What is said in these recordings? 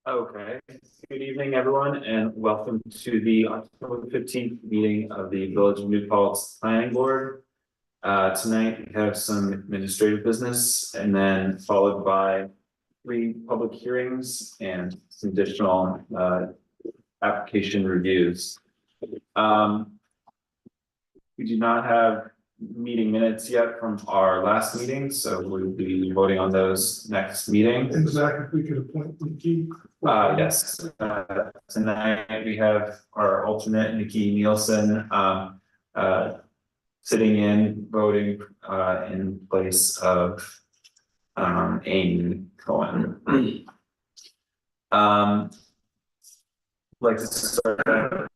Okay, good evening, everyone, and welcome to the October 15th meeting of the Village of New Paltz Planning Board. Tonight we have some administrative business and then followed by 3 public hearings and some additional application reviews. We do not have meeting minutes yet from our last meeting, so we'll be voting on those next meeting. And Zach, if we could appoint Nikki. Yes, tonight we have our alternate Nikki Nielsen, sitting in, voting, in place of, Amy Cohen. Like to start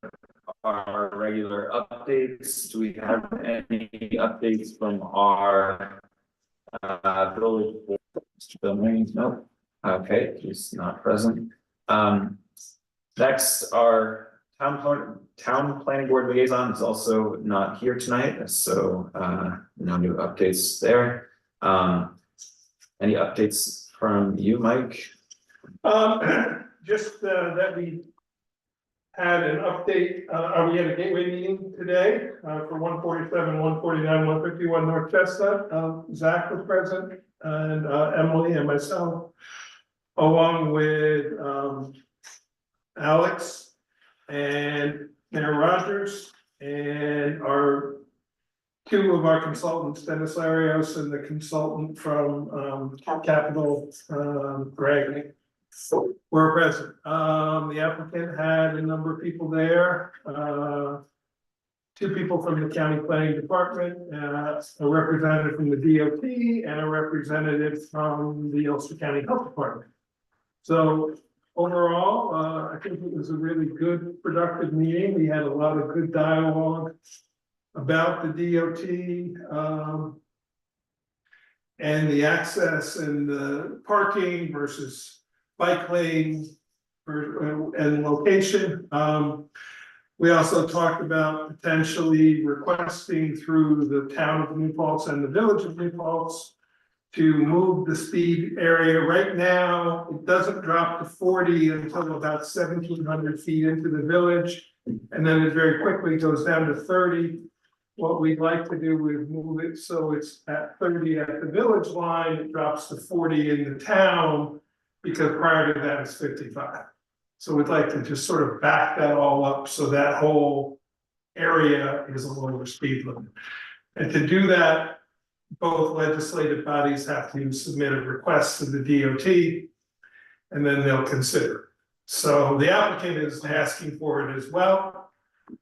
our regular updates. Do we have any updates from our village board? Mr. Bill Maines? Nope. Okay, he's not present. Next, our town planning board liaison is also not here tonight, so no new updates there. Any updates from you, Mike? Just that we had an update, we had a gateway meeting today for 147, 149, 151 North Chestnut. Zach was present and Emily and myself, along with Alex and Mayor Rogers and our 2 of our consultants, Dennis Larios and the consultant from Capital, Greg. Were present. The applicant had a number of people there. 2 people from the county planning department, a representative from the DOT, and a representative from the Ulster County Health Department. So overall, I think it was a really good, productive meeting. We had a lot of good dialogue about the DOT and the access and the parking versus bike lane and location. We also talked about potentially requesting through the town of New Paltz and the village of New Paltz to move the speed area. Right now, it doesn't drop to 40 until about 1,700 feet into the village. And then it very quickly goes down to 30. What we'd like to do is move it so it's at 30 at the village line, it drops to 40 in the town, because prior to that it's 55. So we'd like to just sort of back that all up so that whole area is a lower speed limit. And to do that, both legislative bodies have to submit a request to the DOT, and then they'll consider. So the applicant is asking for it as well.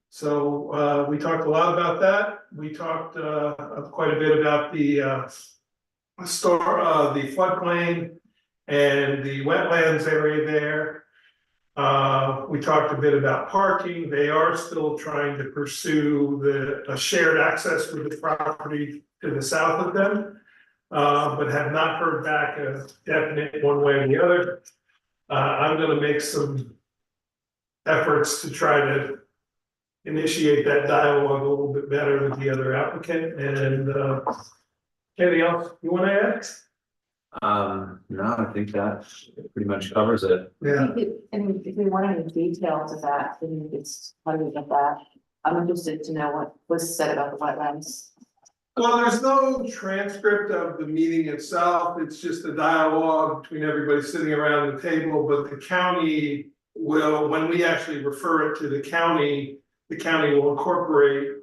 So we talked a lot about that. We talked quite a bit about the floodplain and the wetlands area there. We talked a bit about parking. They are still trying to pursue a shared access with the property to the south of them, but have not heard back a definite one way or the other. I'm going to make some efforts to try to initiate that dialogue a little bit better with the other applicant. And anything else you want to add? No, I think that pretty much covers it. Yeah. And if we want any details of that, then it's how do we get that? I'm interested to know what was said about the wetlands. Well, there's no transcript of the meeting itself. It's just a dialogue between everybody sitting around the table, but the county will, when we actually refer it to the county will incorporate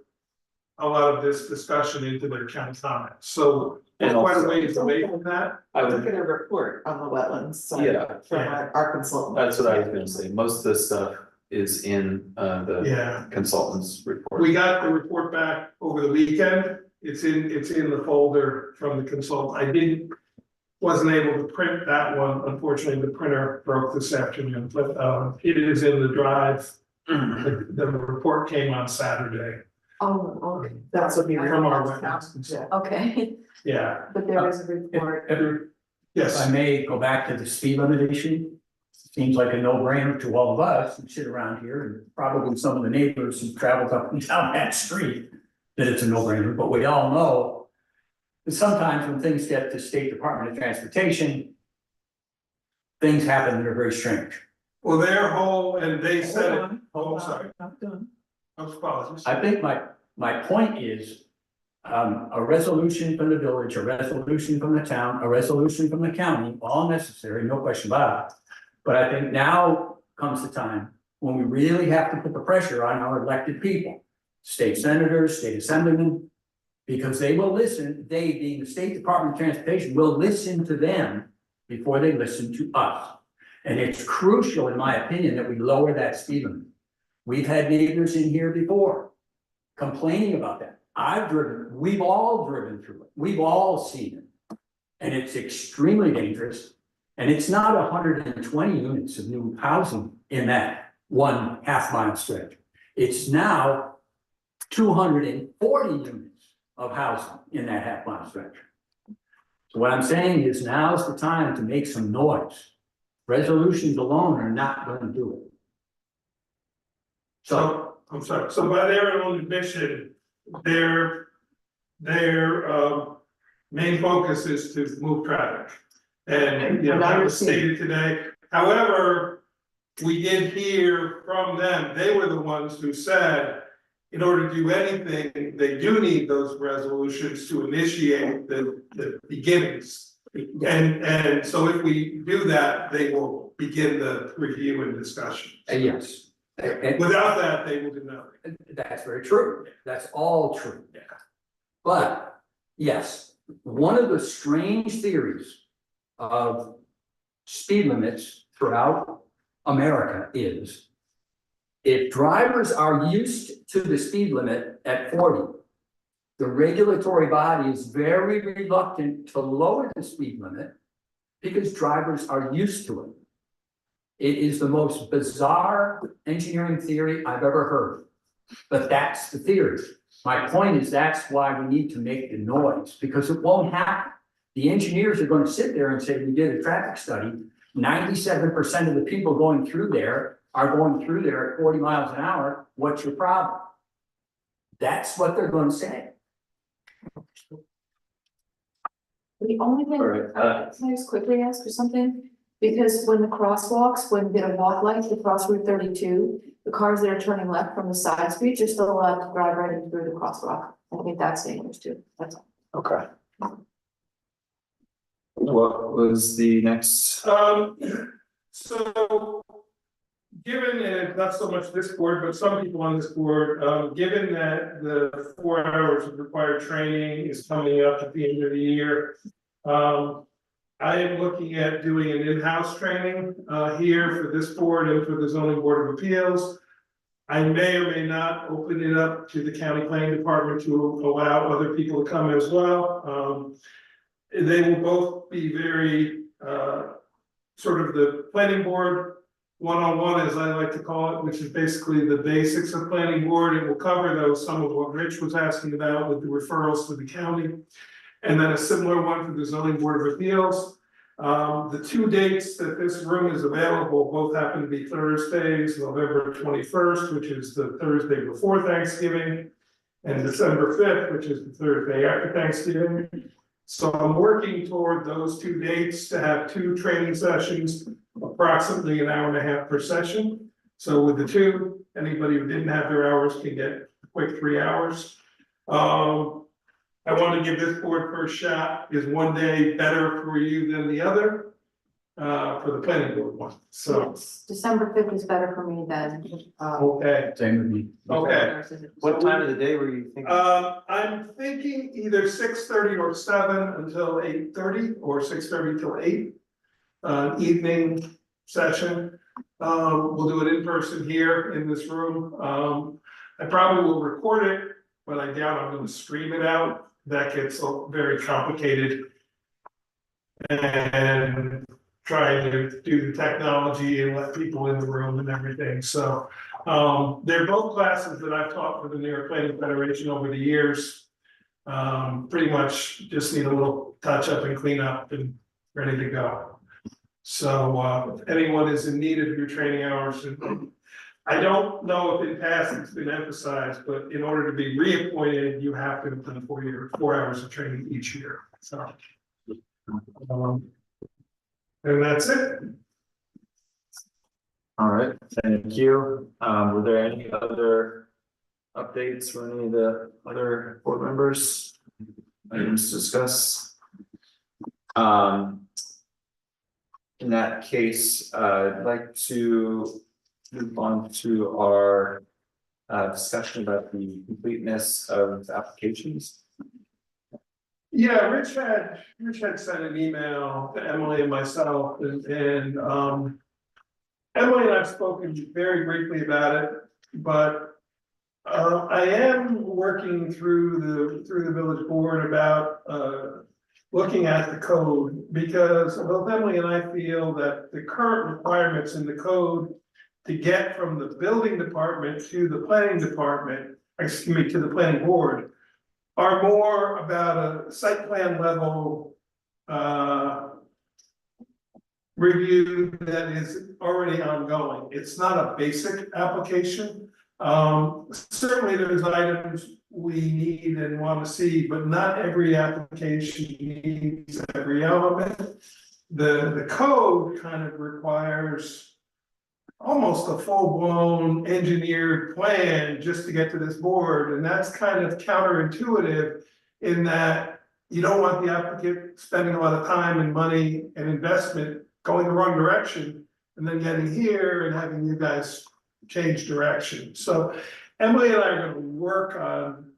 a lot of this discussion into their county comments. So there's quite a ways away from that. I look at a report on the wetlands side from our consultant. That's what I was gonna say. Most of the stuff is in the consultant's report. We got the report back over the weekend. It's in the folder from the consultant. Wasn't able to print that one. Unfortunately, the printer broke this afternoon, but it is in the drive. The report came on Saturday. Oh, okay. That's what we From our wetlands. Okay. Yeah. But there is a report. Yes. If I may go back to the speed limit issue, seems like a no-brainer to all of us who sit around here, and probably some of the neighbors who travel up and down that street, that it's a no-brainer, but we all know that sometimes when things get to State Department of Transportation, things happen that are very strange. Well, their whole, and they said it, Hold on, oh, hold on, sorry, not done. apologies. I think my point is, a resolution from the village, a resolution from the town, a resolution from the county, all necessary, no question about it. But I think now comes the time when we really have to put the pressure on our elected people, state senators, state assemblymen, because they will listen, they being the State Department of Transportation, will listen to them before they listen to us. And it's crucial, in my opinion, that we lower that speed limit. We've had neighbors in here before complaining about that. I've driven, we've all driven through it. We've all seen it. And it's extremely dangerous. And it's not 120 units of new housing in that 1/2 mile stretch. It's now 240 units of housing in that 1/2 mile stretch. So what I'm saying is now's the time to make some noise. Resolutions alone are not going to do it. So, I'm sorry, so by their own admission, their main focus is to move traffic. And, you know, that was stated today. However, we did hear from them, they were the ones who said, in order to do anything, they do need those resolutions to initiate the beginnings. And so if we do that, they will begin the review and discussion. Yes. And Without that, they will do nothing. that's very true. That's all true. But yes, one of the strange theories of speed limits throughout America is if drivers are used to the speed limit at 40, the regulatory body is very reluctant to lower the speed limit because drivers are used to it. It is the most bizarre engineering theory I've ever heard, but that's the theory. My point is that's why we need to make the noise, because it won't happen. The engineers are going to sit there and say, we did a traffic study, 97% of the people going through there are going through there at 40 miles an hour, what's your problem? That's what they're going to say. The only thing, All right, can I just quickly ask for something? Because when the crosswalks, when they walk lights across Route 32, the cars that are turning left from the side streets are still allowed to drive right in through the crosswalk. I think that's dangerous too, that's all. Okay. What was the next? So. Given, and not so much this board, but some people on this board, given that the 4 hours of required training is coming up at the end of the year. I am looking at doing an in-house training, here for this board and for the zoning board of appeals. I may or may not open it up to the county planning department to allow other people to come as well. They will both be very, sort of the planning board one-on-one, as I like to call it, which is basically the basics of planning board. It will cover those, some of what Rich was asking about with the referrals to the county. And then a similar one for the zoning board of appeals. The 2 dates that this room is available both happen to be Thursdays, November 21st, which is the Thursday before Thanksgiving, and December 5th, which is the Thursday after Thanksgiving. So I'm working toward those 2 dates to have 2 training sessions, approximately an hour and a half per session. So with the 2, anybody who didn't have their hours can get a quick 3 hours. I want to give this board first shot. Is one day better for you than the other? For the planning board one, so, Yes, December 5th is better for me than, okay, Same with me. okay. What time of the day were you thinking? I'm thinking either 6:30 or 7 until 8:30, or 6:30 till 8. Evening session, we'll do it in person here in this room. I probably will record it, but I doubt I'm gonna stream it out. That gets very complicated. And trying to do the technology and let people in the room and everything, so. They're both classes that I've taught for the New York Planning Federation over the years. Pretty much just need a little touch up and clean up and ready to go. So, if anyone is in need of your training hours, and I don't know if in past it's been emphasized, but in order to be reappointed, you have to have done 4 hours of training each year, so. And that's it. All right, thank you. Were there any other updates from any of the other board members? Items to discuss? In that case, I'd like to move on to our discussion about the completeness of applications. Yeah, Rich had sent an email to Emily and myself and Emily and I've spoken very briefly about it, but I am working through the village board about looking at the code, because both Emily and I feel that the current requirements in the code to get from the building department to the planning department, excuse me, to the planning board, are more about a site plan level review that is already ongoing. It's not a basic application. Certainly there's items we need and want to see, but not every application needs every element. The code kind of requires almost a full-blown engineered plan just to get to this board, and that's kind of counterintuitive in that you don't want the applicant spending a lot of time and money and investment going the wrong direction and then getting here and having you guys change direction. So Emily and I are going to work on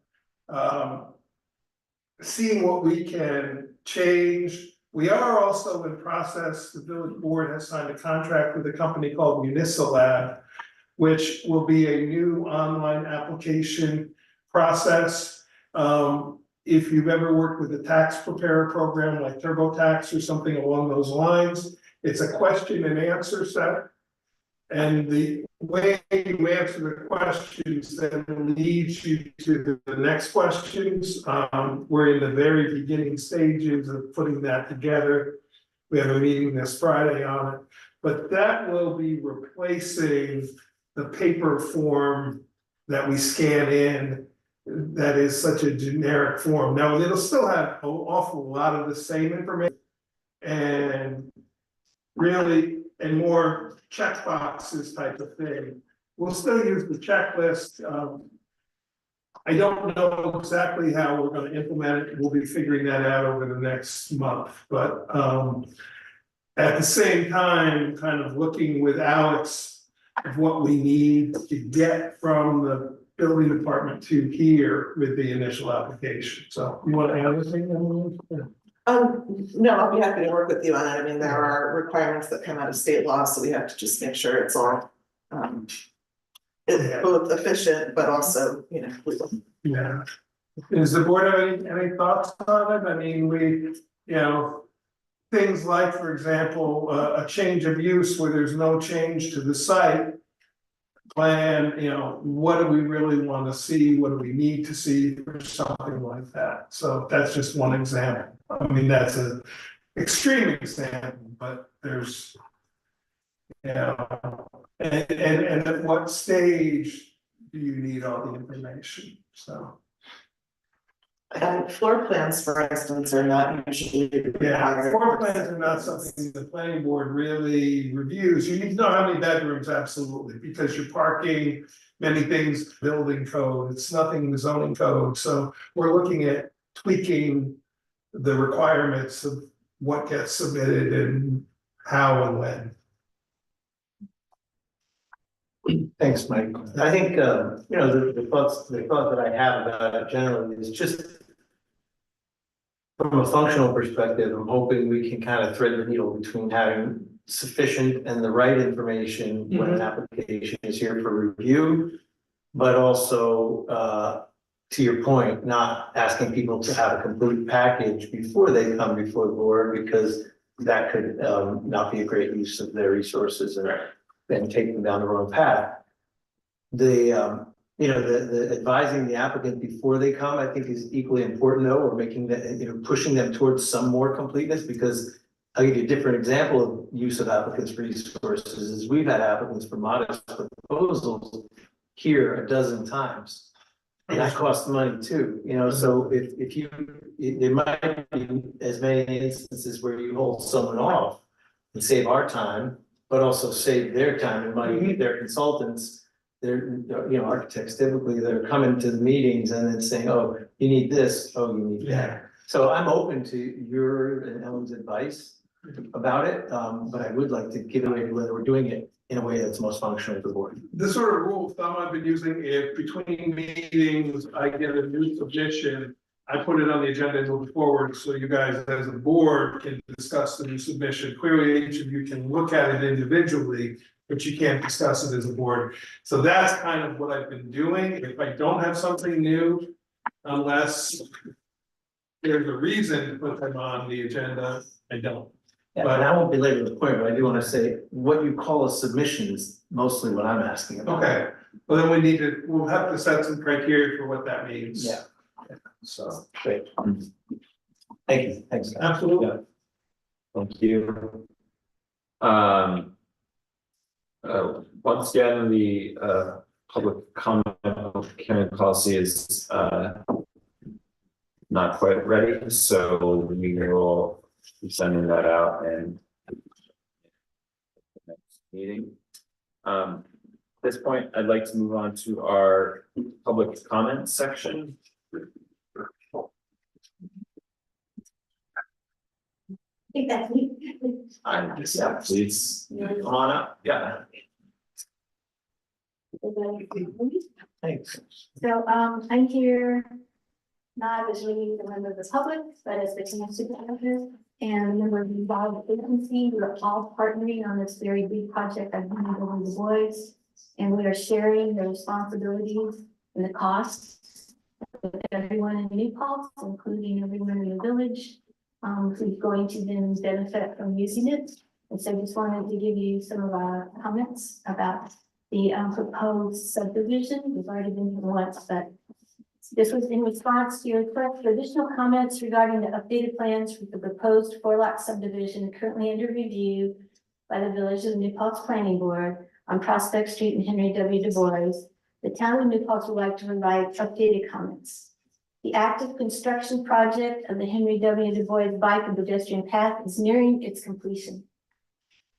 seeing what we can change. We are also in process, the village board has signed a contract with a company called Municilab, which will be a new online application process. If you've ever worked with a tax preparer program like TurboTax or something along those lines, it's a question and answer set. And the way you answer the questions then leads you to the next questions. We're in the very beginning stages of putting that together. We have a meeting this Friday on it, but that will be replacing the paper form that we scan in. That is such a generic form. Now, it'll still have an awful lot of the same information and really, and more check boxes type of thing. We'll still use the checklist. I don't know exactly how we're going to implement it. We'll be figuring that out over the next month, but at the same time, kind of looking with Alex of what we need to get from the building department to here with the initial application. So you want to add anything? No, I'll be happy to work with you on it. I mean, there are requirements that come out of state law, so we have to just make sure it's all it's both efficient, but also, you know, legal. Yeah. Does the board have any thoughts on it? I mean, we, you know, things like, for example, a change of use where there's no change to the site plan, you know, what do we really want to see? What do we need to see or something like that? So that's just one example. I mean, that's an extreme example, but there's, you know, and at what stage do you need all the information? So. And floor plans, for instance, are not usually. Yeah, floor plans are not something the planning board really reviews. You need to know how many bedrooms, absolutely, because you're parking, many things, building code, it's nothing in the zoning code. So we're looking at tweaking the requirements of what gets submitted and how and when. Thanks, Mike. I think, you know, the thought that I have about it generally is just from a functional perspective, I'm hoping we can kind of thread the needle between having sufficient and the right information when an application is here for review, but also, to your point, not asking people to have a complete package before they come before the board, because that could not be a great use of their resources and take them down the wrong path. The you know, the advising the applicant before they come, I think, is equally important, though, or making that, you know, pushing them towards some more completeness, because I'll give you a different example of use of applicants' resources. Is we've had applicants for modest proposals here a dozen times. And that costs money too, you know, so if you, there might be as many instances where you hold someone off and save our time, but also save their time and money, their consultants. They're, architects typically, they're coming to the meetings and then saying, oh, you need this, oh, you need that. So I'm open to your and Ellen's advice about it, but I would like to give away whether we're doing it in a way that's most functional for the board. This sort of rule of thumb I've been using, if between meetings I get a new submission, I put it on the agenda and move forward, so you guys as a board can discuss the new submission. Clearly, each of you can look at it individually, but you can't discuss it as a board. So that's kind of what I've been doing. If I don't have something new, unless there's a reason to put them on the agenda, I don't. Yeah, but I won't belabor the point, but I do want to say, what you call a submission is mostly what I'm asking about. Okay, well then we'll have to set some criteria for what that means. Yeah. So, great. Thank you, thanks. guys. Absolutely. Thank you. Once again, the public comment Karen policy is not quite ready, so we will be sending that out and next meeting. At this point, I'd like to move on to our public comment section. I think that's me. Yeah, please come on up. Yeah. Thanks. So, I'm here, not as really the member of the public, but as the team supervisor and a member of the involved agency. We're all partnering on this very big project of Building Du Bois. And we are sharing the responsibilities and the costs with everyone in New Paltz, including everyone in the village. Who's going to then benefit from using it. And so I just wanted to give you some of our comments about the proposed subdivision. We've already been here once, but this was in response to your request for additional comments regarding the updated plans for the proposed 4-lot subdivision currently under review by the Village of New Paltz Planning Board on Prospect Street and Henry W. Du Bois. The town of New Paltz would like to provide updated comments. The active construction project of the Henry W. Du Bois bike and pedestrian path is nearing its completion.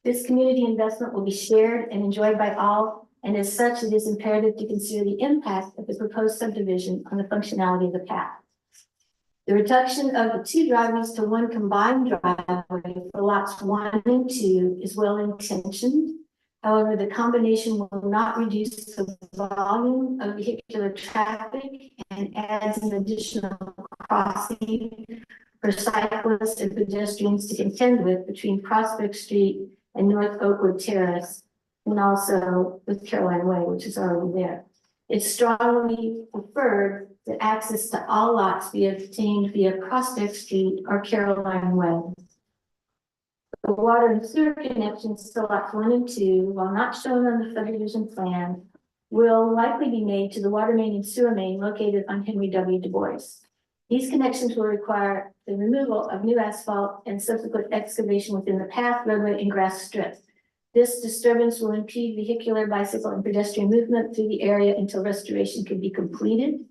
This community investment will be shared and enjoyed by all, and as such, it is imperative to consider the impact of the proposed subdivision on the functionality of the path. The reduction of the 2 driveways to 1 combined driveway for lots 1 and 2 is well intentioned. However, the combination will not reduce the volume of vehicular traffic and adds an additional crossing for cyclists and pedestrians to contend with between Prospect Street and North Oakwood Terrace, and also with Caroline Way, which is already there. It's strongly preferred that access to all lots be obtained via Prospect Street or Caroline Way. The water and sewer connections to lots 1 and 2, while not shown on the subdivision plan, will likely be made to the water main and sewer main located on Henry W. Du Bois. These connections will require the removal of new asphalt and subsequent excavation within the path, roadway, and grass strip. This disturbance will impede vehicular, bicycle, and pedestrian movement through the area until restoration can be completed.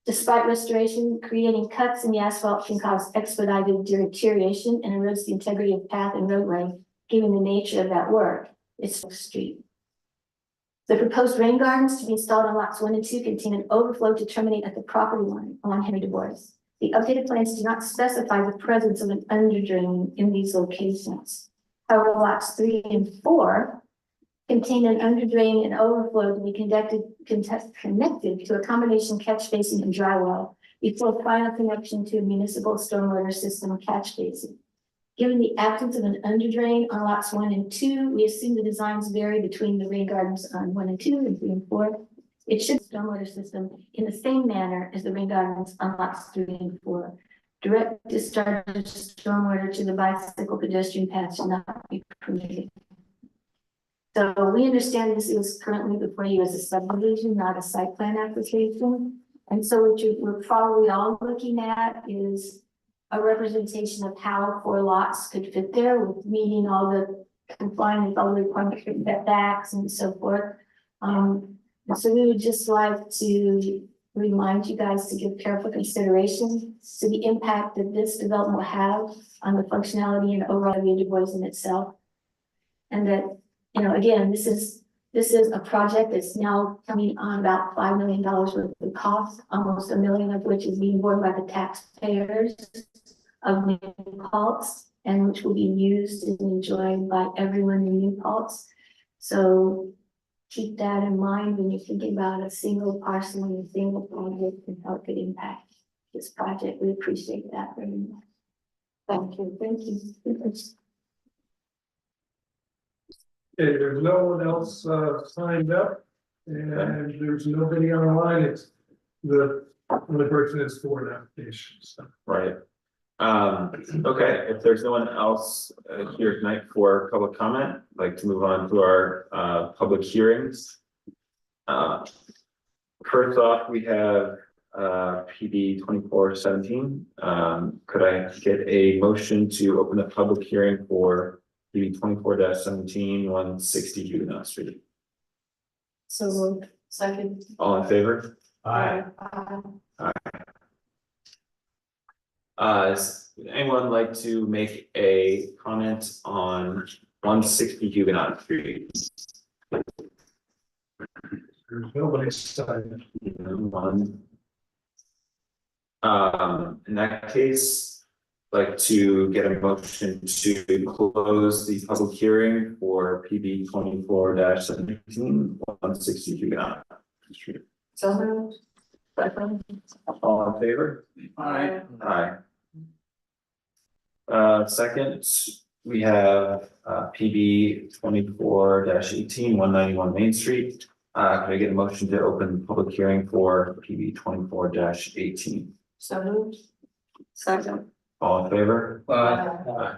Despite restoration, creating cuts in the asphalt can cause expedited deterioration and erodes the integrity of path and roadway, given the nature of that work. It's street. The proposed rain gardens to be installed on lots 1 and 2 contain an overflow to terminate at the property line along Henry Du Bois. The updated plans do not specify the presence of an underdrain in these locations. However, lots 3 and 4 contain an underdrain and overflow to be connected to a combination catch basin and dry well before final connection to a municipal stormwater system catch basin. Given the absence of an underdrain on lots 1 and 2, we assume the designs vary between the rain gardens on 1 and 2 and 3 and 4. It should stormwater system in the same manner as the rain gardens on lots 3 and 4. Direct discharge of stormwater to the bicycle pedestrian path shall not be permitted. So we understand this is currently before you as a subdivision, not a site plan application. And so what we're probably all looking at is a representation of how 4 lots could fit there with meeting all the complying with all the requirements for setbacks and so forth. And so we would just like to remind you guys to give careful consideration to the impact that this development will have on the functionality and overall of Du Bois in itself. And that you know, again, this is a project that's now coming on about $5 million worth of cost, almost $1 million of which is being borne by the taxpayers of New Paltz, and which will be used and enjoyed by everyone in New Paltz. So keep that in mind when you're thinking about a single parcel and a single project and how it could impact this project. We appreciate that very much. Thank you. Thank you. Okay, there's no one else signed up, and there's nobody online, it's the only person is for an application, so. Right. Okay, if there's no one else here tonight for public comment, I'd like to move on to our public hearings. First off, we have PB 2417. Could I get a motion to open the public hearing for PB 24-17, 160 Huguenot Street? So moved. Second. All in favor? Does anyone like to make a comment on 160 Huguenot Street? There's nobody signed. One. In that case, I'd like to get a motion to close the public hearing for PB 24-17, 160 Huguenot Street. So moved. Second. All in favor? Aye. Aye. Second, we have PB 24-18, 191 Main Street. Can I get a motion to open the public hearing for PB 24-18? So moved. Second. All in favor? Aye.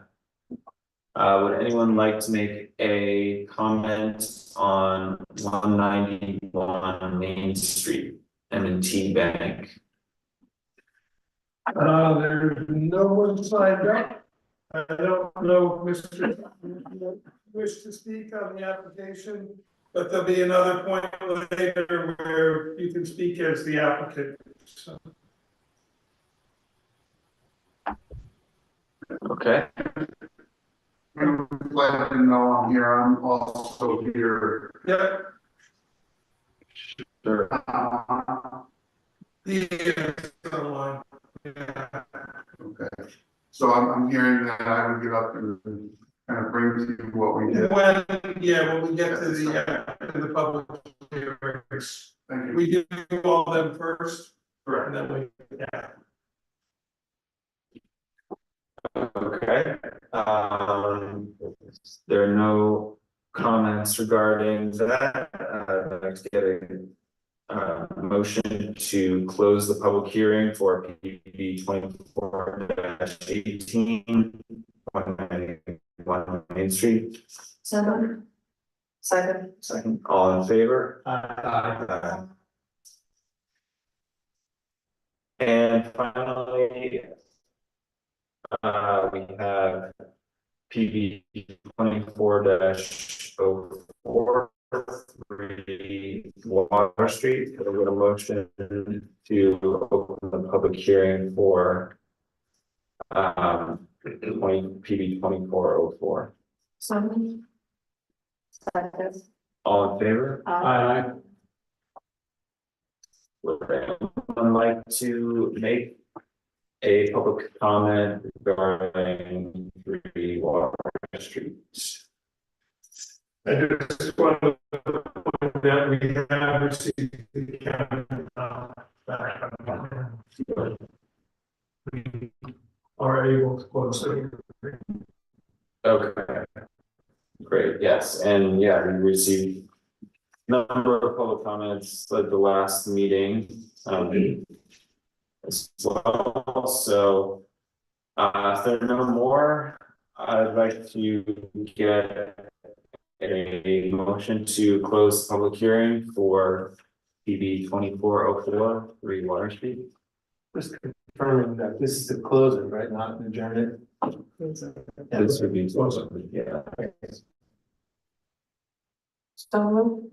Would anyone like to make a comment on 191 Main Street, M&T Bank? There's no one signed up. I don't know if Mr. wish to speak on the application, but there'll be another point later where you can speak as the applicant, so. Okay. Let them know I'm here, I'm also here. Yep. Sure. The online. Yeah. Okay, so I'm hearing that I would get up and kind of bring to you what we did. When we get to the public hearings, Thank you. we do all them first, and then we, yeah. Okay, there are no comments regarding that. I'd like to get a motion to close the public hearing for PB 24-18, 191 Main Street. So moved. Second. Second, all in favor? Aye. And finally, we have PB 24-04, 3 Water Street. Could I get a motion to open the public hearing for PB 2404? So moved. Second. All in favor? Aye. Would anyone like to make a public comment regarding 3 Water Street? I just want to point that we have received the we are able to close it. Okay. Great, yes, and yeah, we received a number of public comments at the last meeting. As well, so if there are no more, I'd like to get a motion to close the public hearing for PB 2404, 3 Water Street. Just confirming that this is the closing, right, not adjourn it. This would be closed, yeah. So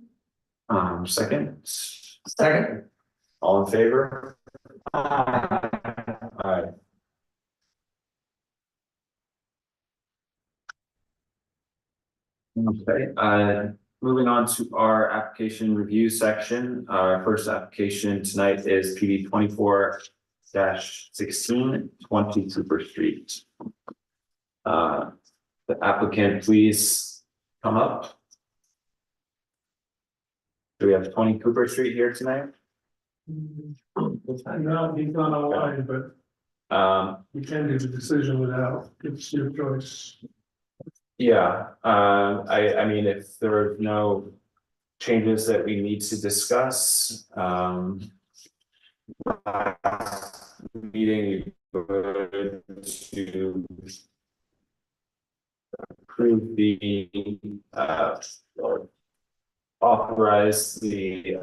moved. Second, Second. all in favor? Aye. Okay, moving on to our application review section, our first application tonight is PB 24-16, 20 Cooper Street. The applicant, please come up. Do we have 20 Cooper Street here tonight? No, he's not online, but you can do the decision without, it's your choice. Yeah, I mean, if there are no changes that we need to discuss, meeting we voted to approve the, or authorize the,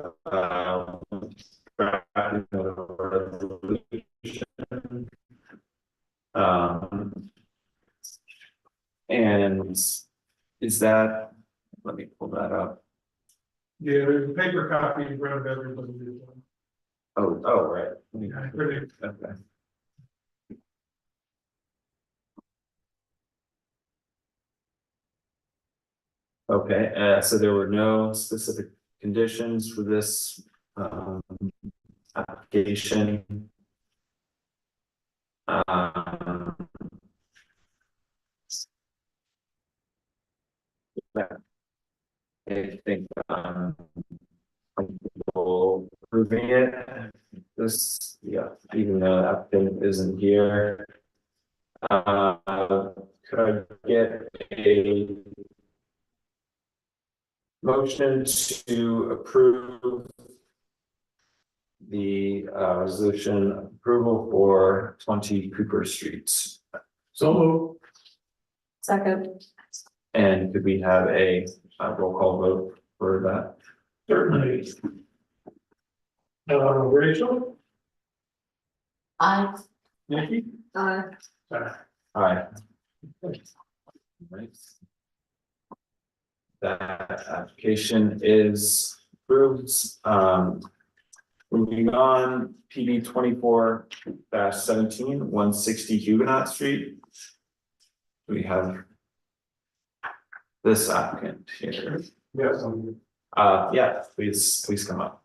drafting of a resolution. And is that, let me pull that up. Yeah, there's a paper copy in front of everybody. Oh, right. Yeah, pretty. Okay. Okay, so there were no specific conditions for this, application. I think, comfortable proving it. This, yeah, even though the applicant isn't here. Could I get a motion to approve the resolution approval for 20 Cooper Street? So moved. Second. And could we have a roll call vote for that? Certainly. Rachel, Aye. Nikki. Aye. Aye. Right. That application is approved. Moving on, PB 24-17, 160 Huguenot Street. We have this applicant here. Yes. Yeah, please come up.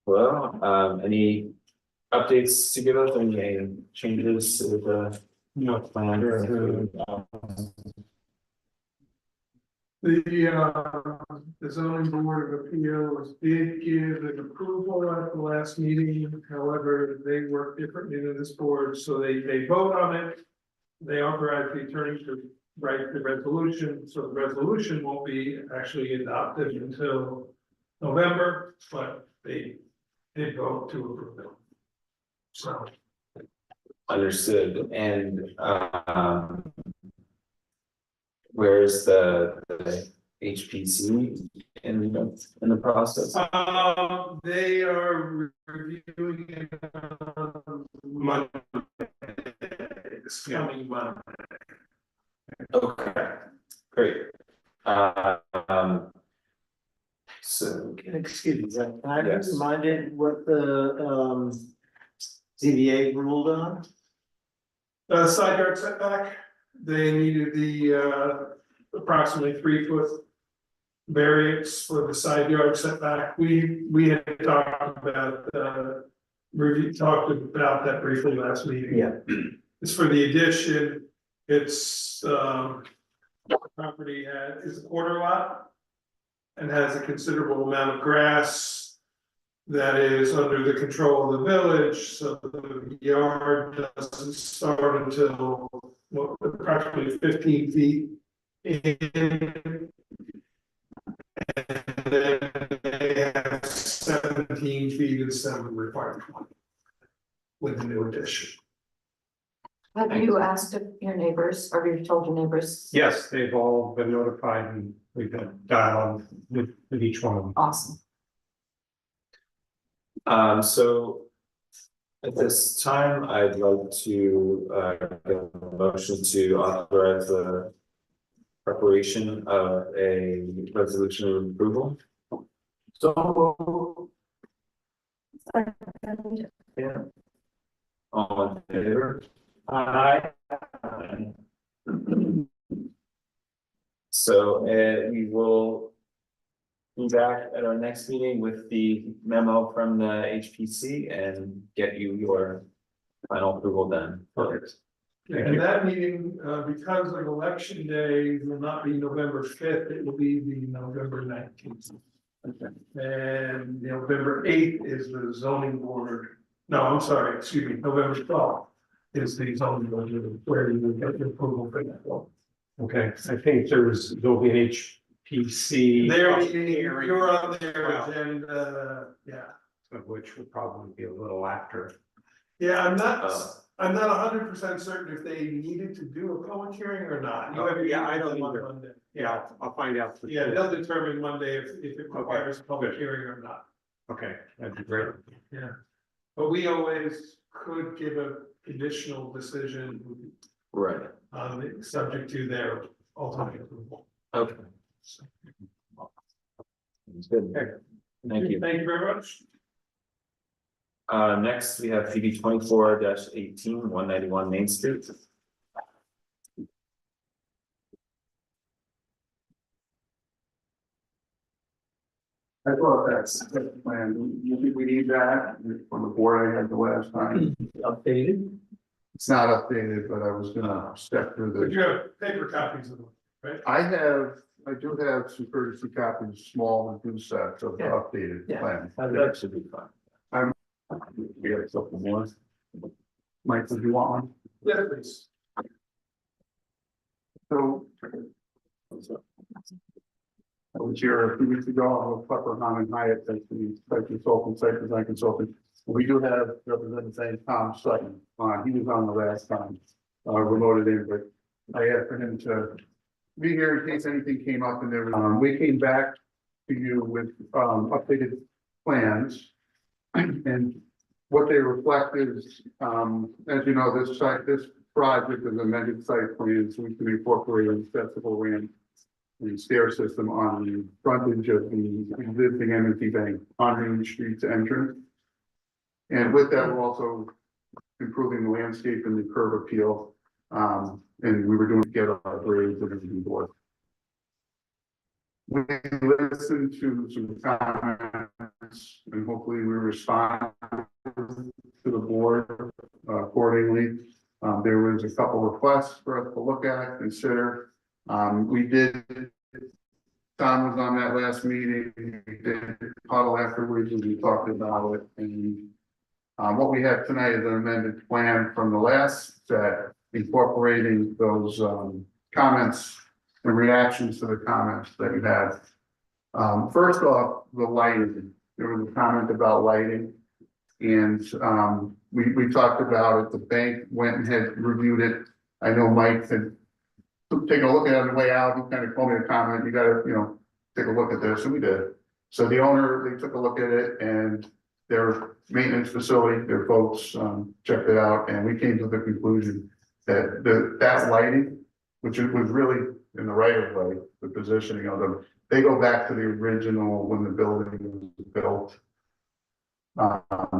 Hello, any updates to give us, any changes to the plan? The zoning board of appeals did give an approval at the last meeting, however, they work differently than this board, so they vote on it. They authorize the attorney to write the resolution, so the resolution won't be actually adopted until November, but they did vote to approve it. So. Understood, and where's the HPC in the process? They are reviewing it on Monday. This coming Monday. Okay, great. So, Excuse me, Zach, can I be Yes. reminded what the ZBA ruled on? Side yard setback, they needed the approximately 3-foot variance for the side yard setback. We had talked about talked about that briefly last meeting. Yeah. It's for the addition, it's property is a quarter lot. And has a considerable amount of grass that is under the control of the village, so the yard doesn't start until approximately 15 feet in. And then they have 17 feet instead of the required 20 with the new addition. Have you asked your neighbors, or you've told your neighbors? Yes, they've all been notified and we've got dialogue with each one of them. Awesome. So at this time, I'd like to get a motion to authorize the preparation of a resolution of approval. So, Yeah. All in favor? Aye. So, we will be back at our next meeting with the memo from the HPC and get you your final approval then. Perfect. And that meeting, because of election day, will not be November fifth, it will be the November 19th. And November 8th is the zoning board, no, I'm sorry, excuse me, November 12th is the zoning board, where you will get the approval for that one. Okay, I think there'll be an HPC. You're on their agenda, yeah. Which will probably be a little after. Yeah, I'm not 100% certain if they needed to do a public hearing or not. You have a Yeah, I meeting don't on either. Monday. Yeah, I'll find out. for Yeah, sure. they'll determine Monday if it requires a public hearing or not. Okay, that'd be great. Yeah. But we always could give a conditional decision Right, subject to their ultimate approval. okay. Sounds good. Thank you. Thank you very much. Next, we have PB 24-18, 191 Main Street. I thought that's the plan, we need that from the board I had the last time. Updated? It's not updated, but I was gonna step through But the. you have paper copies of them, right? I do have some courtesy copies, small and two sets of the Yeah. updated Yeah. plan. That should be fine. We got a couple more. Mike, did you want one? Yeah, please. So. I was here a few weeks ago, with Pepper Hahn and Hyatt, that's the site consultant, site design consultant. We do have Representative Tom Sutton, he was on the last time, remoted in, but I asked for him to be here in case anything came up and there was, we came back to you with, updated plans. And what they reflect is, as you know, this project is amended site plan, so we can incorporate an accessible ramp and stair system on the frontage of the existing M&T Bank on Main Street's entrance. And with that, we're also improving the landscape and the curb appeal. And we were doing to get our grades and everything board. We listened to some comments and hopefully we respond to the board accordingly. There was a couple requests for us to look at, consider. We did, Tom was on that last meeting, we did huddle afterwards and we talked about it. And what we have tonight is an amended plan from the last set, incorporating those comments and reactions to the comments that we had. First off, the lighting, there was a comment about lighting. And we talked about it, the bank went and had reviewed it. I know Mike had taken a look at it on the way out, he kind of told me a comment, you gotta, take a look at this, and we did. So the owner, they took a look at it and their maintenance facility, their folks checked it out, and we came to the conclusion that that lighting, which it was really in the right of way, the positioning of them, they go back to the original when the building was built.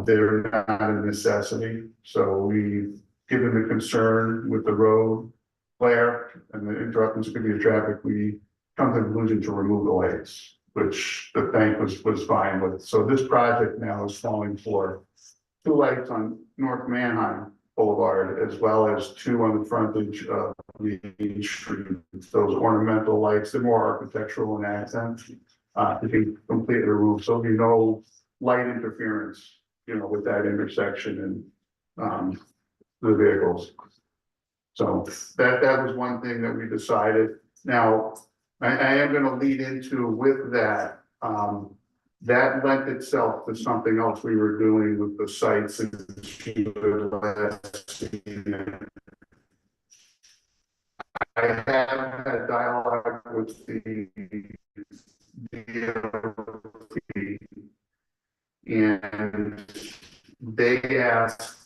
They're not a necessity, so we've given the concern with the road flare and the interruptions could be a traffic, we come to the conclusion to remove the lights, which the bank was fine with. So this project now is calling for 2 lights on North Manheim Boulevard, as well as 2 on the frontage of Main Street. Those ornamental lights, they're more architectural in accent, to be completely removed. So there'll be no light interference, with that intersection and the vehicles. So that was one thing that we decided. Now, I am gonna lead into with that, that lent itself to something else we were doing with the sites and I have had dialogue with the and they asked,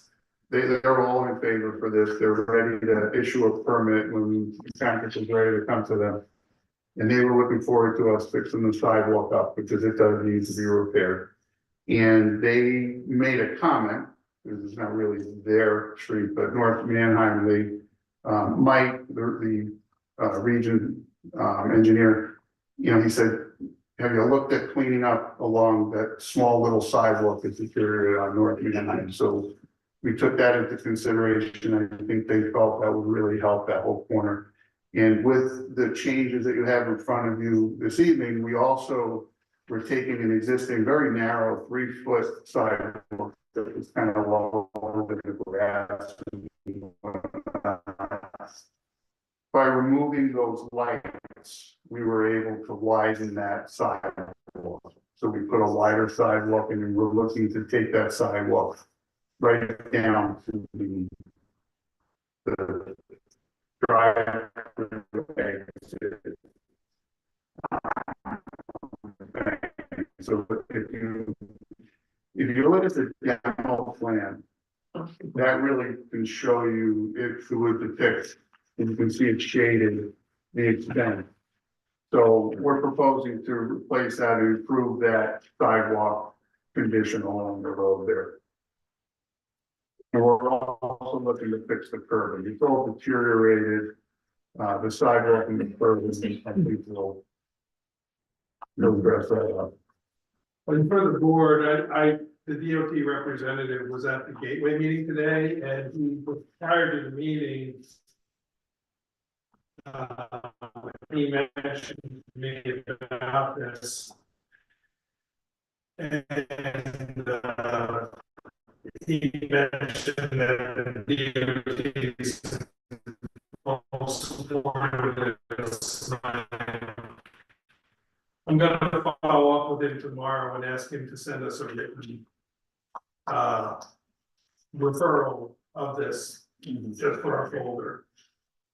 they're all in favor for this, they're ready to issue a permit when the Congress is ready to come to them. And they were looking forward to us fixing the sidewalk up because it does need to be repaired. And they made a comment It's not really their street, but North Manheim, they, Mike, the region, engineer, you know, he said, have you looked at cleaning up along that small little sidewalk that's deteriorated on North Manheim? So we took that into consideration. I think they felt that would really help that whole corner. And with the changes that you have in front of you this evening, we also were taking an existing very narrow 3-foot sidewalk that was kind of all over the grass. By removing those lights, we were able to widen that sidewalk. So we put a wider sidewalk and we're looking to take that sidewalk right down to the drive. So if you look at the demo plan, that really can show you if it would depict, and you can see it shaded, the extent. So we're proposing to replace that and improve that sidewalk condition along the road there. And we're also looking to fix the curbing. It's all deteriorated. The sidewalk and the curbing, I think will address that up. And for the board, the DOT representative was at the Gateway meeting today, and he, prior to the meeting, he mentioned to me about this. And he mentioned that the DOT is also supportive of this. I'm gonna follow up with him tomorrow and ask him to send us a written referral of this, just for our folder.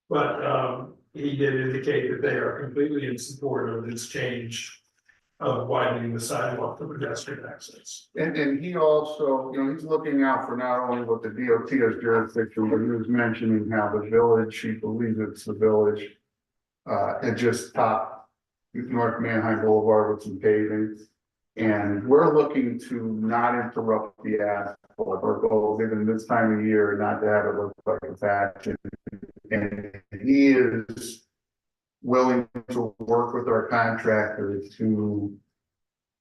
But he did indicate that they are completely in support of this change of widening the sidewalk for pedestrian access. And he also, you know, he's looking out for not only what the DOT has jurisdiction, but he was mentioning how the village, he believes it's the village, had just topped North Manheim Boulevard with some paving. And we're looking to not interrupt the asphalt, our goal, given this time of year, not to have it look like a patch. And he is willing to work with our contractors to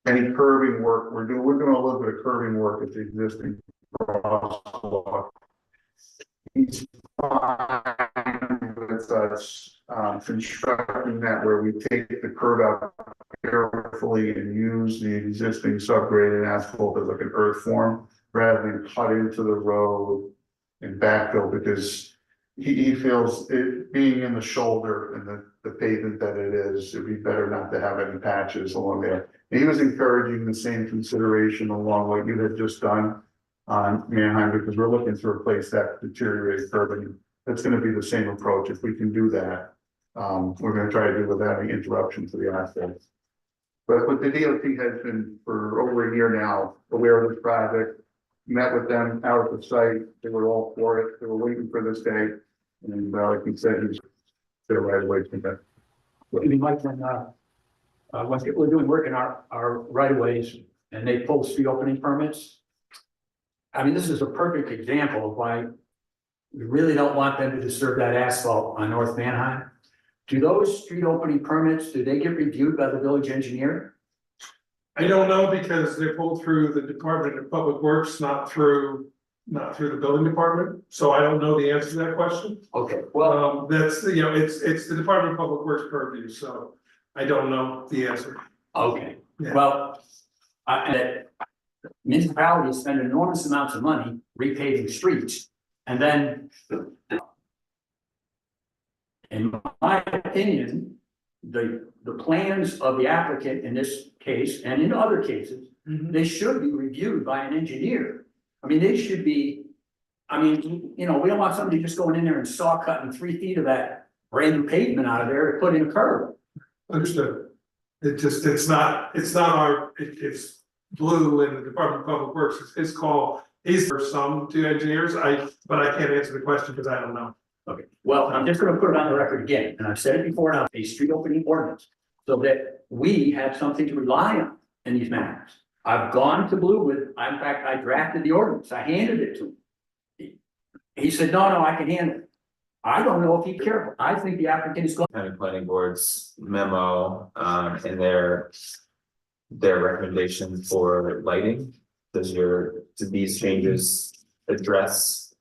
any curbing work we're doing a little bit of curbing work at the existing crosswalk. He's fine with us constructing that where we take the curb out carefully and use the existing subgraded asphalt as like an earth form rather than cut into the road and backfill, because he feels it being in the shoulder and the pavement that it is, it'd be better not to have any patches along there. And he was encouraging the same consideration along what you had just done on Manheim, because we're looking to replace that deteriorated curbing. That's going to be the same approach. If we can do that, we're going to try to do without any interruption to the asphalt. But the DOT has been for over a year now aware of this project. Met with them out at the site. They were all for it. They were waiting for this day. And like he said, he's there right away from that. I mean, like when people are doing work in our right of ways and they pull street opening permits. I mean, this is a perfect example of why we really don't want them to disturb that asphalt on North Manheim. Do those street opening permits, do they get reviewed by the village engineer? I don't know, because they're pulled through the Department of Public Works, not through the building department, so I don't know the answer to that question. Okay, well, That's, you know, it's the Department of Public Works purview, so I don't know the answer. okay, Yeah. well, that municipalities spend enormous amounts of money repaving streets. And then, in my opinion, the plans of the applicant in this case and in other cases, they should be reviewed by an engineer. I mean, they should be, I mean, you know, we don't want somebody just going in there and saw cutting 3 feet of that brand new pavement out of there to put in a curb. Understood. It's not our, it's Blue and the Department of Public Works, it's his call. He's for some to engineers, but I can't answer the question because I don't know. Okay, well, I'm just gonna put it on the record again, and I've said it before now, a street opening ordinance, so that we have something to rely on in these matters. I've gone to Bluewood, in fact, I drafted the ordinance, I handed it to him. He said, no, I can handle it. I don't know if he cared, I think the applicant is going. County Planning Board's memo, and their recommendation for lighting. Do these changes address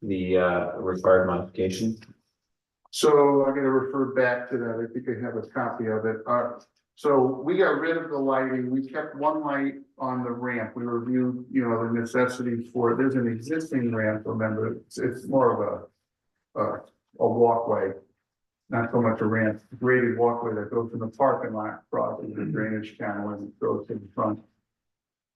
the, required modification? So I'm gonna refer back to that, I think I have a copy of it, so we got rid of the lighting, we kept one light on the ramp, we reviewed, the necessity for it, there's an existing ramp, remember, it's more of a walkway. Not so much a ramp, graded walkway that goes from the parking lot, crosses the drainage channel and goes to the front.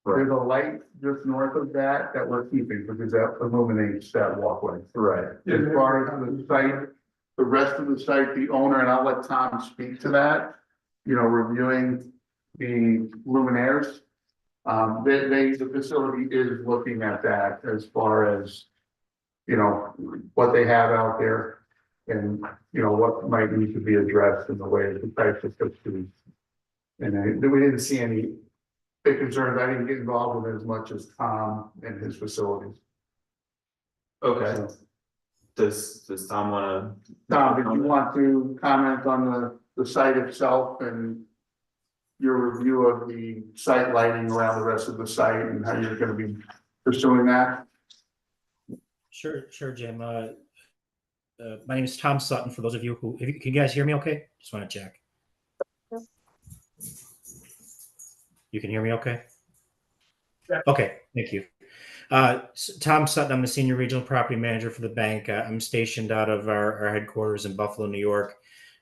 There's a light just north of that we're keeping, because that illuminates that walkway. Right. As far as the site, the rest of the site, the owner, and I'll let Tom speak to that, reviewing the luminaires. The facility is looking at that as far as, what they have out there. And, what might need to be addressed in the way the types of fixtures. And we didn't see any big concerns, I didn't get involved with it as much as Tom and his facilities. Okay, So, does Tom wanna? Tom, did you want to comment on the site itself and your review of the site lighting around the rest of the site and how you're gonna be pursuing that? Sure, Jim. My name is Tom Sutton, for those of you who, can you guys hear me okay? Just want to check. You can hear me okay? Yeah. Okay, thank you. Tom Sutton, I'm the Senior Regional Property Manager for the bank. I'm stationed out of our headquarters in Buffalo, New York.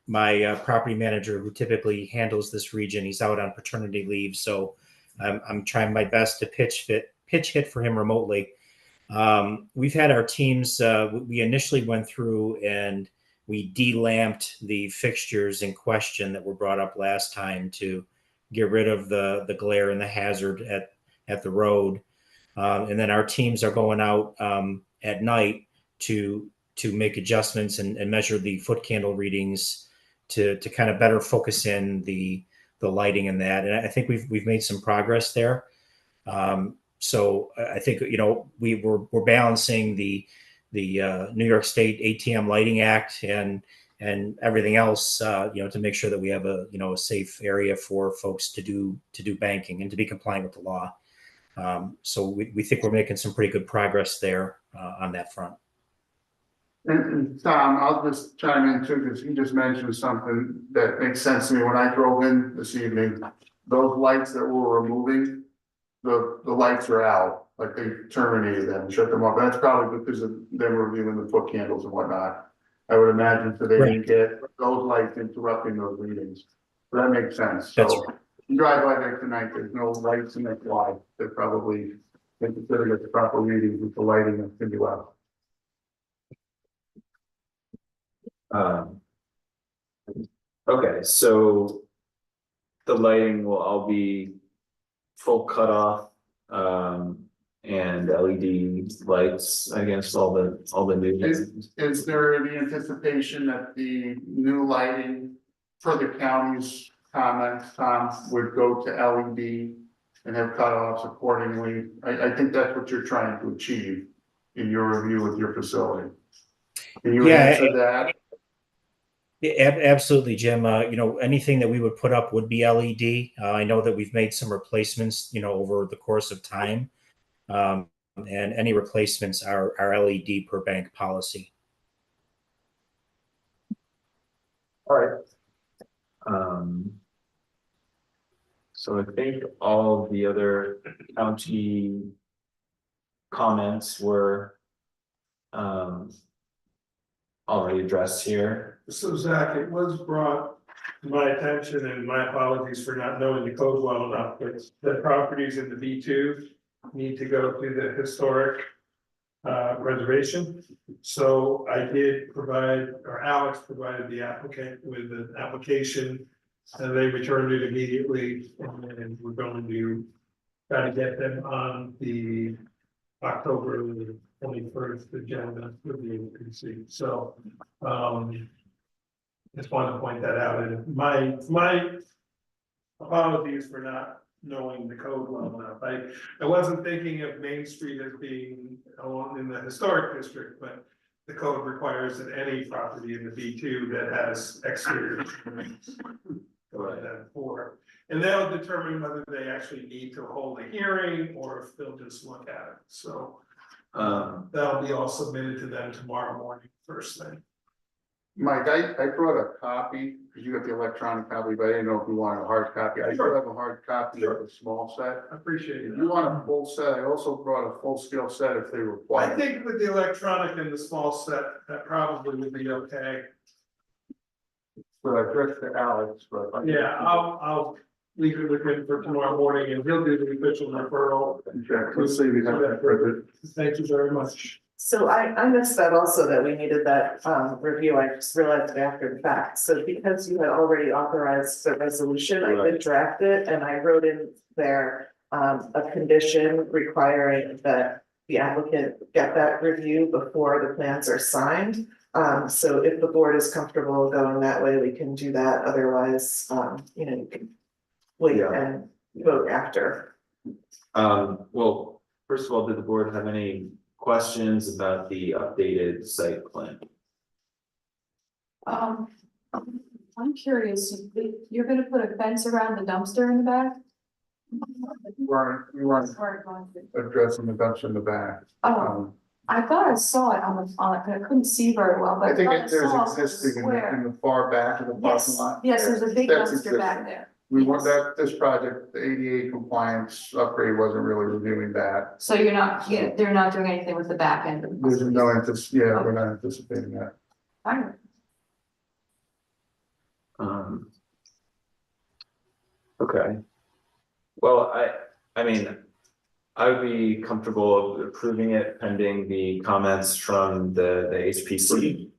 My property manager, who typically handles this region, he's out on paternity leave, so I'm trying my best to pitch hit for him remotely. We've had our teams, we initially went through and we de-lamped the fixtures in question that were brought up last time to get rid of the glare and the hazard at the road. And then our teams are going out at night to make adjustments and measure the foot candle readings to kind of better focus in the lighting and that. And I think we've made some progress there. So I think, we're balancing the New York State ATM Lighting Act and everything else, to make sure that we have a safe area for folks to do banking and to be compliant with the law. So we think we're making some pretty good progress there on that front. And Tom, I'll just chime in too, because you just mentioned something that makes sense to me. When I drove in this evening, those lights that we're removing, the lights are out, like they terminated them, shut them off. That's probably because of them reviewing the foot candles and whatnot. I would imagine so they didn't get those lights interrupting those readings. So that makes sense. That's So you drive by there tonight, there's no lights in that wide. They're probably, they consider it the proper readings with the lighting that's gonna be left. Okay, so the lighting will all be full cutoff, and LED lights against all the new. Is there the anticipation that the new lighting for the county's comments, Tom, would go to LED and have cutoffs accordingly? I think that's what you're trying to achieve in your review with your facility. Can you answer that? Absolutely, Jim. Anything that we would put up would be LED. I know that we've made some replacements, over the course of time. And any replacements are LED per bank policy. All right. So I think all the other county comments were already addressed here. So Zach, it was brought to my attention, and my apologies for not knowing the code well enough, but the properties in the B2 need to go to the historic reservation. So I did provide, or Alex provided the applicant with an application, and they returned it immediately, and we're going to try to get them on the October 21st agenda for the APC. So just wanted to point that out, and my apologies for not knowing the code well enough. I wasn't thinking of Main Street as being along in the historic district, but the code requires that any property in the B2 that has exterior. Go ahead, for, and they'll determine whether they actually need to hold a hearing or if they'll just look at it, so. That'll be all submitted to them tomorrow morning, first thing. Mike, I brought a copy, because you got the electronic copy, but I didn't know if you wanted a hard copy. I still have a hard copy of the small set. I appreciate If it. you want a full set, I also brought a full scale set if they I require. think with the electronic and the small set, that probably would be okay. But I addressed to Alex, but. Yeah, I'll leave it with him for tomorrow morning and he'll do the official referral. Okay, let's see, we have that printed. Thank you very much. So I missed that also, that we needed that review. I just realized it after the fact. So because you had already authorized the resolution, I did draft it and I wrote in there a condition requiring that the applicant get that review before the plans are signed. So if the board is comfortable going that way, we can do that. Otherwise, you can wait and vote after. Well, first of all, did the board have any questions about the updated site plan? I'm curious, you're gonna put a fence around the dumpster in the back? We weren't Sorry, go on. addressing the dumpster in the back. Oh, I thought I saw it on it, but I couldn't see very well, but I I think thought I there's saw a existing in square. the far back of the parking Yes, lot. yes, there's a big That's dumpster back existing. there. We want that, this project, the ADA compliance upgrade wasn't really reviewing that. So you're not, yeah, they're not doing anything with the back end. There's no we're not anticipating that. Fine. Okay. Well, I mean, I would be comfortable approving it pending the comments from the HPC.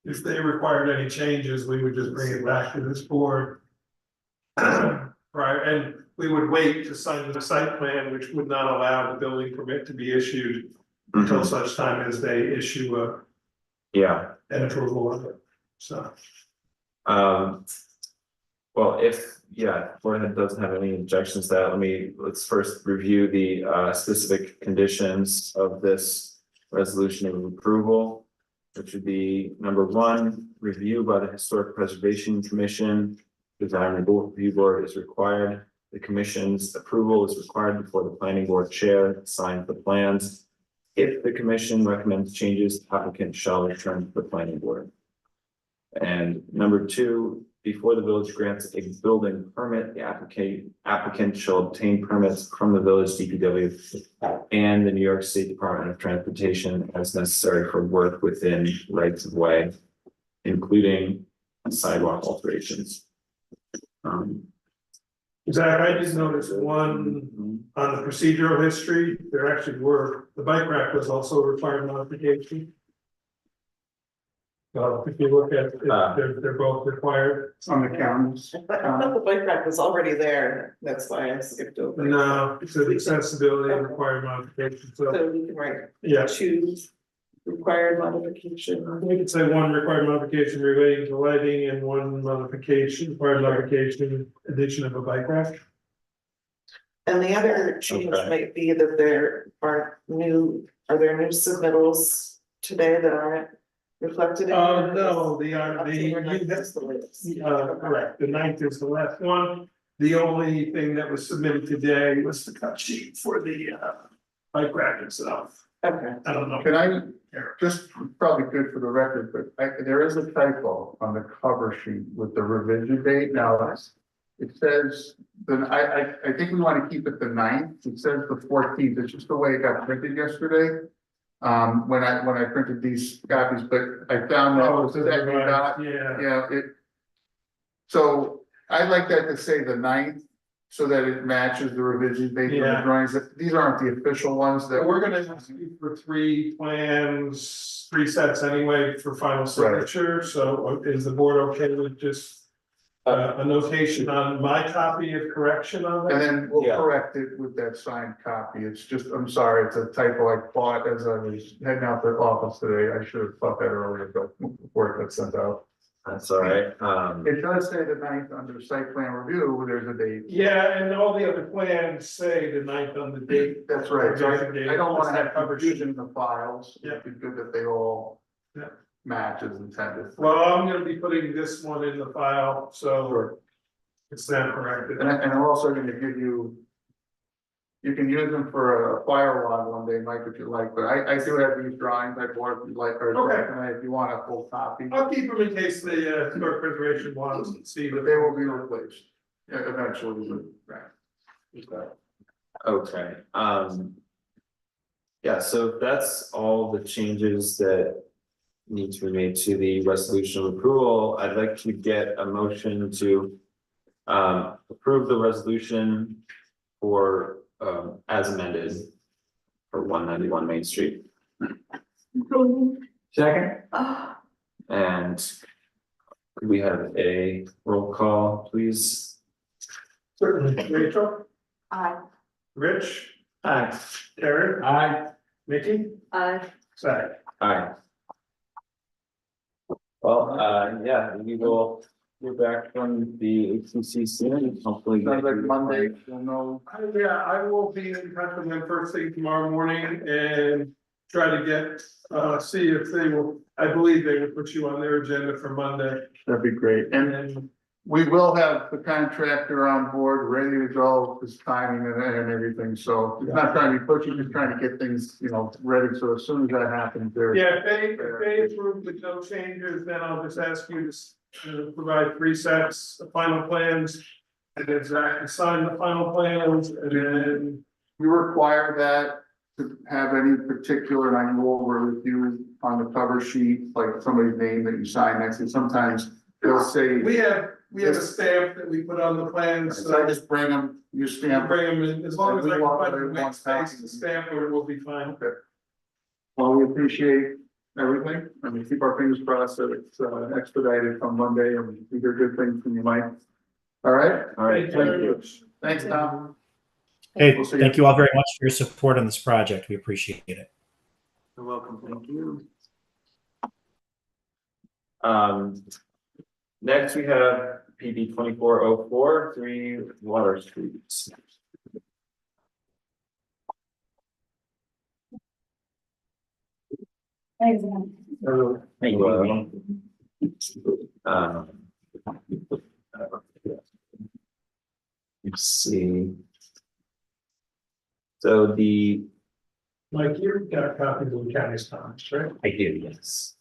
If they required any changes, we would just bring it back to this board. Right, and we would wait to sign the site plan, which would not allow the building permit to be issued until such time as they issue an approval of it, so. Well, if, board doesn't have any objections to that, let's first review the specific conditions of this resolution of approval. Which would be number 1, review by the Historic Preservation Commission. Design review board is required. The commission's approval is required before the planning board chair signs the plans. If the commission recommends changes, the applicant shall return to the planning board. And number 2, before the village grants a building permit, the applicant shall obtain permits from the village DPW and the New York State Department of Transportation as necessary for work within rights of way, including sidewalk alterations. Zach, I just noticed one on the procedural history, there actually were, the bike rack was also a required modification. So if you look at, they're both required. On the counties. I thought the bike rack was already there, that's why I skipped over. No, it's an accessibility and required modification, so, So we can write yeah. 2 required modification. We could say 1 required modification relating to lighting and 1 required modification, addition of a bike rack. And the other change Okay. might be that there are new submittals today that aren't reflected in? here? No, October 9th is the latest. correct, the 9th is the last one. The only thing that was submitted today was the cut sheet for the bike rack itself. Okay. I don't know. Can I, just probably good for the record, but there is a typo on the cover sheet with the revision date. Now, it says, then I think we want to keep it the 9th. It says the 14th. It's just the way it got printed yesterday. When I printed these copies, but I found that was second dot. Yeah, So I'd like that to say the 9th, so that it matches the revision date of the Yeah. drawings. These aren't the official ones that we're gonna ask you for 3 plans, 3 sets anyway for final signature, so is the board okay with just a notation on my copy of correction on And that? then we'll Yeah. correct it with that signed copy. It's just, I'm sorry, it's a typo I caught as I was heading out the office today. I should have thought that earlier, but before it got sent out. That's all right. It does say the 9th under site plan review, there's a date. Yeah, and all the other plans say the 9th on the date. That's right, so I don't wanna have Cover confusion in the files. Yeah. It'd be good that they all Yeah. match as intended. Well, I'm gonna be putting this one in the file, so it's then corrected. And I'm also gonna give you. You can use them for a fire log one day, Mike, if you like, but I do have these drawings, I bought if you like, or Okay. if you want a full copy. I'll keep them in case the historic preservation wants to see But that they will be replaced, eventually, but, right. Okay, yeah, so that's all the changes that need to be made to the resolution of approval. I'd like to get a motion to approve the resolution for as amended for 191 Main Street. Second? And could we have a roll call, please? certainly. Rachel, Aye. Rich, Aye. Terry, Aye. Mickey, Aye. Zach. Aye. Well, yeah, we will hear back from the HCC soon, hopefully. Sounds like Monday, we'll know. Yeah, I will be in touch with them first thing tomorrow morning and try to get, see if they will, I believe they will put you on their agenda for Monday. That'd be great, and And we will have the contractor on board, ready to go, his timing and everything, so it's not trying to be pushy, just trying to get things, ready, so as soon as that happens, there. yeah, if they approve with no changes, then I'll just ask you to provide 3 sets of final plans. And then Zach can sign the final plans and then, You require that to have any particular, and I can go over with you on the cover sheet, like somebody's name that you sign next to, sometimes they'll say. we have a stamp that we put on the plans, So I so just bring them, you stamp. bring them in, as long as I can find the Everyone next space copies. to stamp it, we'll be fine. Okay. Well, we appreciate everything, and we keep our fingers crossed that it's expedited on Monday, and we hear good things from you, Mike. All right, All right, Thank you very thank you. much. thanks, Tom. Hey, We'll see thank you all very much for your support on this project. We appreciate it. You're welcome, thank you. Next we have PB 2404, 3 Water Street. Thanks. Thank you. Let's see. So the, Mike, you've got copies of the county's comments, right? I do, yes.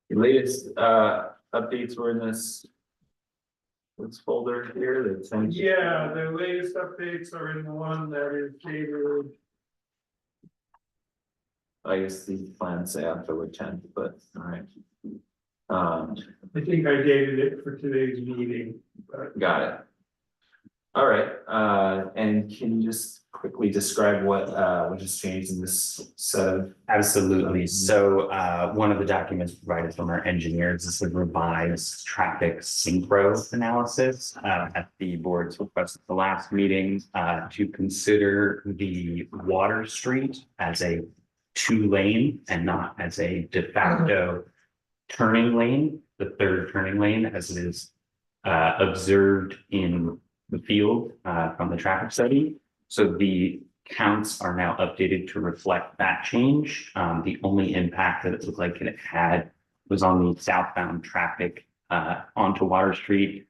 The latest updates were in this folder here, the 10. Yeah, the latest updates are in the one that is dated, I guess the plans say October 10th, but all right. I think I dated it for today's meeting, but Got it. All right, and can you just quickly describe what has changed in this set of? Absolutely. So one of the documents provided from our engineers is the revised traffic synchro analysis at the board's request at the last meeting to consider the Water Street as a 2-lane and not as a de facto turning lane, the third turning lane as it is observed in the field from the traffic study. So the counts are now updated to reflect that change. The only impact that it looked like it had was on the southbound traffic onto Water Street.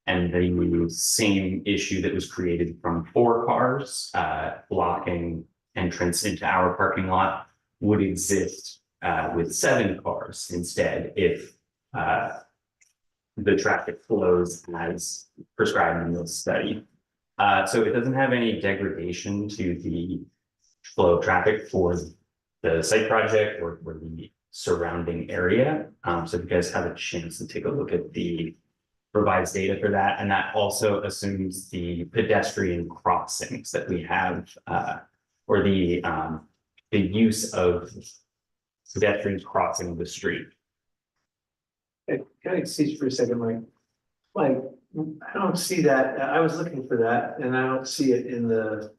And the same issue that was created from 4 cars blocking entrance into our parking lot would exist with 7 cars instead if the traffic flows as prescribed in this study. So it doesn't have any degradation to the flow of traffic for the site project or for the surrounding area. So if you guys have a chance to take a look at the revised data for that, and that also assumes the pedestrian crossings that we have, or the use of pedestrians crossing the street. Can I excuse you for a second, Mike? Mike, I don't see that. I was looking for that and I don't see it in the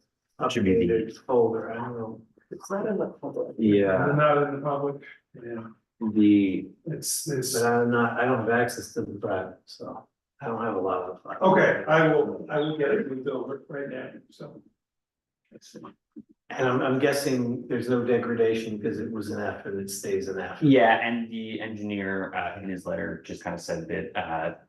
Should be the- updated folder. I don't know. It's not in the public. Yeah, not in the public. Yeah. It's, But I don't have access to the drive, so I don't have a lot of. okay, I will get it moved over right now, so. And I'm guessing there's no degradation because it was an F and it stays an F. Yeah, and the engineer in his letter just kind of said that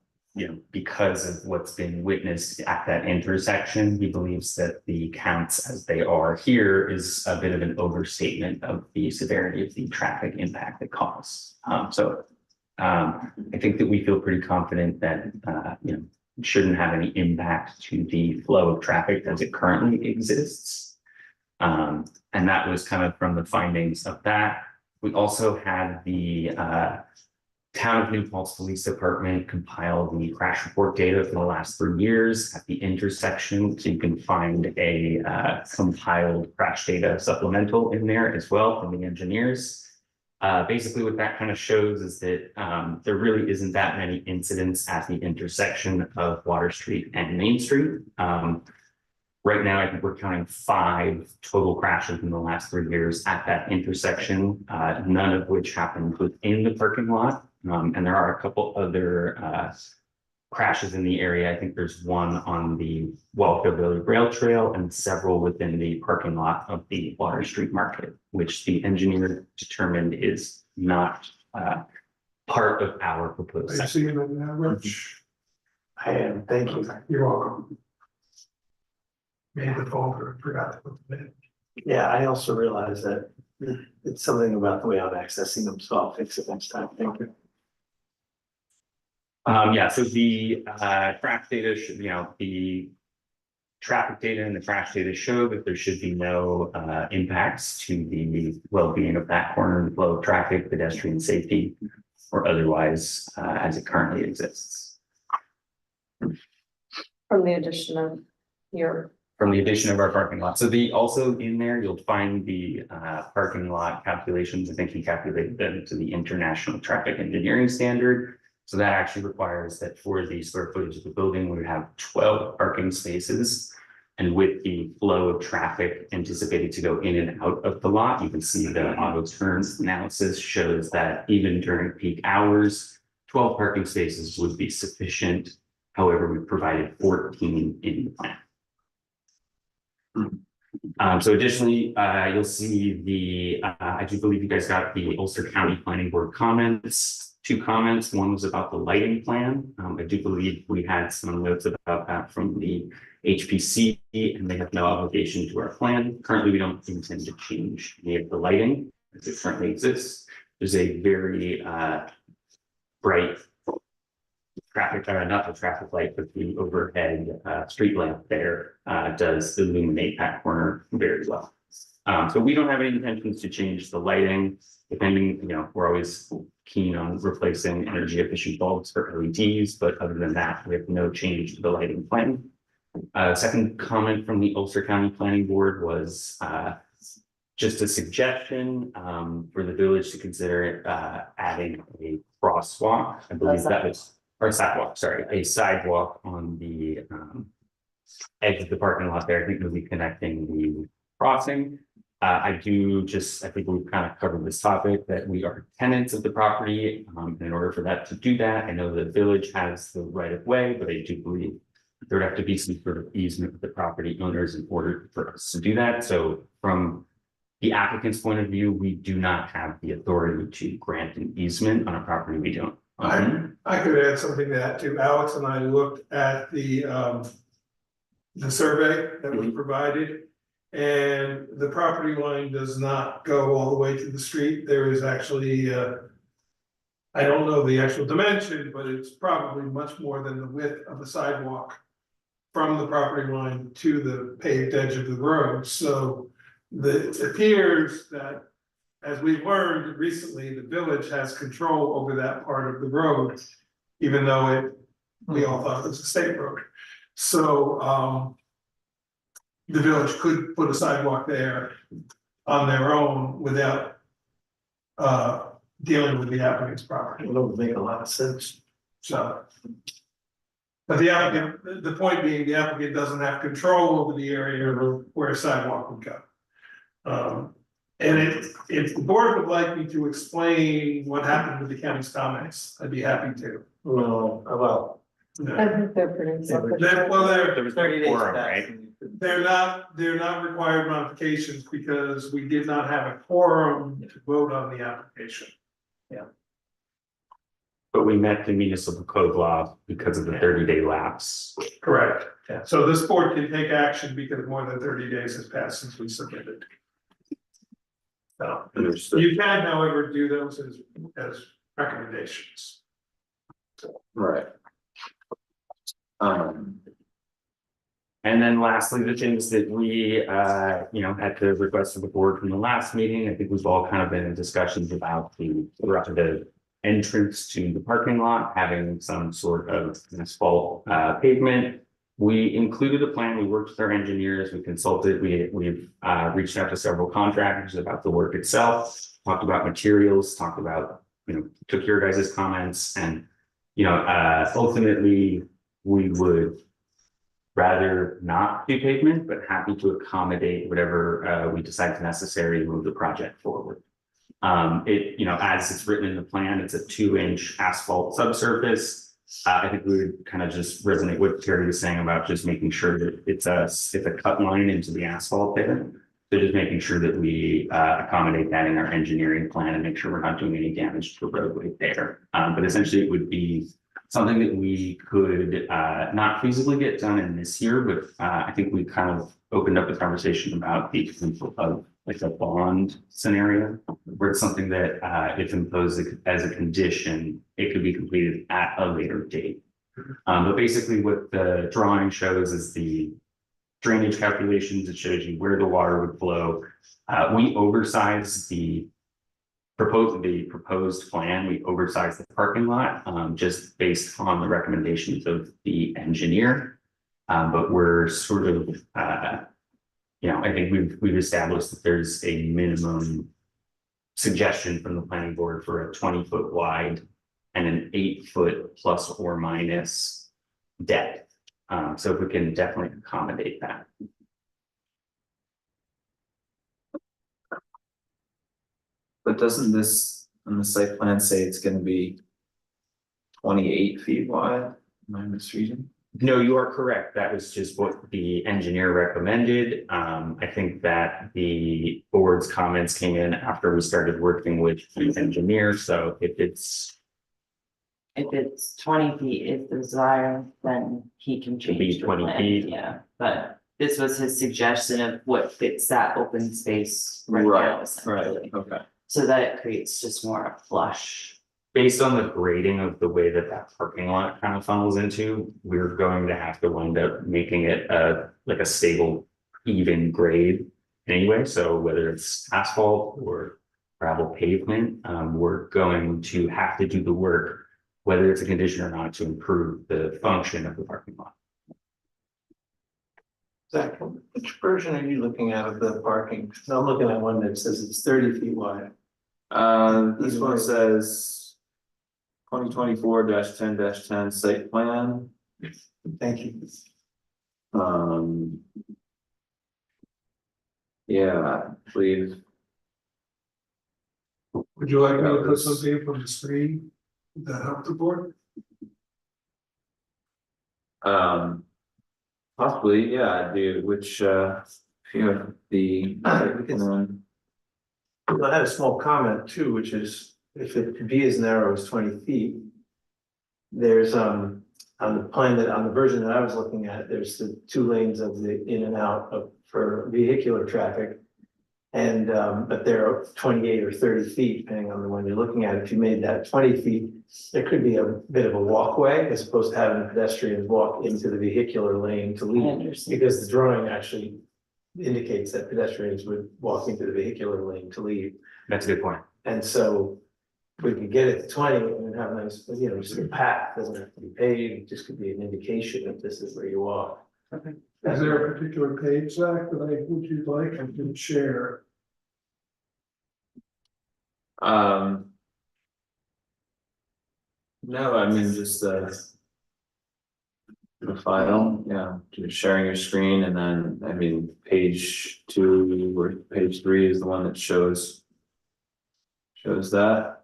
because of what's been witnessed at that intersection, he believes that the counts as they are here is a bit of an overstatement of the severity of the traffic impact it caused. I think that we feel pretty confident that it shouldn't have any impact to the flow of traffic as it currently exists. And that was kind of from the findings of that. We also had the Town of New Paltz Police Department compile the crash report data for the last 3 years at the intersection. So you can find a compiled crash data supplemental in there as well from the engineers. Basically what that kind of shows is that there really isn't that many incidents at the intersection of Water Street and Main Street. Right now, I think we're counting 5 total crashes in the last 3 years at that intersection, none of which happened within the parking lot. And there are a couple other crashes in the area. I think there's one on the Wallfield Village Rail Trail and several within the parking lot of the Water Street Market, which the engineer determined is not part of our Are proposed you section. seeing it now, Rich? I am, thank you. You're welcome. Made the folder, forgot to put it in. Yeah, I also realize that it's something about the way I'm accessing them, so I'll fix it next time. Thank you. So the crash data should, the traffic data and the crash data show that there should be no impacts to the well-being of that corner, the flow of traffic, pedestrian safety, or otherwise as it currently exists. From the addition of your. From the addition of our parking lot. So also in there, you'll find the parking lot calculations. I think he calculated them to the International Traffic Engineering Standard. So that actually requires that for the square footage of the building, we would have 12 parking spaces. And with the flow of traffic anticipated to go in and out of the lot, you can see the auto turns analysis shows that even during peak hours, 12 parking spaces would be sufficient. However, we provided 14 in the plan. So additionally, you'll see the, I do believe you guys got the Ulster County Planning Board comments, 2 comments. One was about the lighting plan. I do believe we had some notes about that from the HPC, and they have no obligation to our plan. Currently, we don't intend to change any of the lighting as it currently exists. There's a very bright traffic, not the traffic light, but the overhead street lamp there does illuminate that corner very well. So we don't have any intentions to change the lighting. Depending, we're always keen on replacing energy efficient bulbs for LEDs, but other than that, we have no change to the lighting plan. Second comment from the Ulster County Planning Board was just a suggestion for the village to consider adding a crosswalk. I believe that was. Or sidewalk, sorry, a sidewalk on the edge of the parking lot there. I think we'll be connecting the crossing. I think we've kind of covered this topic that we are tenants of the property. In order for that to do that, I know the village has the right of way, but I do believe there would have to be some sort of easement with the property owners in order for us to do that. So from the applicant's point of view, we do not have the authority to grant an easement on a property we don't. I could add something to that too. Alex and I looked at the survey that was provided. And the property line does not go all the way to the street. There is actually, I don't know the actual dimension, but it's probably much more than the width of the sidewalk from the property line to the paved edge of the road. So it appears that, as we've learned recently, the village has control over that part of the road, even though we all thought it was a state road. So the village could put a sidewalk there on their own without dealing with the applicant's property. It would make a lot of sense. So. But the applicant, the point being, the applicant doesn't have control over the area where a sidewalk would go. And if the board would like me to explain what happened with the county's comments, I'd be happy to. No, about. I think they're pretty. Well, There was 30 days quorum, back. right? they're not required modifications because we did not have a quorum to vote on the application. But we met the municipal code law because of the 30-day lapse. Correct. Yeah. So this board can take action because more than 30 days has passed since we submitted. So Understood. you can, however, do those as recommendations. Right. And then lastly, the things that we, at the request of the board from the last meeting, I think we've all kind of been in discussions about the entrance to the parking lot, having some sort of asphalt pavement. We included a plan, we worked with our engineers, we consulted, we've reached out to several contractors about the work itself, talked about materials, talked about, took your guys' comments and, ultimately, we would rather not do pavement, but happy to accommodate whatever we decide is necessary to move the project forward. As it's written in the plan, it's a 2-inch asphalt subsurface. I think we would kind of just resonate what Terry was saying about just making sure that it's a cut line into the asphalt there. So just making sure that we accommodate that in our engineering plan and make sure we're not doing any damage to the roadway there. But essentially it would be something that we could not feasibly get done in this year, but I think we kind of opened up the conversation about the potential of like a bond scenario where it's something that if imposed as a condition, it could be completed at a later date. But basically what the drawing shows is the drainage calculations. It shows you where the water would flow. We oversized the proposed plan. We oversized the parking lot just based on the recommendations of the engineer. But we're sort of I think we've established that there's a minimum suggestion from the planning board for a 20-foot wide and an 8-foot plus or minus depth. So if we can definitely accommodate that. But doesn't this, on the site plan, say it's gonna be 28 feet wide? Am I misreading? No, you are correct. That was just what the engineer recommended. I think that the board's comments came in after we started working with the engineer. So if it's 20 feet is the desire, then he can Should be change the 20 plan, feet. yeah, but this was his suggestion of what fits that open space right Right, now essentially. Okay. So that it creates just more flush. based on the grading of the way that parking lot kind of funnels into, we're going to have to wind up making it like a stable, even grade anyway. So whether it's asphalt or gravel pavement, we're going to have to do the work, whether it's a condition or not, to improve the function of the parking lot. Zach, which version are you looking at of the parking? So I'm looking at one that says it's 30 feet wide. This one says 2024-10-10 site plan. Thank you. Yeah, I believe. Would you like me to That put was- something from the screen? Would that help the board? Possibly, yeah, I do, which, if you have the. I had a small comment too, which is if it could be as narrow as 20 feet. There's on the plan that on the version that I was looking at, there's the 2 lanes of the in and out of for vehicular traffic. And but they're 28 or 30 feet, depending on the one you're looking at. If you made that 20 feet, there could be a bit of a walkway as opposed to having pedestrians walk into the vehicular lane to I leave. understand. Because the drawing actually indicates that pedestrians would walk into the vehicular lane to leave. That's a good point. And so we could get it to 20 and have a nice, just a path, doesn't have to be paved, it just could be an indication that this is where you walk. Is there a particular page, Zach, that would you like I can share? No, I mean, just, the file, yeah, just sharing your screen and then, I mean, page 2 or page 3 is the one that shows. Shows that,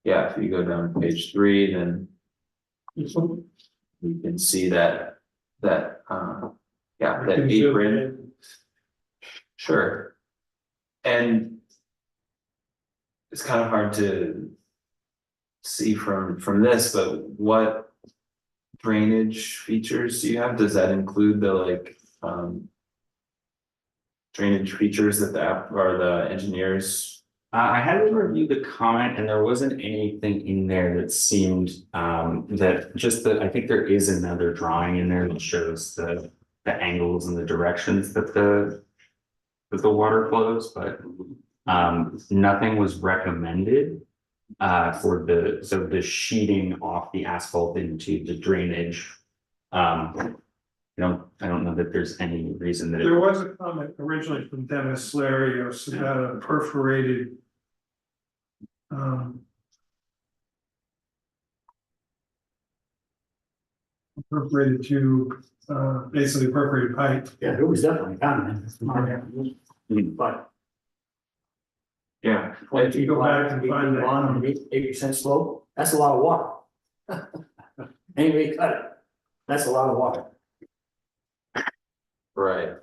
yeah, if you go down to page 3, then. You can see that, yeah, that apron. Sure. And. It's kind of hard to. See from this, but what. Drainage features do you have? Does that include the like, drainage features that the app or the engineers? I had to review the comment and there wasn't anything in there that seemed, that just that, I think there is another drawing in there that shows the angles and the directions that the water flows, but, nothing was recommended. For the sheeting off the asphalt into the drainage. I don't know that there's any reason that. There was a comment originally from Dennis Larios about a perforated. Perforated tube, basically perforated pipe. Yeah, there was definitely a comment. But. Yeah. If you go back and find that. On 8% slope, that's a lot of water. Anyway, cut it. That's a lot of water. Right,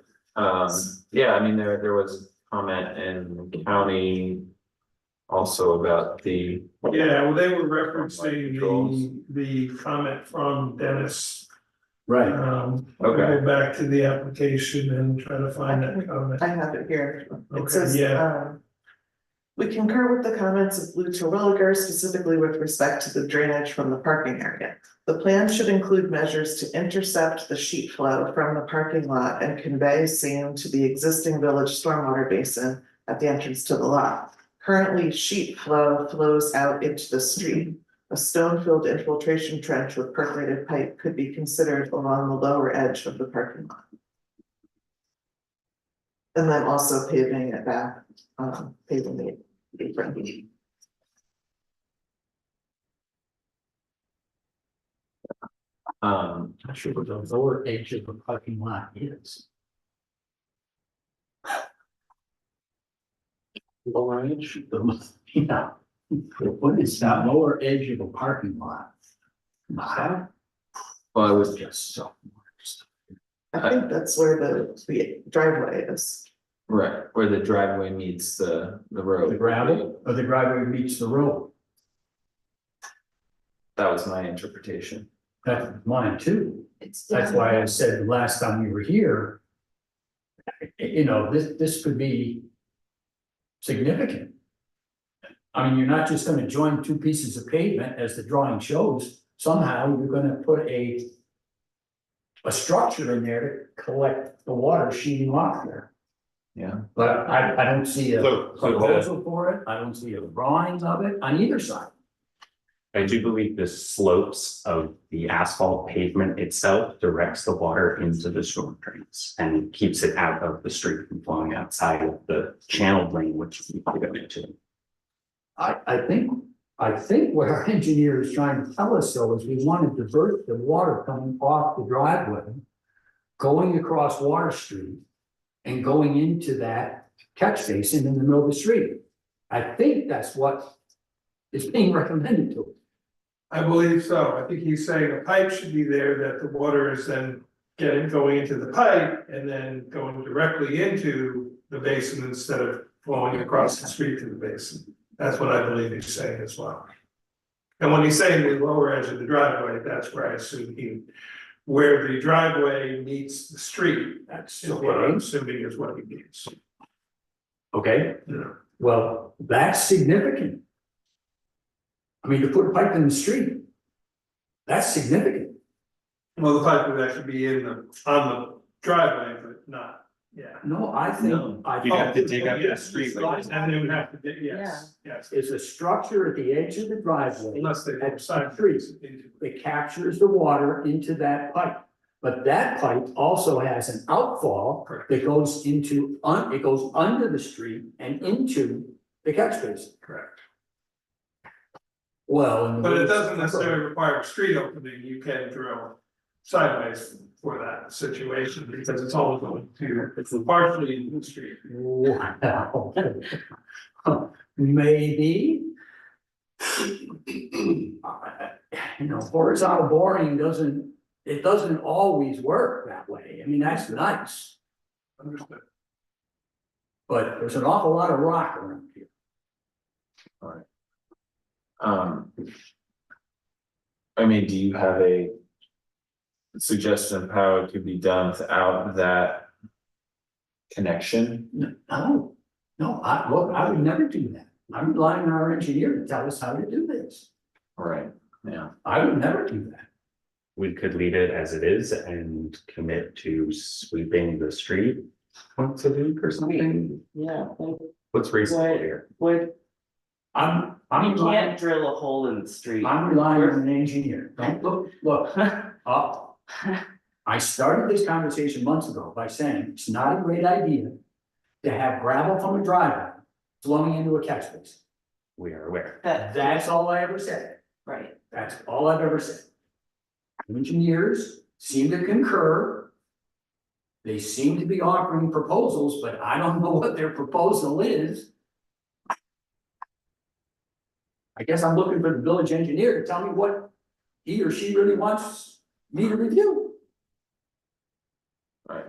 yeah, I mean, there was comment in the county. Also about the. Yeah, well, they were referencing the comment from Dennis. Right. Okay. Go back to the application and try to find that comment. I have it here. It Okay, says, yeah. we concur with the comments of Lou Terwilliger specifically with respect to the drainage from the parking area. The plan should include measures to intercept the sheet flow from the parking lot and convey same to the existing village stormwater basin at the entrance to the lot. Currently, sheet flow flows out into the street. A stone-filled infiltration trench with perforated pipe could be considered along the lower edge of the parking lot. And then also paving it back, paving the apron. Not sure what the lower edge of the parking lot is. Lower edge? Yeah. What is that lower edge of a parking lot? Well, I was Just so. I think that's where the driveway is. right, where the driveway meets the road. The gravel or the driveway meets the road. That was my interpretation. That's mine too. It's That's why I said the last time we were here. This could be significant. I mean, you're not just gonna join two pieces of pavement as the drawing shows. Somehow you're gonna put a structure in there to collect the water sheeting off there. Yeah. But I don't see a So the- proposal for it. I don't see a drawing of it on either side. I do believe the slopes of the asphalt pavement itself directs the water into the storm drains and keeps it out of the street from flowing outside of the channel drain, which we go into. I think what our engineer is trying to tell us though is we want to divert the water coming off the driveway, going across Water Street and going into that catch basin in the middle of the street. I think that's what is being recommended to us. I believe so. I think he's saying a pipe should be there that the water is then going into the pipe and then going directly into the basin instead of flowing across the street to the basin. That's what I believe he's saying as well. And when he's saying the lower edge of the driveway, that's where I assume where the driveway meets the street, That's is what I'm okay. assuming is what he means. Okay, Yeah. well, that's significant. I mean, to put a pipe in the street, that's significant. Well, the pipe would actually be on the driveway, but not, yeah. No, I think. No, I you'd have to dig Oh, up the yes, street. and they would have to dig, yes, yes, It's a structure at the edge of the driveway unless they. At some trees. that captures the water into that pipe. But that pipe also has an outfall Correct. that goes it goes under the street and into the catch basin. Correct. Well. But it doesn't necessarily require a street opening, you can drill sideways for that situation, because it's all going to, it's partially in the street. Wow. Maybe. You know, horizontal boring doesn't always work that way. I mean, that's nice, Understood. but there's an awful lot of rock around here. I mean, do you have a suggestion of how it could be done without that connection? No, I would never do that. I'm relying on our engineer to tell us how to do this. Right, yeah. I would never do that. We could leave it as it is and commit to sweeping the street once a week or something. Yeah, like, What's reasonable here? would, I'm you relying, can't drill a hole in the street. I'm relying on an engineer. Don't look up. I started this conversation months ago by saying it's not a great idea to have gravel from a driveway flowing into a catch basin. We are aware. That's all I ever said. Right. That's all I've ever said. Engineers seem to concur. They seem to be offering proposals, but I don't know what their proposal is. I guess I'm looking for the village engineer to tell me what he or she really wants me to review. Right.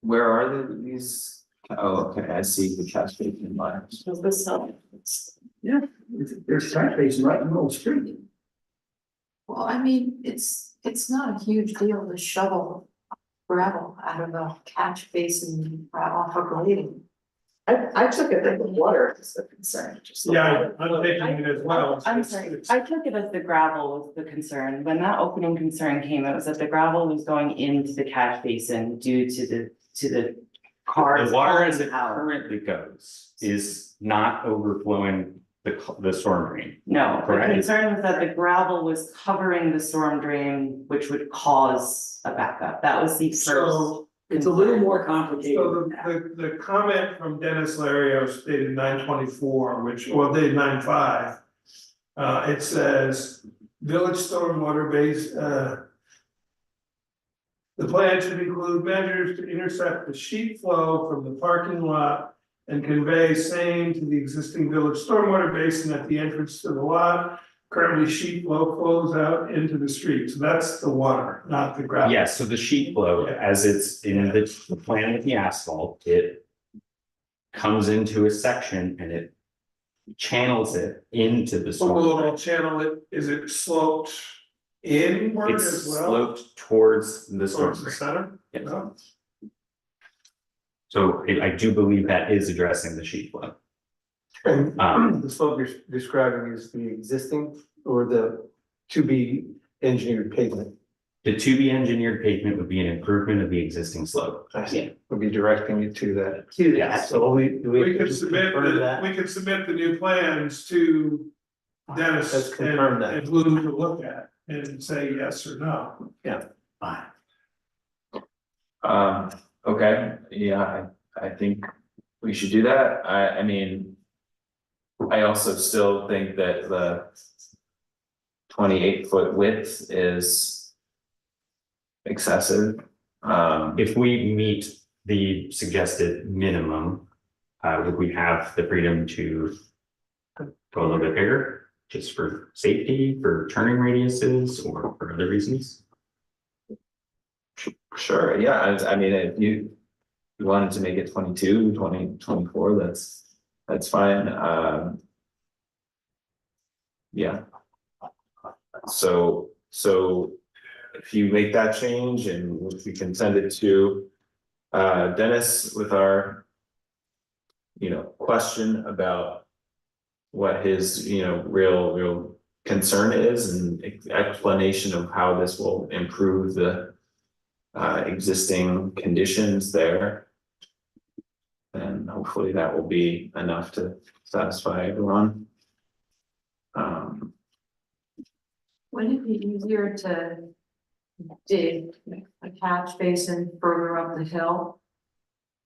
Where are these? Oh, okay, I see the catch basin lines. Does this help? Yeah, there's a catch basin right in the middle of the street. Well, I mean, it's not a huge deal to shovel gravel out of the catch basin off of grading. I took it that the water is the concern, just. the Yeah, water. I'm taking it as well. I'm It's- sorry, it's- I took it as the gravel was the concern. When that opening concern came, it was that the gravel was going into the catch basin due to the cars. The water as pulling it out. currently goes is not overflowing the storm drain. No, the Correct. concern was that the gravel was covering the storm drain, which would cause a backup. That was the first. So, It's a little more complicated so than that. the comment from Dennis Larios dated 9/24, which, well, dated 9/5. It says, village stormwater base, the plan should include measures to intercept the sheet flow from the parking lot and convey same to the existing village stormwater basin at the entrance to the lot. Currently, sheet flow flows out into the street, so that's the water, not the gravel. Yes, so the sheet flow, as it's in the plan with the asphalt, it comes into a section and it channels it into the So will storm. it channel it, is it sloped inward It's as well? sloped towards the storm Towards the drain. center? Yes. No? So I do believe that is addressing the sheet flow. The slope you're describing is the existing or the to be engineered pavement? The to be engineered pavement would be an improvement of the existing slope. I see, we'll be directing it to that. To Yes. So We could submit, confirm that? we could submit the new plans to Dennis Let's and confirm that. and Lou to look at and say yes or no. Fine. Okay, yeah, I think we should do that. I mean. I also still think that the 28-foot width is excessive. If we meet the suggested minimum, would we have the freedom to go a little bit bigger? Just for safety, for turning radiuses, or for other reasons? Sure, yeah, I mean, if you wanted to make it 22, 20, 24, that's fine, yeah. So if you make that change and we can send it to Dennis with our question about what his, real concern is and explanation of how this will improve the existing conditions there. And hopefully that will be enough to satisfy everyone. Wouldn't it be easier to dig a catch basin further up the hill?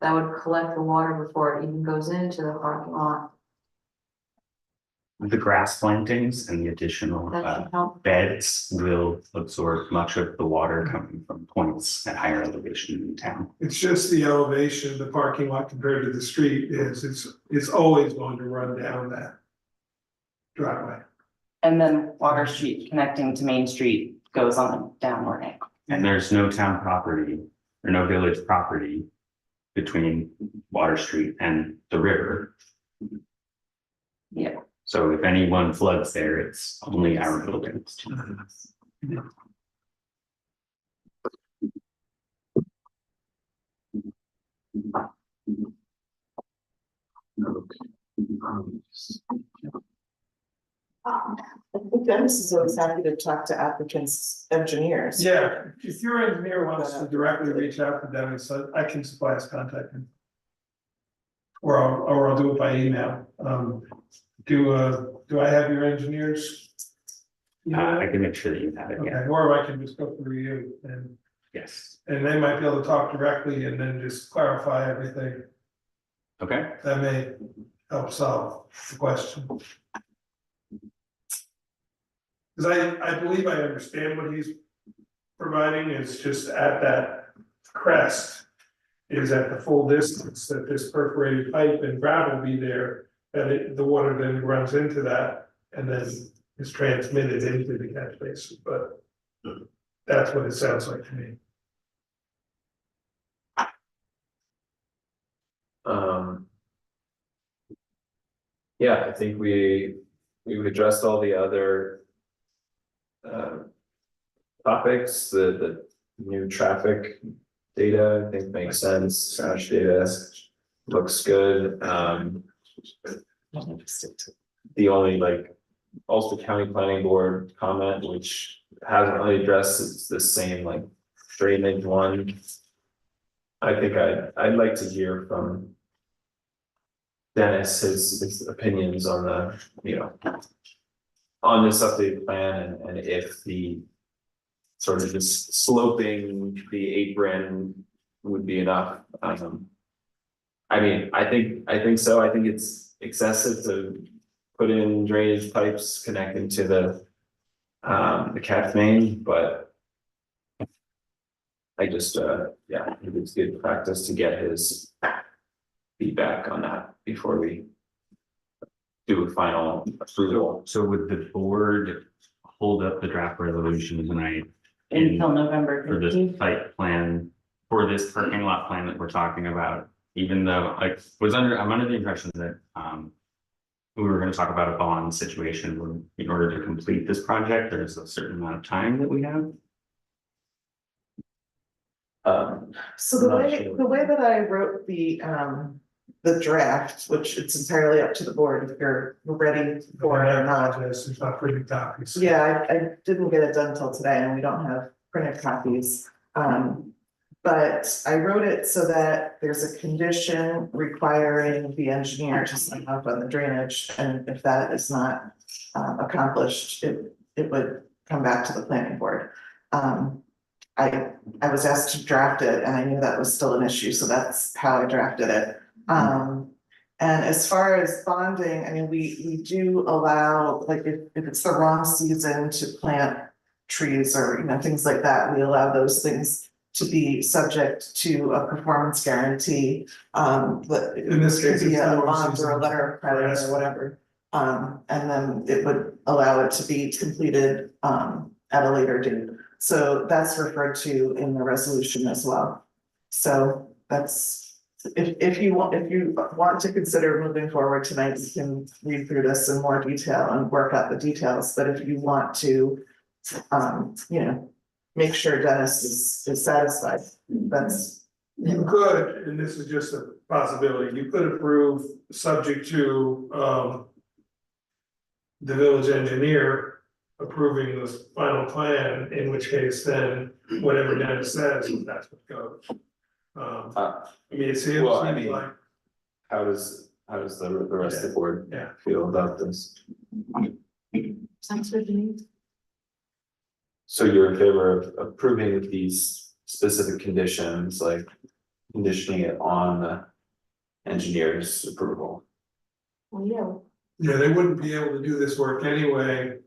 That would collect the water before it even goes into the parking lot. The grass plantings and the additional That should help. beds will absorb much of the water coming from points at higher elevation in town. It's just the elevation of the parking lot compared to the street it's always going to run down that driveway. And then Water Street connecting to Main Street goes on a downward angle. And there's no town property or no village property between Water Street and the river. Yeah. So if anyone floods there, it's only our buildings. I think Dennis is always happy to talk to applicants' engineers. Yeah, if your engineer wants to directly reach out to Dennis, I can supply his contact info. Or I'll do it by email. Do I have your engineers? I can make sure that you have it, yeah, Okay, or I can just go through you yes, and they might be able to talk directly and then just clarify everything. okay, That may help solve the question. Cause I believe I understand what he's providing, it's just at that crest. Is at the full distance that this perforated pipe and gravel be there, that the water then runs into that and then is transmitted into the catch basin, but. That's what it sounds like to me. Yeah, I think we've addressed all the other. Topics, the new traffic data, I think makes sense, Sash data looks good, the only like Ulster County Planning Board comment, which hasn't really addressed, it's the same like drainage one. I think I'd like to hear from Dennis, his opinions on the, you know, on this updated plan and if the sort of just sloping the apron would be enough. I mean, I think so. I think it's excessive to put in drainage pipes connecting to the catch main, but I just, yeah, I think it's good practice to get his feedback on that before we do a final approval. so would the board hold up the draft resolution tonight? Until November For this 15th. site plan, for this parking lot plan that we're talking about, even though I'm under the impression that, we were gonna talk about a bond situation where in order to complete this project, there's a certain amount of time that we have. So the Not way, sure. the way that I wrote the draft, which it's entirely up to the board if you're ready for it or not. It's not pretty copies. Yeah, I didn't get it done till today and we don't have printed copies. But I wrote it so that there's a condition requiring the engineer to sign off on the drainage. And if that is not accomplished, it would come back to the planning board. I was asked to draft it and I knew that was still an issue, so that's how I drafted it. And as far as bonding, I mean, we do allow, like, if it's the wrong season to plant trees or, you know, things like that, we allow those things to be subject to a performance guarantee. But In this case, could be it's a the wrong bond or season a letter of credit for or whatever. And then it would allow it to be completed at a later date. So that's referred to in the resolution as well. So that's, if you want to consider moving forward tonight, you can read through this in more detail and work out the details, but if you want to, you know, make sure Dennis is satisfied, that's. You could, and this is just a possibility, you could approve subject to the village engineer approving the final plan, in which case then whatever Dennis says, that's what goes. I mean, it seems Well, I mean, like, how does the rest of the board Yeah. feel about this? Sounds good to me. So you're in favor of approving these specific conditions, like conditioning it on the engineer's approval? Well, yeah, Yeah, they wouldn't be able to do this work anyway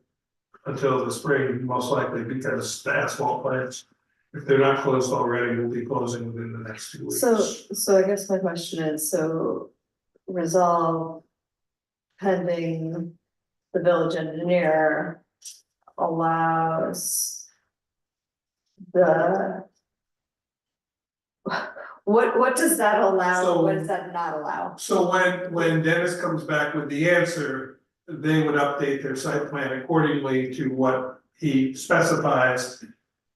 until the spring, most likely, because the asphalt plants, if they're not closed already, will be closing within the next 2 weeks. So I guess my question is, so resolve pending the village engineer allows the what does that allow, So- what does that not allow? So when Dennis comes back with the answer, they would update their site plan accordingly to what he specifies.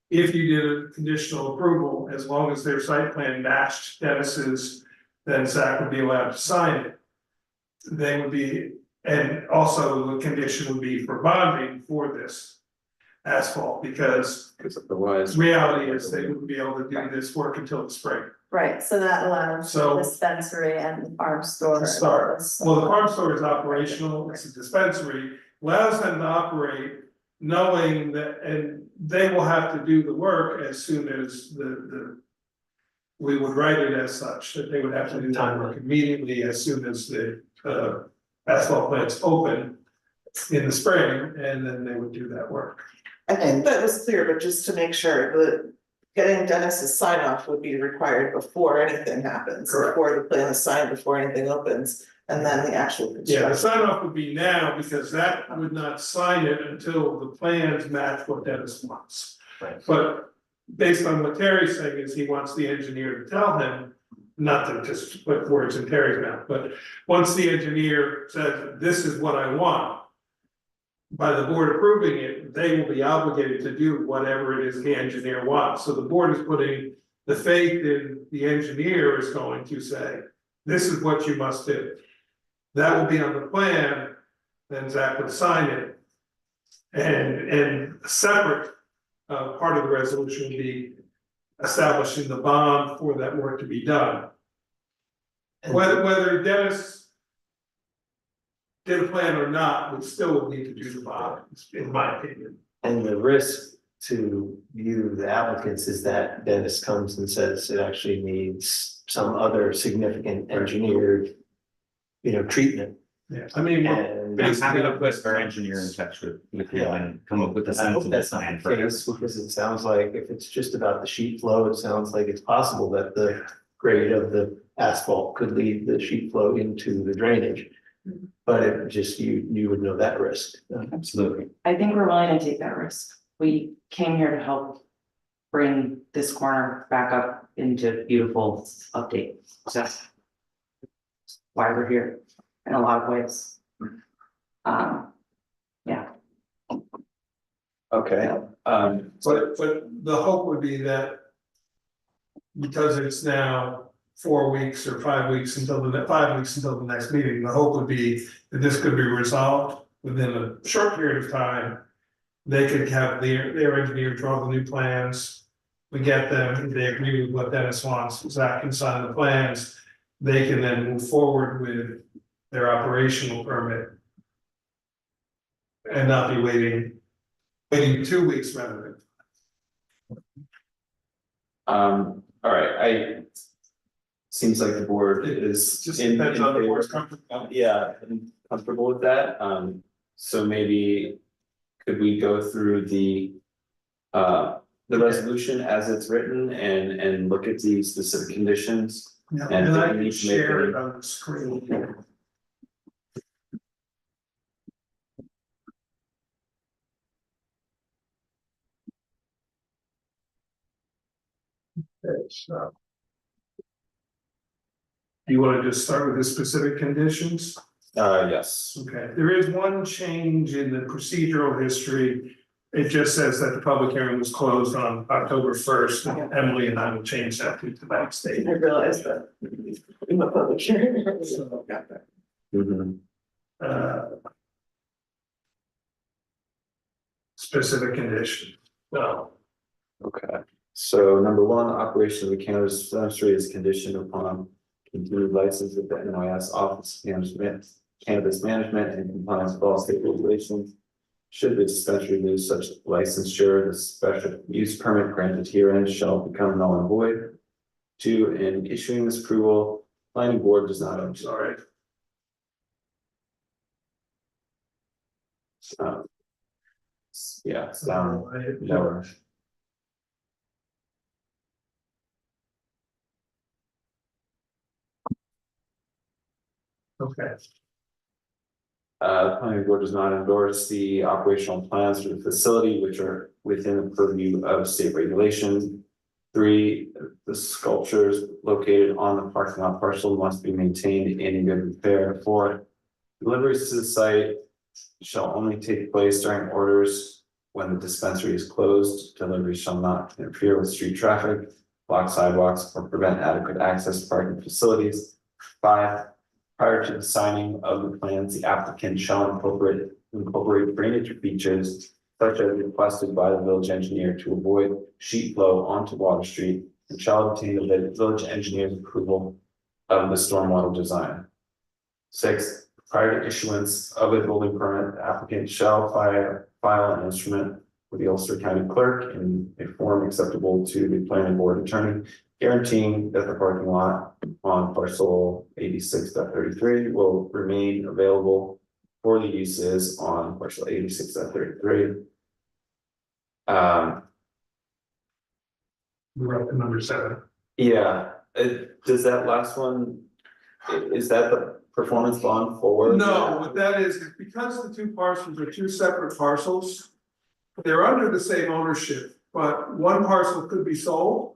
If you did a conditional approval, as long as their site plan matched Dennis's, then Zach would be allowed to sign it. They would be, and also the condition would be for bonding for this asphalt, because otherwise. reality is they wouldn't be able to do this work until the spring. Right, so that allows So- dispensary and farm store. To start. Well, the farm store is operational, it's a dispensary, allows them to operate, knowing that, and they will have to do the work as soon as the. We would write it as such, that they would have to do that work immediately as soon as the asphalt plants open in the spring, and then they would do that work. I think that was clear, but just to make sure, that getting Dennis's sign off would be required before anything happens. Correct. Before the plan is signed, before anything opens, and then the actual Yeah, the construction. sign off would be now, because that would not sign it until the plans match what Dennis wants. Right. But based on what Terry's saying is he wants the engineer to tell him, not to just put words in Terry's mouth, but once the engineer says, this is what I want. By the board approving it, they will be obligated to do whatever it is the engineer wants, so the board is putting the faith in the engineer is going to say, this is what you must do. That will be on the plan, then Zach would sign it. And a separate part of the resolution would be establishing the bond for that work to be done. Whether Dennis did a plan or not, we still would need to do the bond, in my opinion. And the risk to you, the applicants, is that Dennis comes and says it actually needs some other significant engineered, treatment. Yeah, I mean, And I'm happy to put our engineer in touch with you and come up with a I hope sensible that's not plan the for case, this. because it sounds like if it's just about the sheet flow, it sounds like it's possible that the grade of the asphalt could lead the sheet flow into the drainage. But it just, you would know that risk. Absolutely. I think we're willing to take that risk. We came here to help bring this corner back up into beautiful update. So that's why we're here in a lot of ways. Yeah. Okay, but the hope would be that. Because it's now 4 weeks or 5 weeks until 5 weeks until the next meeting, the hope would be that this could be resolved within a short period of time. They could have their engineer draw the new plans. We get them, if they agree with what Dennis wants, Zach can sign the plans. They can then move forward with their operational permit. And not be waiting 2 weeks rather than. all right, seems like the board is. Just in depends on the favor. board's comfort. Yeah, I'm comfortable with that, so maybe could we go through the resolution as it's written and look at the specific conditions? Yeah, And and I we can need to make share any- it on the screen. Okay, so. Do you wanna just start with the specific conditions? Yes, Okay, there is one change in the procedural history. It just says that the public hearing was closed on October 1st. Emily and I will change that to tonight's date. I realized that. In the public hearing. So, got that. mhm, Specific condition, so. okay, so number one, operation of the cannabis dispensary is conditioned upon continued license with the NIS Office of Cannabis Management and compliance with all state regulations. Should the dispensary lose such licensure, the special use permit granted herein shall become null and void. 2, in issuing this approval, planning board does not, I'm sorry. Yeah, it's down lower. Okay. The planning board does not endorse the operational plans for the facility, which are within the purview of state regulation. 3, the sculptures located on the parking lot parcel must be maintained in good repair. 4, deliveries to the site shall only take place during orders when the dispensary is closed. Deliveries shall not interfere with street traffic, block sidewalks, or prevent adequate access to parking facilities. 5, prior to the signing of the plans, the applicant shall incorporate drainage features such as requested by the village engineer to avoid sheet flow onto Water Street, and shall obtain the village engineer's approval of the stormwater design. 6, prior to issuance of a building permit, the applicant shall file an instrument with the Ulster County Clerk in a form acceptable to the planning board attorney, guaranteeing that the parking lot on parcel 86.33 will remain available for the uses on parcel 86.33. We're up to number 7. Yeah, does that last one, is that the performance bond forward? No, what that is because the 2 parcels are 2 separate parcels. They're under the same ownership, but one parcel could be sold.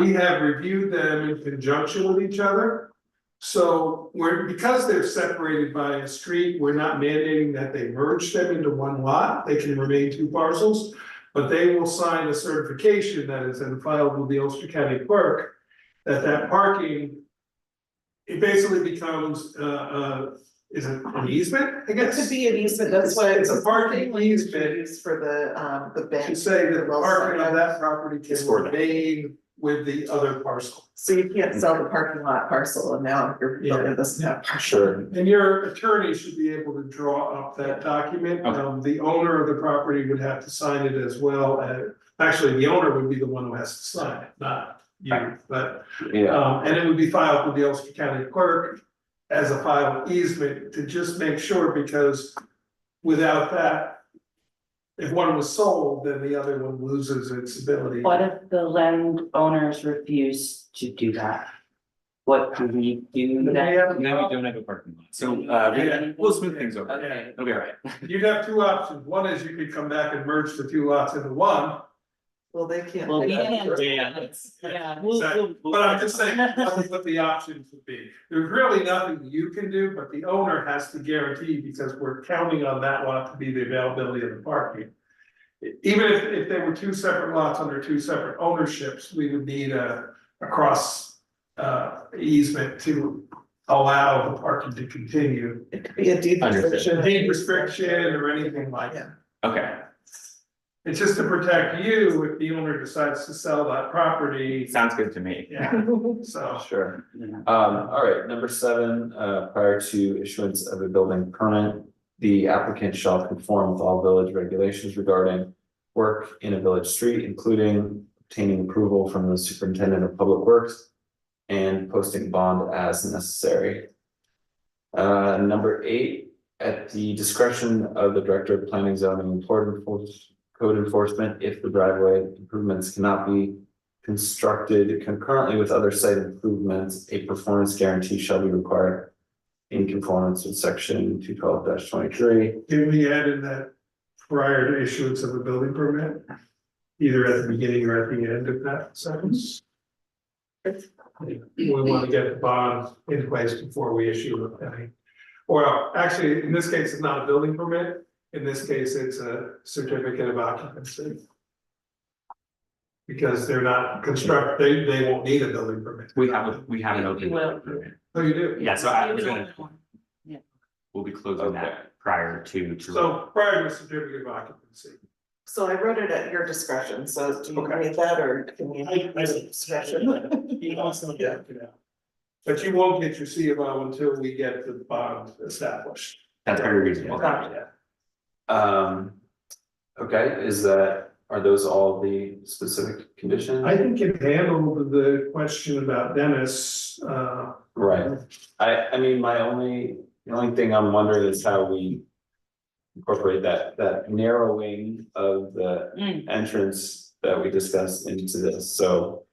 We have reviewed them in conjunction with each other. So because they're separated by a street, we're not mandating that they merge them into one lot. They can remain 2 parcels. But they will sign a certification that is then filed with the Ulster County Clerk, that parking, it basically becomes, is it an easement, I It guess? could be an easement, that's why It's a parking easement easement for the bank. to say that the parking on that property It's can for them. remain with the other parcel. So you can't sell the parking lot parcel and now your building doesn't have. Sure. And your attorney should be able to draw up that document. Okay. The owner of the property would have to sign it as well. Actually, the owner would be the one who has to sign it, not you, but. Yeah, And it would be filed with the Ulster County Clerk as a file easement to just make sure, because without that. If one was sold, then the other one loses its ability. What if the landowners refuse to do that? What do we do They then? have- Now we don't have a parking lot, so we'll smooth things over. Okay. It'll be all right. You'd have 2 options. One is you could come back and merge the 2 lots into one. Well, they can't. Well, do we that. can't. Yeah. But I'm just saying, that's what the options would be. There's really nothing you can do, but the owner has to guarantee, because we're counting on that lot to be the availability of the parking. Even if there were 2 separate lots under 2 separate ownerships, we would need a cross easement to allow the parking to continue. It could be a deed Understood. restriction. Deed restriction or anything like that. Okay, It's just to protect you if the owner decides to sell that property. sounds good to me. Yeah, so. sure. Yeah. All right, number 7, prior to issuance of a building permit, the applicant shall conform with all village regulations regarding work in a village street, including obtaining approval from the superintendent of public works and posting bond as necessary. Number 8, at the discretion of the director of planning, zoning, and code enforcement, if the driveway improvements cannot be constructed concurrently with other site improvements, a performance guarantee shall be required in conformance with section 212-23. Can we add in that prior to issuance of a building permit? Either at the beginning or at the end of that sentence? We want to get the bond in place before we issue any. Or actually, in this case, it's not a building permit. In this case, it's a certificate of occupancy. Because they're not they won't need a building permit. We have an open. We will. Oh, you do? Yeah, so I was gonna, Yeah. we'll be closing Okay. that prior to. So prior to a certificate of occupancy. So I wrote it at your discretion, so do you Okay. need that or can you? I Discretion. He wants to get it out. But you won't get your C of O until we get the bond established. That's very reasonable. Okay, are those all the specific conditions? I think it handled the question about Dennis, Right, I mean, the only thing I'm wondering is how we incorporate that narrowing of the entrance that we discussed into this, so.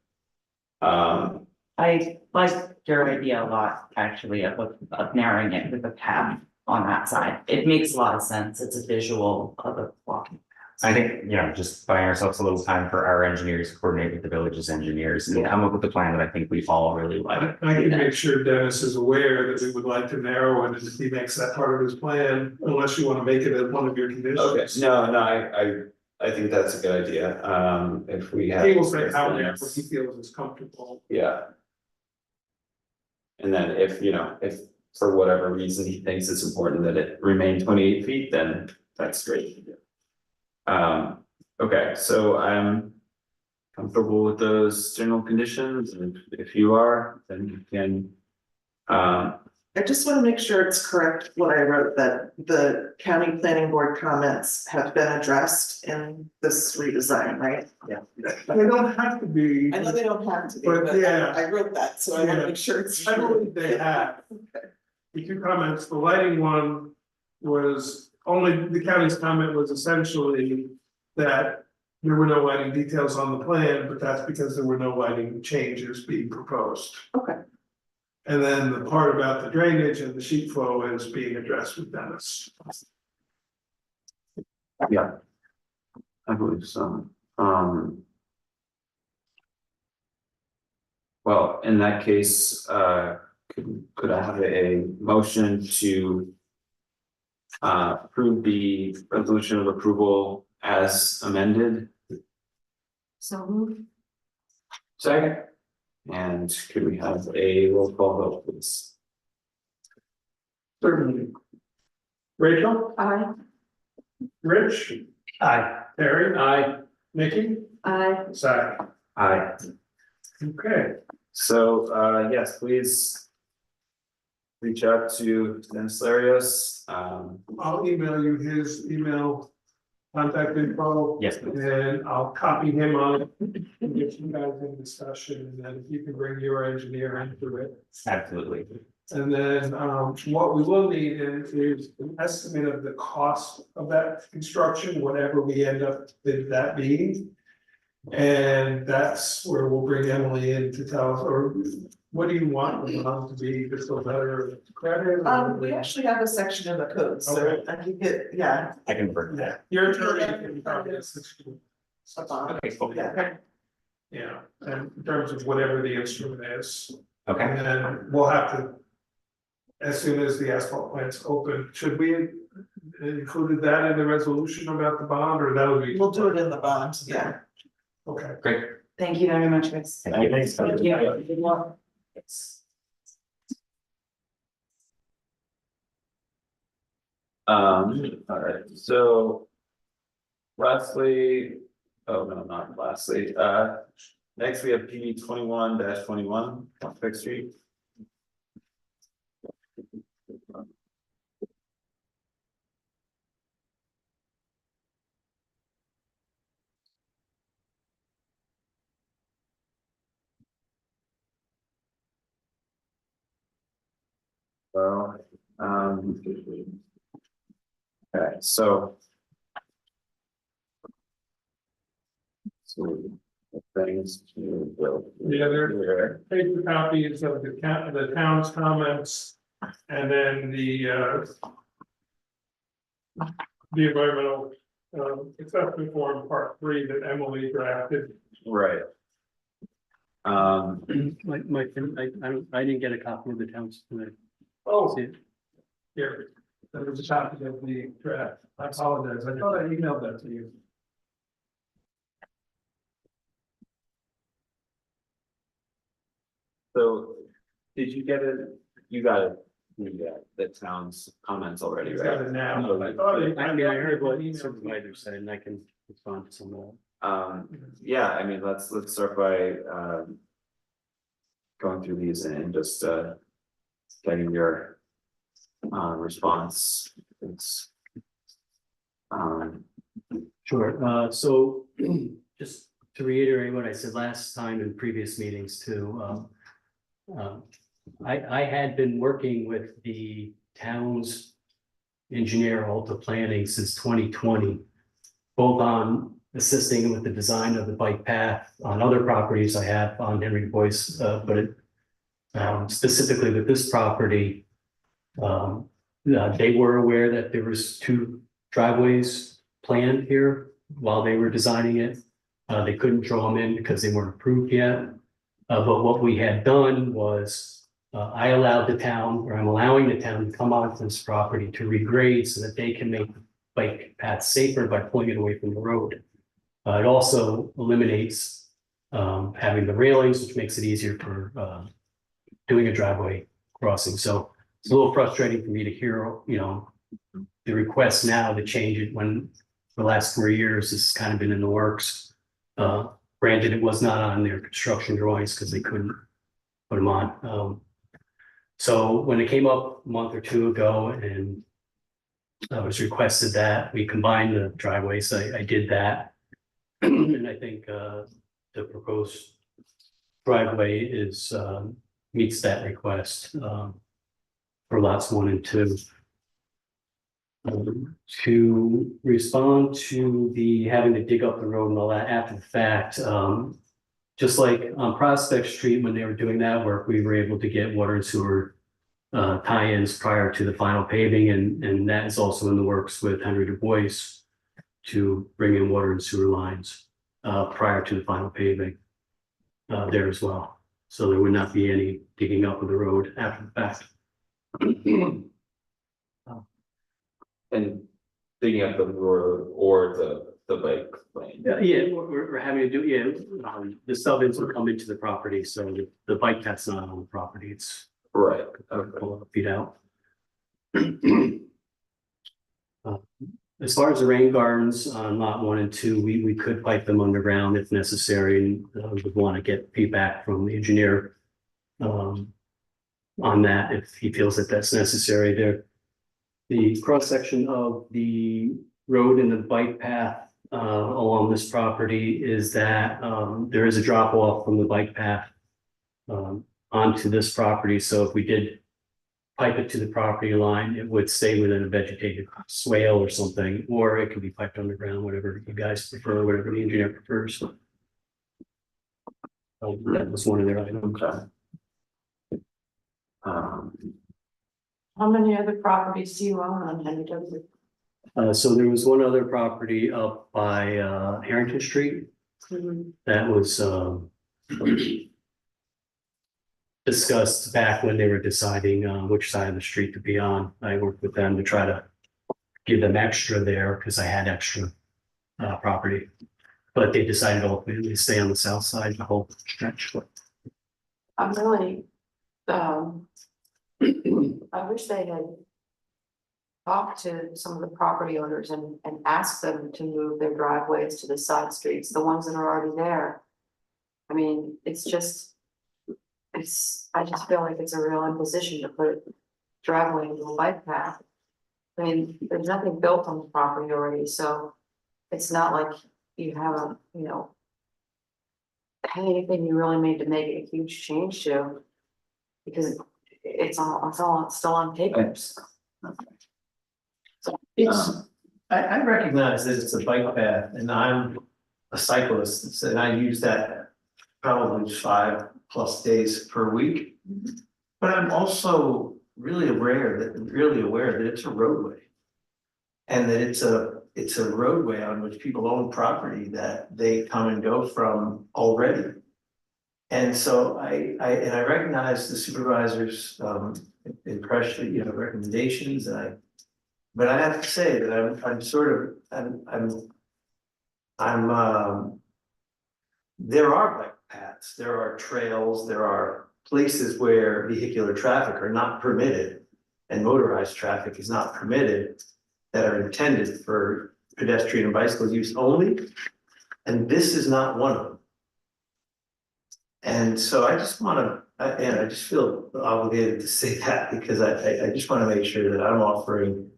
I like your idea a lot, actually, of narrowing it with a path on that side. It makes a lot of sense. It's a visual of a walking. I think, just buying ourselves a little time for our engineers to coordinate with the village's engineers and Yeah. come up with a plan that I think we all really like. I can make sure Dennis is aware that we would like to narrow it, and if he makes that part of his plan, unless you wanna make it as one of your conditions. Okay, no, I think that's a good idea, if we have. He will say how he feels is comfortable. Yeah. And then if for whatever reason he thinks it's important that it remain 28 feet, then that's great. Okay, so I'm comfortable with those general conditions, and if you are, then you can. I just want to make sure it's correct what I wrote, that the county planning board comments have been addressed in this redesign, right? Yeah. They don't have to be. I know they don't have to be, But but yeah. I wrote that, so I want to make sure it's I true. believe they have. The two comments, the lighting one was only, the county's comment was essentially that there were no lighting details on the plan, but that's because there were no lighting changes being proposed. Okay. And then the part about the drainage and the sheet flow is being addressed with Dennis. Yeah. I believe so, well, in that case, could I have a motion to. Approve the resolution of approval as amended? So moved. Second. And could we have a roll call vote, please? Certainly. Rachel, Aye. Rich, Aye. Terry. Aye. Nikki, Aye. Zach. Aye. Okay. So, yes, please. Reach out to Dennis Larios, I'll email you his email contact info. Yes, please. And I'll copy him on it, and get you guys in discussion, and then if you can bring your engineer into it. Absolutely. And then, what we will need is an estimate of the cost of that construction, whatever we end up with that being. And that's where we'll bring Emily in to tell us, or what do you want the bond to be, just a letter of credit? or- We actually have a section in the code, so Okay. I can get, yeah, I can bring that. Your attorney can probably assist you. a bond, Okay, cool. yeah. Yeah, and in terms of whatever the instrument is, Okay, and then we'll have to. As soon as the asphalt plant's open, should we included that in the resolution about the bond, or that would be? We'll do it in the bond, yeah. Okay. great. Thank you very much, guys. Thank you. Thank you. Good luck. alright, so. Lastly, oh no, not lastly, next we have PB 21-21, Prospect Street. So, okay, so. So, things to build. Yeah, there- Paper copies of the town's comments, and then the environmental, acceptance form part 3 that Emily drafted. Right. Mike, I didn't get a copy of the town's tonight. Oh, See it? here, there was a copy of the draft, I apologize, I thought I emailed that to you. So, did you get it? You got it, the town's comments already, It's got right? it now. No, I thought it- I mean, I heard what emailed the to you. supervisor said, and I can respond to some of Yeah, I mean, let's start by, going through these and just, getting your, response. It's, Sure, so just to reiterate what I said last time in previous meetings too. I had been working with the town's engineer Alta Planning since 2020. Both on assisting with the design of the bike path on other properties I have on Henry Boyce, but it specifically with this property. They were aware that there was 2 driveways planned here while they were designing it. They couldn't draw them in because they weren't approved yet. But what we had done was, I allowed the town, or I'm allowing the town to come onto this property to regrade so that they can make the bike path safer by pulling it away from the road. It also eliminates having the railings, which makes it easier for doing a driveway crossing. So it's a little frustrating for me to hear, you know, the request now to change it when for the last 4 years this has kind of been in the works. Granted, it was not on their construction drawings because they couldn't put them on. So when it came up a month or 2 ago and I was requested that we combine the driveways, I did that. And I think the proposed driveway is meets that request for lots 1 and 2. To respond to the having to dig up the road and all that after the fact, just like on Prospect Street, when they were doing that work, we were able to get water and sewer tie-ins prior to the final paving, and that is also in the works with Henry Du Bois to bring in water and sewer lines prior to the final paving there as well. So there would not be any digging up of the road after the fact. And digging up the road or the bike lane. Yeah, we're having to do, the sub-ins will come into the property, so the bike path's not on the property, it's Right. pull feet out. As far as the rain gardens on lot 1 and 2, we could pipe them underground if necessary, and would want to get feedback from the engineer on that if he feels that that's necessary. There, the cross section of the road and the bike path along this property is that there is a drop off from the bike path onto this property. So if we did pipe it to the property line, it would stay within a vegetated swale or something, or it could be piped underground, whatever you guys prefer, whatever the engineer prefers. That was one of their items. Okay. How many other properties do you own on Henry W? So there was one other property up by Harrington Street that was discussed back when they were deciding which side of the street to be on. I worked with them to try to give them extra there because I had extra property. But they decided ultimately to stay on the south side the whole stretch. I'm really, I wish they had talked to some of the property owners and asked them to move their driveways to the side streets, the ones that are already there. I mean, it's just, I just feel like it's a real imposition to put driveway into a bike path. I mean, there's nothing built on the property already, so it's not like you have a, you know, anything you really made to make it a huge change to, because it's all still on paper. So, I recognize that it's a bike path and I'm a cyclist and I use that probably 5+ days per week. But I'm also really aware that it's a roadway. And that it's a roadway on which people own property that they come and go from already. And so I recognize the supervisor's impression, you know, recommendations, but I have to say that I'm sort of, there are bike paths, there are trails, there are places where vehicular traffic are not permitted and motorized traffic is not permitted that are intended for pedestrian and bicycle use only. And this is not one of them. And so I just want to, and I just feel obligated to say that because I just want to make sure that I'm offering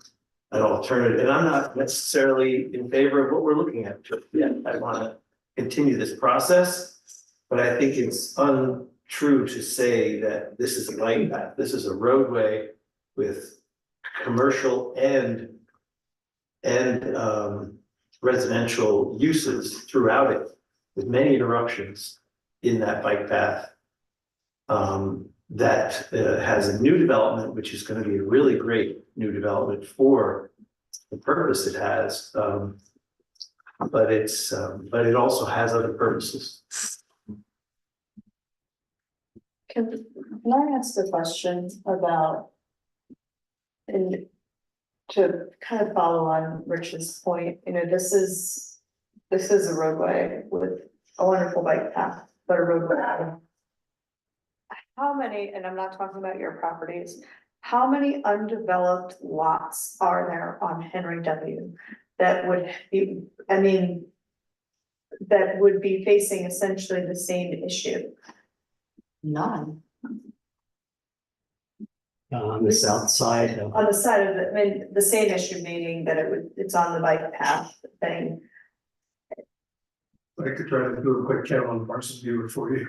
an alternative, and I'm not necessarily in favor of what we're looking at yet. I want to continue this process, but I think it's untrue to say that this is a bike path. This is a roadway with commercial and residential uses throughout it, with many interruptions in that bike path. That has a new development, which is gonna be a really great new development for the purpose it has. But it also has other purposes. Can I ask the question about? And to kind of follow on Rich's point, you know, this is a roadway with a wonderful bike path, but a roadway. How many, and I'm not talking about your properties, how many undeveloped lots are there on Henry W? That would be, I mean, that would be facing essentially the same issue? None. On the south side of. On the side of the, I mean, the same issue, meaning that it's on the bike path thing. I could try to do a quick count on Parsons Viewer for you.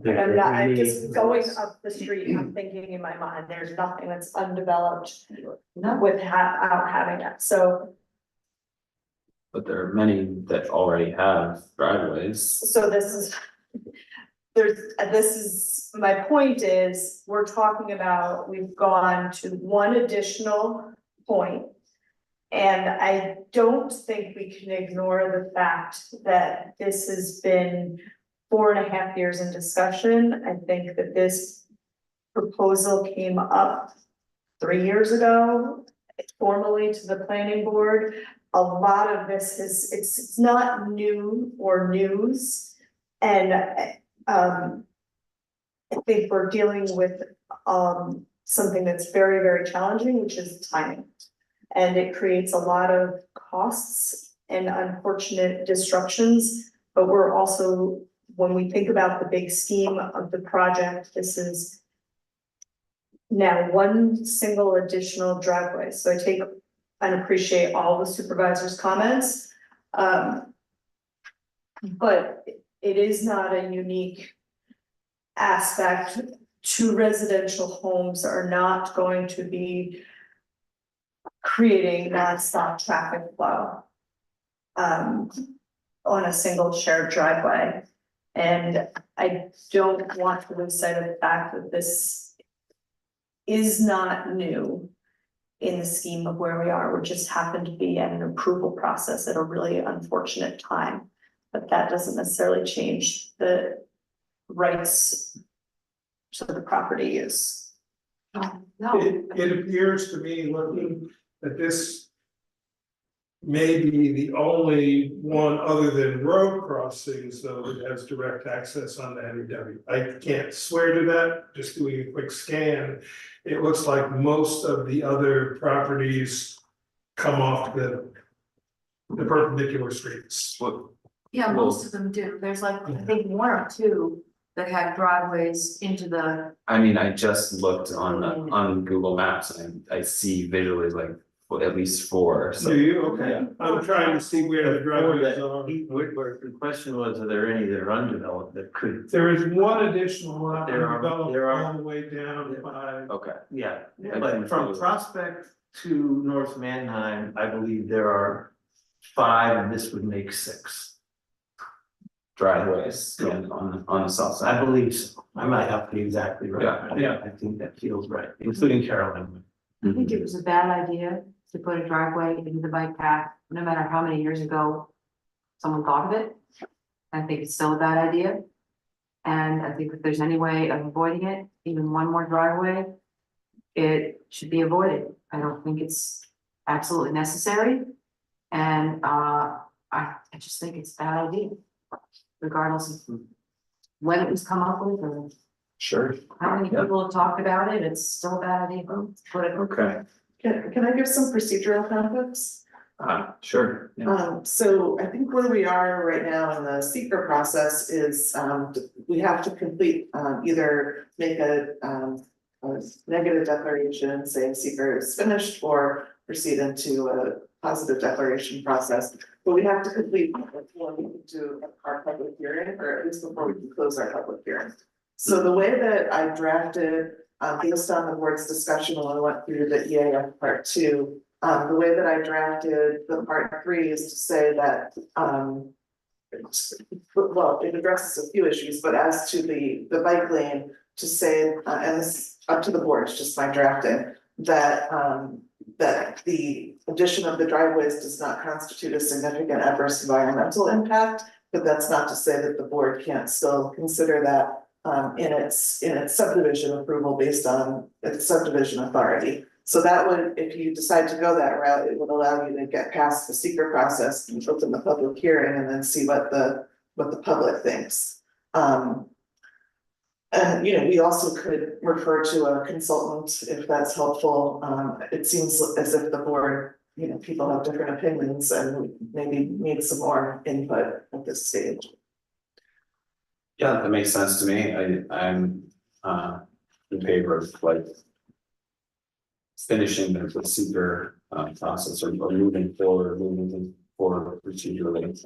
I'm just going up the street, I'm thinking in my mind, there's nothing that's undeveloped without having it, so. But there are many that already have driveways. So this is, my point is, we're talking about, we've gone to one additional point. And I don't think we can ignore the fact that this has been 4.5 years in discussion. I think that this proposal came up 3 years ago, formally to the planning board. A lot of this is, it's not new or news. And I think we're dealing with something that's very, very challenging, which is timing. And it creates a lot of costs and unfortunate disruptions, but we're also, when we think about the big scheme of the project, this is now one single additional driveway. So I take and appreciate all the supervisors' comments. But it is not a unique aspect. Two residential homes are not going to be creating nonstop traffic flow on a single shared driveway. And I don't want to lose sight of the fact that this is not new in the scheme of where we are. We just happen to be at an approval process at a really unfortunate time. But that doesn't necessarily change the rights to the property use. No. It appears to me, looking at this, may be the only one other than road crossings, though, that has direct access on the Henry W. I can't swear to that, just doing a quick scan. It looks like most of the other properties come off the perpendicular streets. Yeah, most of them do. There's like, I think 1 or 2 that had driveways into the. I mean, I just looked on Google Maps and I see visually like at least 4, so. Do you? Okay, Yeah. I'm trying to see where the driveways are. Where the question was, are there any that are undeveloped that could? There is one additional lot There are- undeveloped there are- all the way down by. Okay. Yeah, Yeah. but from Prospect to North Manheim, I believe there are 5, and this would make 6. Driveways on the south I side. believe so. I might have to be exactly right. Yeah. I think that feels right, including Carolyn. I think it was a bad idea to put a driveway into the bike path, no matter how many years ago someone thought of it. I think it's still a bad idea. And I think if there's any way of avoiding it, even one more driveway, it should be avoided. I don't think it's absolutely necessary. And I just think it's a bad idea, regardless of when it was come up with or Sure. how many people have talked about it, it's still a bad idea. Okay, Can I give some procedural context? sure. Yeah. So I think where we are right now in the secret process is, we have to complete, either make a negative declaration saying secret is finished, or proceed into a positive declaration process. But we have to complete before we can do our public hearing, or at least before we can close our public hearing. So the way that I drafted based on the board's discussion when we went through the EAF part two. The way that I drafted the part three is to say that, well, it addresses a few issues, but as to the bike lane, to say, and this is up to the board, it's just my drafting, that, that the addition of the driveways does not constitute a significant adverse environmental impact, but that's not to say that the board can't still consider that in its subdivision approval based on its subdivision authority. So that would, if you decide to go that route, it would allow you to get past the secret process and open the public hearing and then see what the public thinks. And, you know, we also could refer to a consultant if that's helpful. It seems as if the board, you know, people have different opinions and we maybe need some more input at this stage. Yeah, that makes sense to me. I'm in favor of like finishing the seeker process or moving forward procedurally.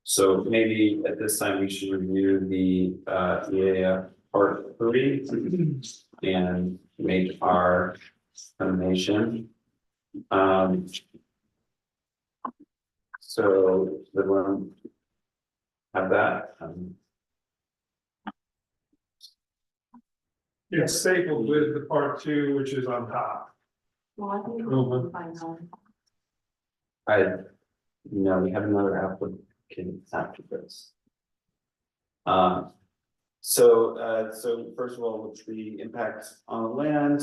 So maybe at this time we should review the EAF part 3 and make our determination. So the one have that. It's stapled with the part two, which is on top. Well, I think we can find out. No, we have another applicant after this. So first of all, what's the impact on the land?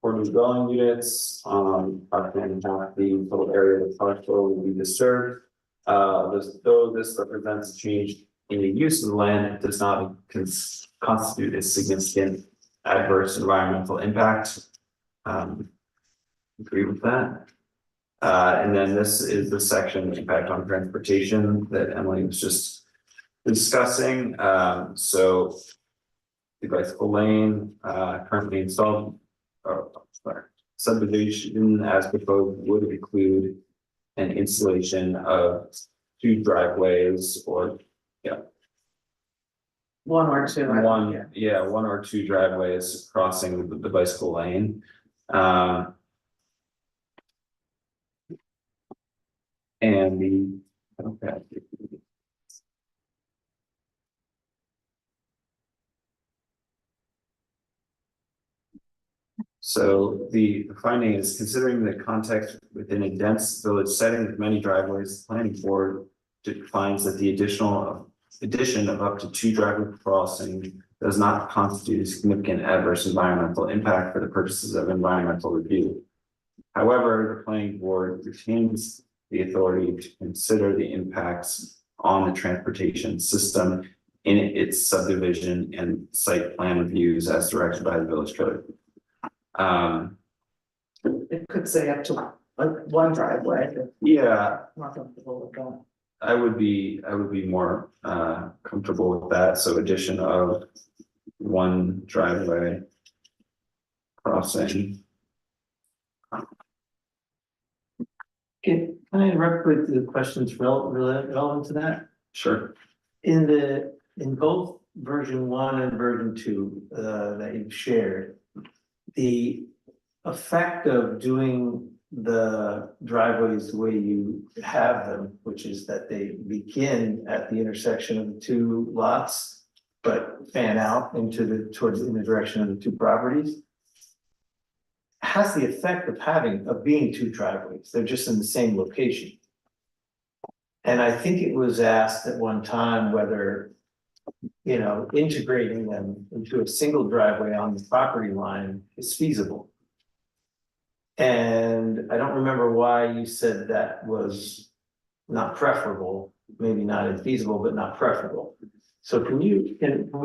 For new dwelling units, approximately half the total area of the parcel will be disturbed. Though this represents a change in the use of the land, it does not constitute a significant adverse environmental impact. Agree with that. And then this is the section impact on transportation that Emily was just discussing. So the bicycle lane currently installed, subdivision as proposed would include an installation of 2 driveways or One or two. one or 2 driveways crossing the bicycle lane. And so the finding is, considering the context within a dense village setting with many driveways, the planning board finds that the addition of up to 2 driveway crossing does not constitute a significant adverse environmental impact for the purposes of environmental review. However, the planning board retains the authority to consider the impacts on the transportation system in its subdivision and site plan reviews as directed by the village code. It could say up to one driveway. Yeah, Not comfortable with that. I would be more comfortable with that. So addition of 1 driveway crossing. Can I interrupt with the questions relevant to that? Sure. In both version 1 and version 2 that you've shared, the effect of doing the driveways the way you have them, which is that they begin at the intersection of the 2 lots, but fan out into in the direction of the 2 properties, has the effect of being 2 driveways. They're just in the same location. And I think it was asked at one time whether, you know, integrating them into a single driveway on the property line is feasible. And I don't remember why you said that was not preferable, maybe not infeasible, but not preferable. So can we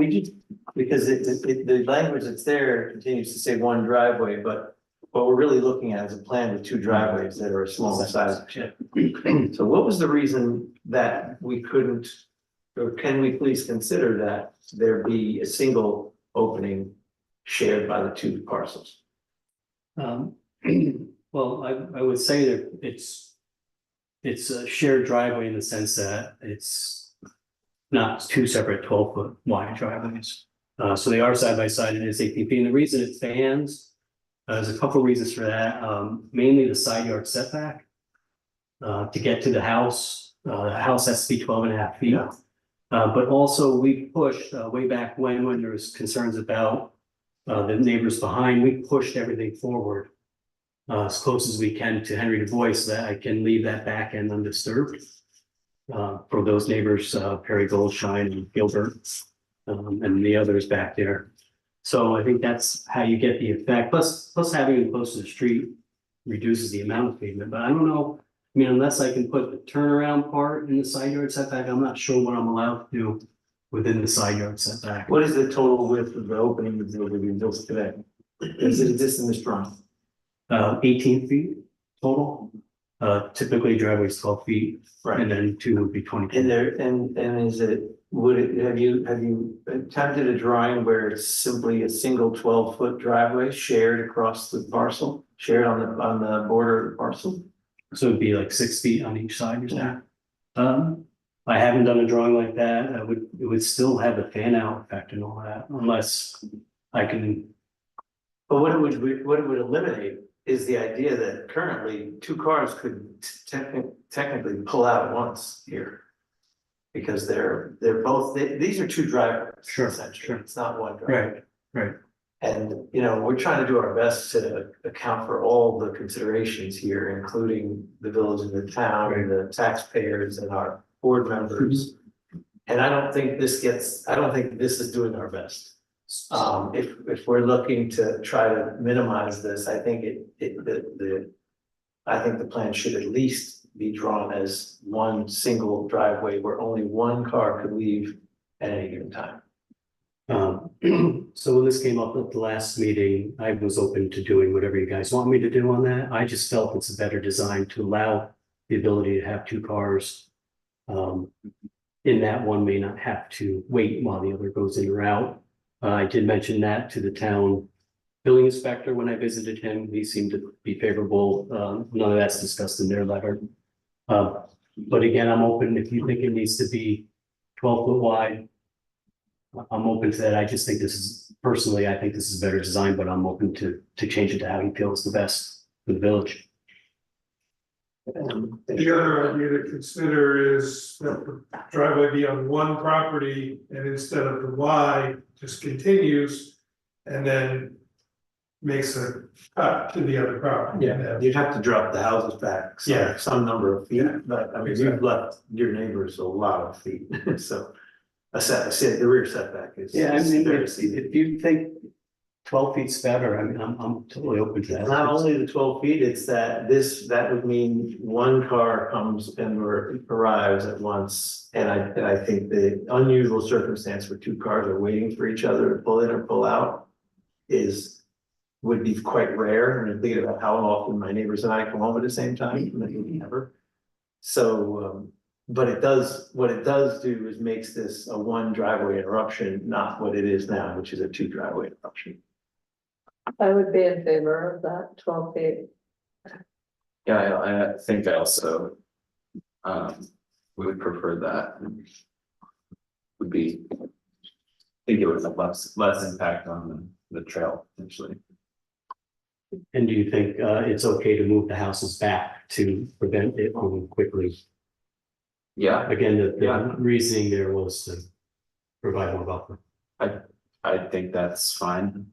just, because the language that's there continues to say 1 driveway, but what we're really looking at is a plan with 2 driveways that are a smaller size. So what was the reason that we couldn't, or can we please consider that there be a single opening shared by the 2 parcels? Well, I would say that it's a shared driveway in the sense that not two separate 12-foot wide driveways. So they are side by side, it is 18 feet, and the reason it spans, there's a couple reasons for that, mainly the side yard setback. To get to the house has to be 12.5 feet. But also we pushed, way back when there was concerns about the neighbors behind, we pushed everything forward. As close as we can to Henry Du Bois, so that I can leave that back end undisturbed. For those neighbors, Perry Goldshine and Gilbert, and the others back there. So I think that's how you get the effect, plus having it close to the street reduces the amount of pavement, but I don't know. I mean, unless I can put the turnaround part in the side yard setback, I'm not sure what I'm allowed to do within the side yard setback. What is the total width of the opening of the being built today? Is it this in this drawing? 18 feet total. Typically driveway is 12 feet, Right. and then 2 would be 20. And there, and is it, would it, have you attempted a drawing where it's simply a single 12-foot driveway shared across the parcel? Shared on the border of the parcel? So it'd be like 6 feet on each side, you're saying? I haven't done a drawing like that. It would still have the fan out effect and all that, unless I can. But what it would eliminate is the idea that currently 2 cars could technically pull out at once here. Because they're both, these are 2 driveways. Sure, Essentially, sure. it's not one driveway. Right. And, you know, we're trying to do our best to account for all the considerations here, including the village and the town and the taxpayers and our board members. And I don't think this is doing our best. If we're looking to try to minimize this, I think I think the plan should at least be drawn as one single driveway where only 1 car could leave at any given time. So when this came up at the last meeting, I was open to doing whatever you guys want me to do on that. I just felt it's a better design to allow the ability to have 2 cars. In that one may not have to wait while the other goes in or out. I did mention that to the town building inspector when I visited him. He seemed to be favorable. None of that's discussed in their letter. But again, I'm open if you think it needs to be 12-foot wide. I'm open to that. I just think personally, I think this is a better design, but I'm open to change it to how he feels the best for the village. The other idea to consider is that the driveway be on one property and instead of the Y, just continues. And then makes a cut to the other property. Yeah, you'd have to drop the houses back. Some number of feet, but I mean, you've left your neighbors a lot of feet, so. The rear setback is. Yeah, I mean, if you think 12 feet's better, I mean, I'm totally open to that. It's not only the 12 feet, it's that that would mean 1 car comes and arrives at once. And I think the unusual circumstance where 2 cars are waiting for each other to pull in or pull out would be quite rare. And I'm thinking about how often my neighbors and I come home at the same time, maybe never. So, but what it does do is makes this a 1 driveway interruption, not what it is now, which is a 2 driveway interruption. I would be in favor of that 12 feet. Yeah, I think I also would prefer that. Would be, I think it would have less impact on the trail potentially. And do you think it's okay to move the houses back to prevent it moving quickly? Yeah, Again, the reasoning there was to provide more buffer. I think that's fine.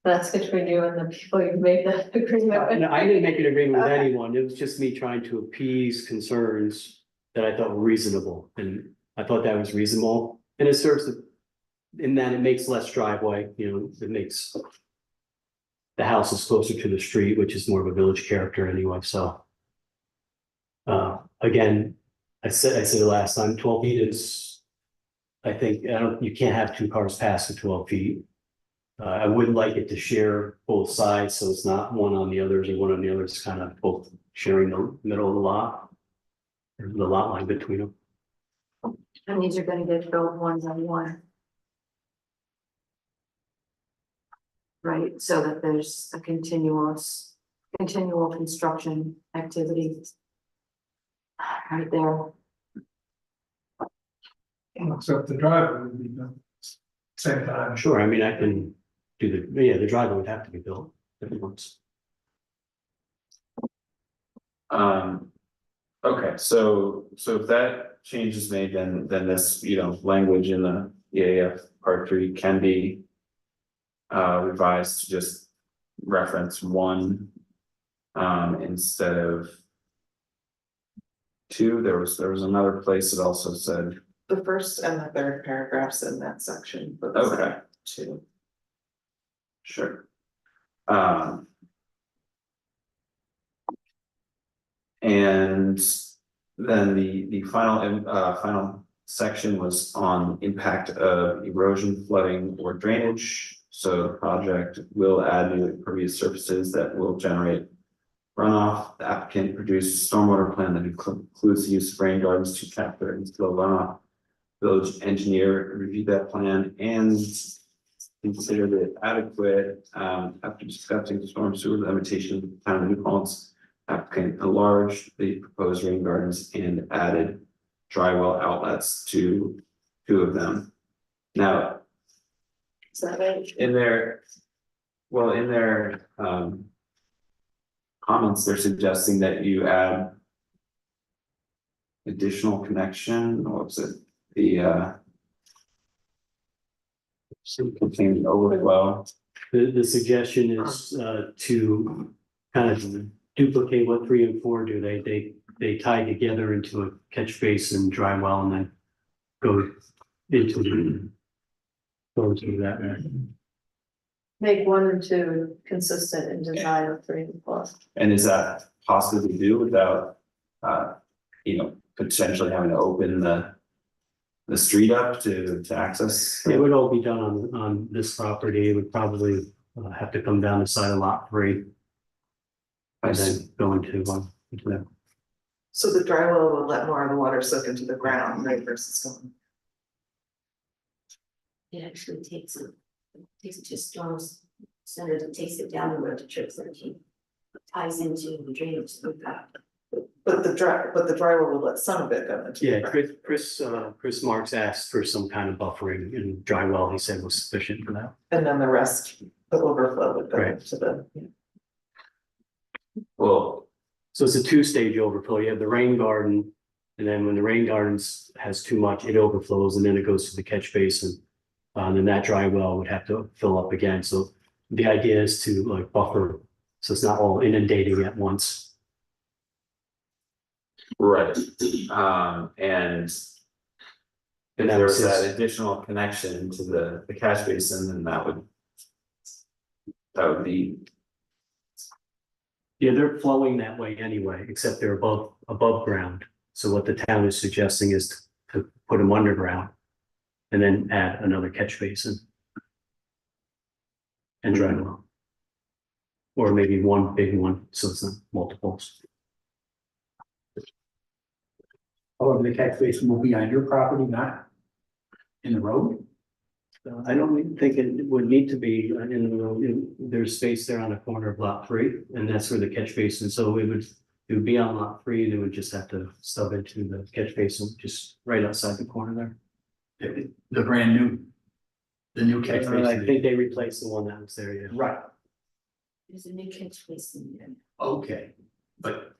That's between you and the people you made that agreement with. No, I didn't make an agreement with anyone. It was just me trying to appease concerns that I thought were reasonable, and I thought that was reasonable. And it serves in that it makes less driveway, it makes the houses closer to the street, which is more of a village character anyway, so. Again, I said it last time, 12 feet is, I think, you can't have 2 cars past the 12 feet. I would like it to share both sides, so it's not one on the others or one on the other, it's kind of both sharing the middle of the lot. Or the lot line between them. And these are gonna get built 1-on-1. Right, so that there's a continual construction activity. Right there. Except the driveway would be done same time. Sure, I mean, I can do the driveway would have to be built at once. Okay, so if that change is made, then this, language in the EAF part 3 can be. Revised to just reference 1. Instead of 2, there was another place that also said, The first and the third paragraphs in that section. But the okay, second two. sure. And then the final section was on impact of erosion, flooding, or drainage. So the project will add new impervious surfaces that will generate runoff. The applicant produced a stormwater plan that includes the use of rain gardens to capture and slow runoff. Village engineer reviewed that plan and considered it adequate. After discussing storm sewer limitations with the town of New Paltz, applicant enlarged the proposed rain gardens and added dry well outlets to 2 of them. Now, Is that right? in their comments, they're suggesting that you add additional connection, what's it, the contained overflow. The suggestion is to kind of duplicate what 3 and 4 do. They tie together into a catch basin, dry well, and then go into that way. Make 1 and 2 consistent in design of 3 and 4. And is that possible to do without, potentially having to open the street up to access? It would all be done on this property. It would probably have to come down the side of lot 3. I And see. then go into that. So the dry well will let more of the water soak into the ground, right, versus going. It actually takes it to storms center, it takes it down the road to Trip 13. Ties into the drainage through that. But the dry well will let some of it go into. the Yeah, ground. Chris Marks asked for some kind of buffering, and dry well, he said, was sufficient for that. And then the rest, the overflow would go Right. into the. Well, So it's a 2-stage overflow. You have the rain garden, and then when the rain gardens has too much, it overflows, and then it goes to the catch basin. And then that dry well would have to fill up again. So the idea is to like buffer, so it's not all inundating at once. right, and if there was that additional connection to the catch basin, then that would be, Yeah, they're flowing that way anyway, except they're above ground. So what the town is suggesting is to put them underground. And then add another catch basin. And dry well. Or maybe one big one, so it's not multiples. However, the catch basin will be on your property, not in the road. I don't think it would need to be in the road. There's space there on the corner of lot 3, and that's where the catch basin, so it would be on lot 3, and it would just have to stub into the catch basin, just right outside the corner there. The new catch basin. I think they replaced the one that was there, yeah. Right, There's a new catch basin there. okay, but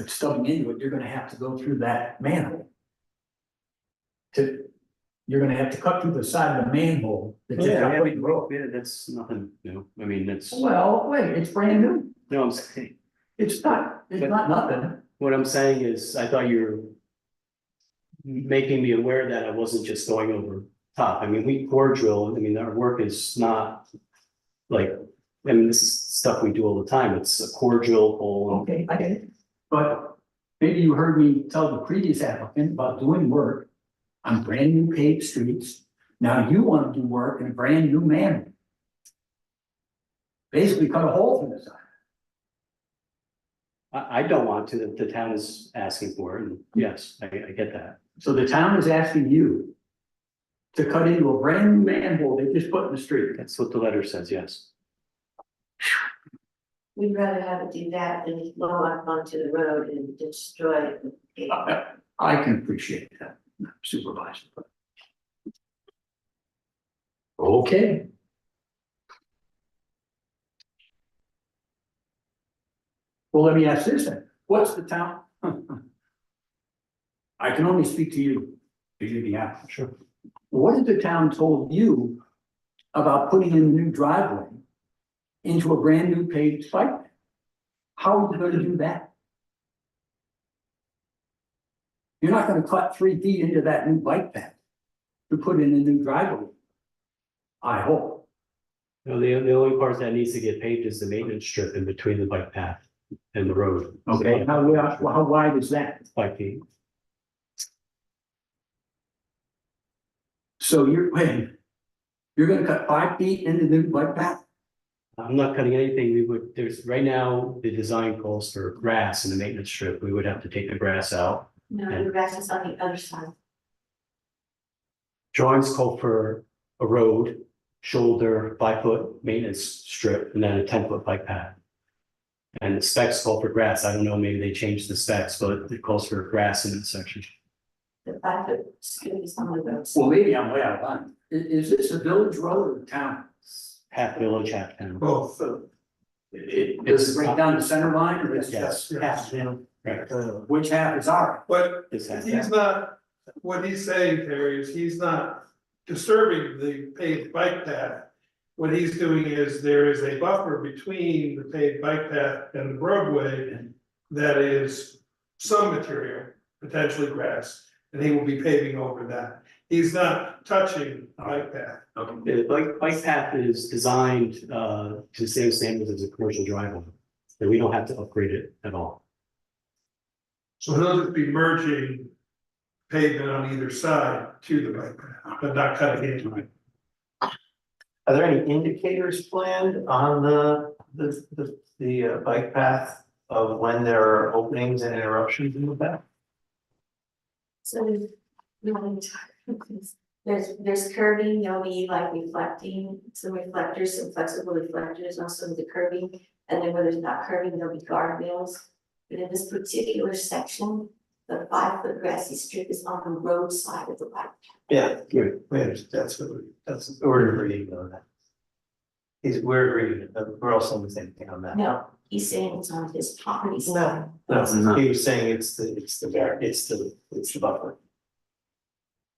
stubbing into it, you're gonna have to go through that manhole. You're gonna have to cut through the side of the manhole. That just got put in the road. Yeah, that's nothing new. I mean, it's, Well, wait, it's brand new. no, I'm saying, It's not nothing. what I'm saying is, I thought you were making me aware that I wasn't just going over top. I mean, we core drill, I mean, our work is not like, I mean, this is stuff we do all the time. It's a core drill hole. Okay, I get it. But maybe you heard me tell the previous applicant about doing work on brand new paved streets. Now you want to do work in a brand new manhole. Basically cut a hole through the side. I don't want to, the town is asking for it, and yes, I get that. So the town is asking you to cut into a brand new manhole they just put in the street. That's what the letter says, yes. we'd rather have it do that than blow up onto the road and destroy it. I can appreciate that, Supervisor. Okay. Well, let me ask this then, what's the town? I can only speak to you, because you're the applicant. Sure. What has the town told you about putting in a new driveway into a brand new paved bike path? How are you gonna do that? You're not gonna cut 3 feet into that new bike path to put in a new driveway. I hope. No, the only part that needs to get paved is the maintenance strip in between the bike path and the road. Okay, how wide is that? 5 feet. So you're gonna cut 5 feet into the new bike path? I'm not cutting anything. We would, there's, right now, the design calls for grass in the maintenance strip. We would have to take the grass out. No, the grass is on the other side. Drawings call for a road, shoulder, 5-foot maintenance strip, and then a 10-foot bike path. And the specs call for grass. I don't know, maybe they changed the specs, but it calls for grass in that section. The 5-foot strip is on the road. Well, maybe I'm way out of line. Is this a village road or a town? Half village, half town. Both. Does it break down the center line or is it Yes. just half? Right. Which half is ours? But This half. he's not, what he's saying, Terry, is he's not disturbing the paved bike path. What he's doing is there is a buffer between the paved bike path and the roadway that is some material, potentially grass, and he will be paving over that. He's not touching the bike path. The bike path is designed to the same standards as a commercial driveway. And we don't have to upgrade it at all. So he'll just be merging pavement on either side to the bike path, but not cutting into it. Are there any indicators planned on the bike path of when there are openings and interruptions in the path? So there's curving, there'll be like reflecting, some reflectors, some flexible reflectors on some of the curving. And then where there's not curving, there'll be guardrails. But in this particular section, the 5-foot grassy strip is on the road side of the bike. Yeah, good, that's we're agreeing on that. We're agreeing, we're also on the same thing on that. No, he's saying it's on his property side. No, he was saying it's the buffer.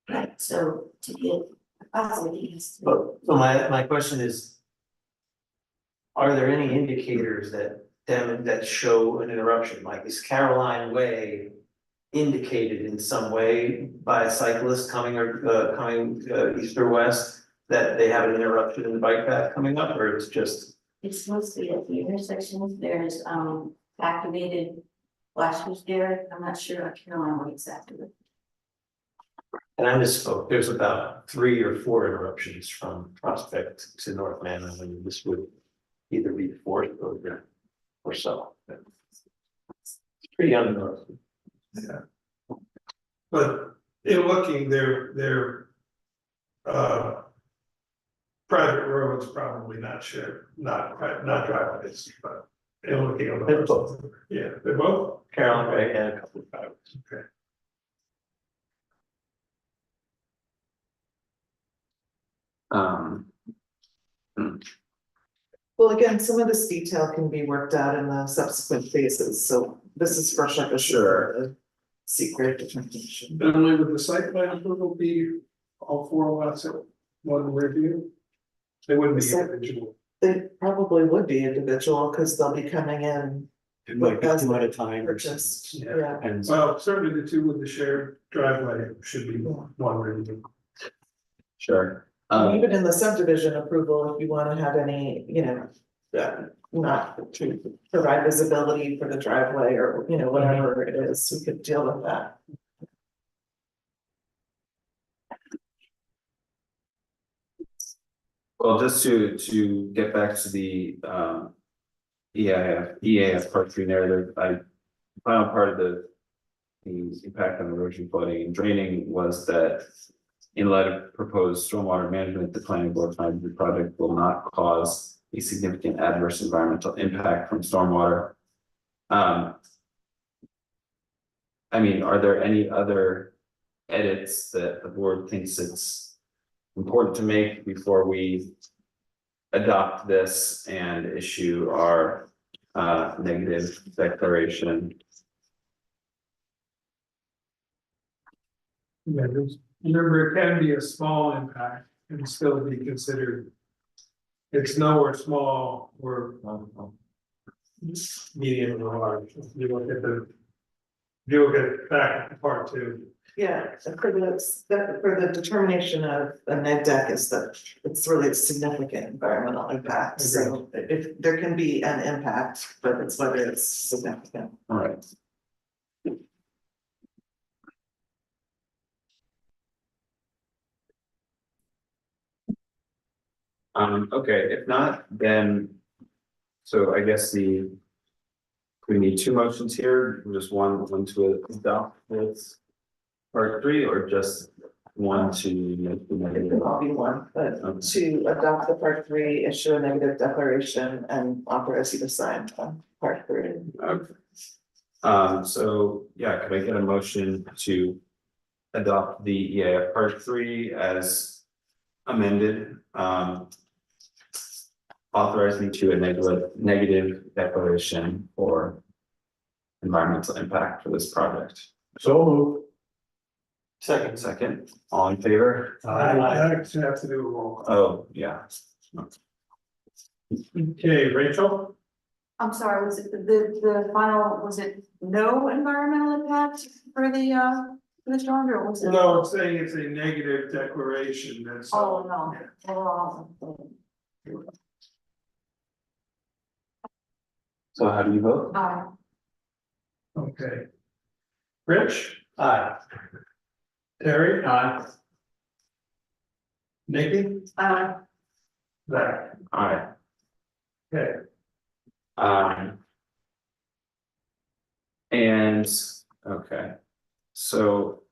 Right, so to get a positive, he has to. But so my question is. Are there any indicators that show an interruption, like is Caroline Way indicated in some way by a cyclist coming east or west? That they have an interruption in the bike path coming up, or it's just? It's mostly at the intersections, there's activated flashers there, I'm not sure, I can't remember what exactly. And I misspoke, there's about 3 or 4 interruptions from Prospect to North Manor, and this would either be the 4th or so. It's pretty uninterrupted. Yeah. But in looking, they're private roads, probably not shared, not driveways, but in looking on the. They're both. Yeah, they're both. Caroline Way and a couple of driveways. Okay. Well, again, some of this detail can be worked out in the subsequent phases, so this is fresh like a sure secret determination. Not only would the site plan approval be all 4 lots at one review? They wouldn't be individual. They probably would be individual, because they'll be coming in It might be 2 at a time. purchased, Yeah. yeah. And Well, certainly the 2 with the shared driveway should be one review. Sure. And even in the subdivision approval, if you wanna have any, not to provide visibility for the driveway or, whatever it is, we could deal with that. Well, just to get back to the EAF part 3 narrative, final part of the impact on erosion, flooding and draining was that in light of proposed stormwater management, the planning board finds the project will not cause a significant adverse environmental impact from stormwater. I mean, are there any other edits that the board thinks it's important to make before we adopt this and issue our negative declaration? Yeah, remember, it can be a small impact and still be considered. It's nowhere small or medium or large. If you look at back at part two. Yeah, for the determination of a neg deck is that it's really a significant environmental impact, so if there can be an impact, but it's whether it's significant. All right. Okay, if not, then, so I guess we need two motions here, just one to adopt this part 3, or just one to make the It negative? can all be one, but to adopt the part 3, issue a negative declaration and authorize you to sign on part 3. Okay. So, yeah, could I get a motion to adopt the EAF part 3 as amended? Authorizing to a negative declaration for environmental impact for this project. So move. Second, all in favor? I actually have to do a roll. Oh, yeah. Okay, Rachel? I'm sorry, was it the final, was it no environmental impact for the storm, or was it? No, it's saying it's a negative declaration, that's. Oh, no. Oh, So how do you vote? Okay. Rich? Aye. Terry? Aye. Nikki? Zach? All right. Okay. And, okay, so,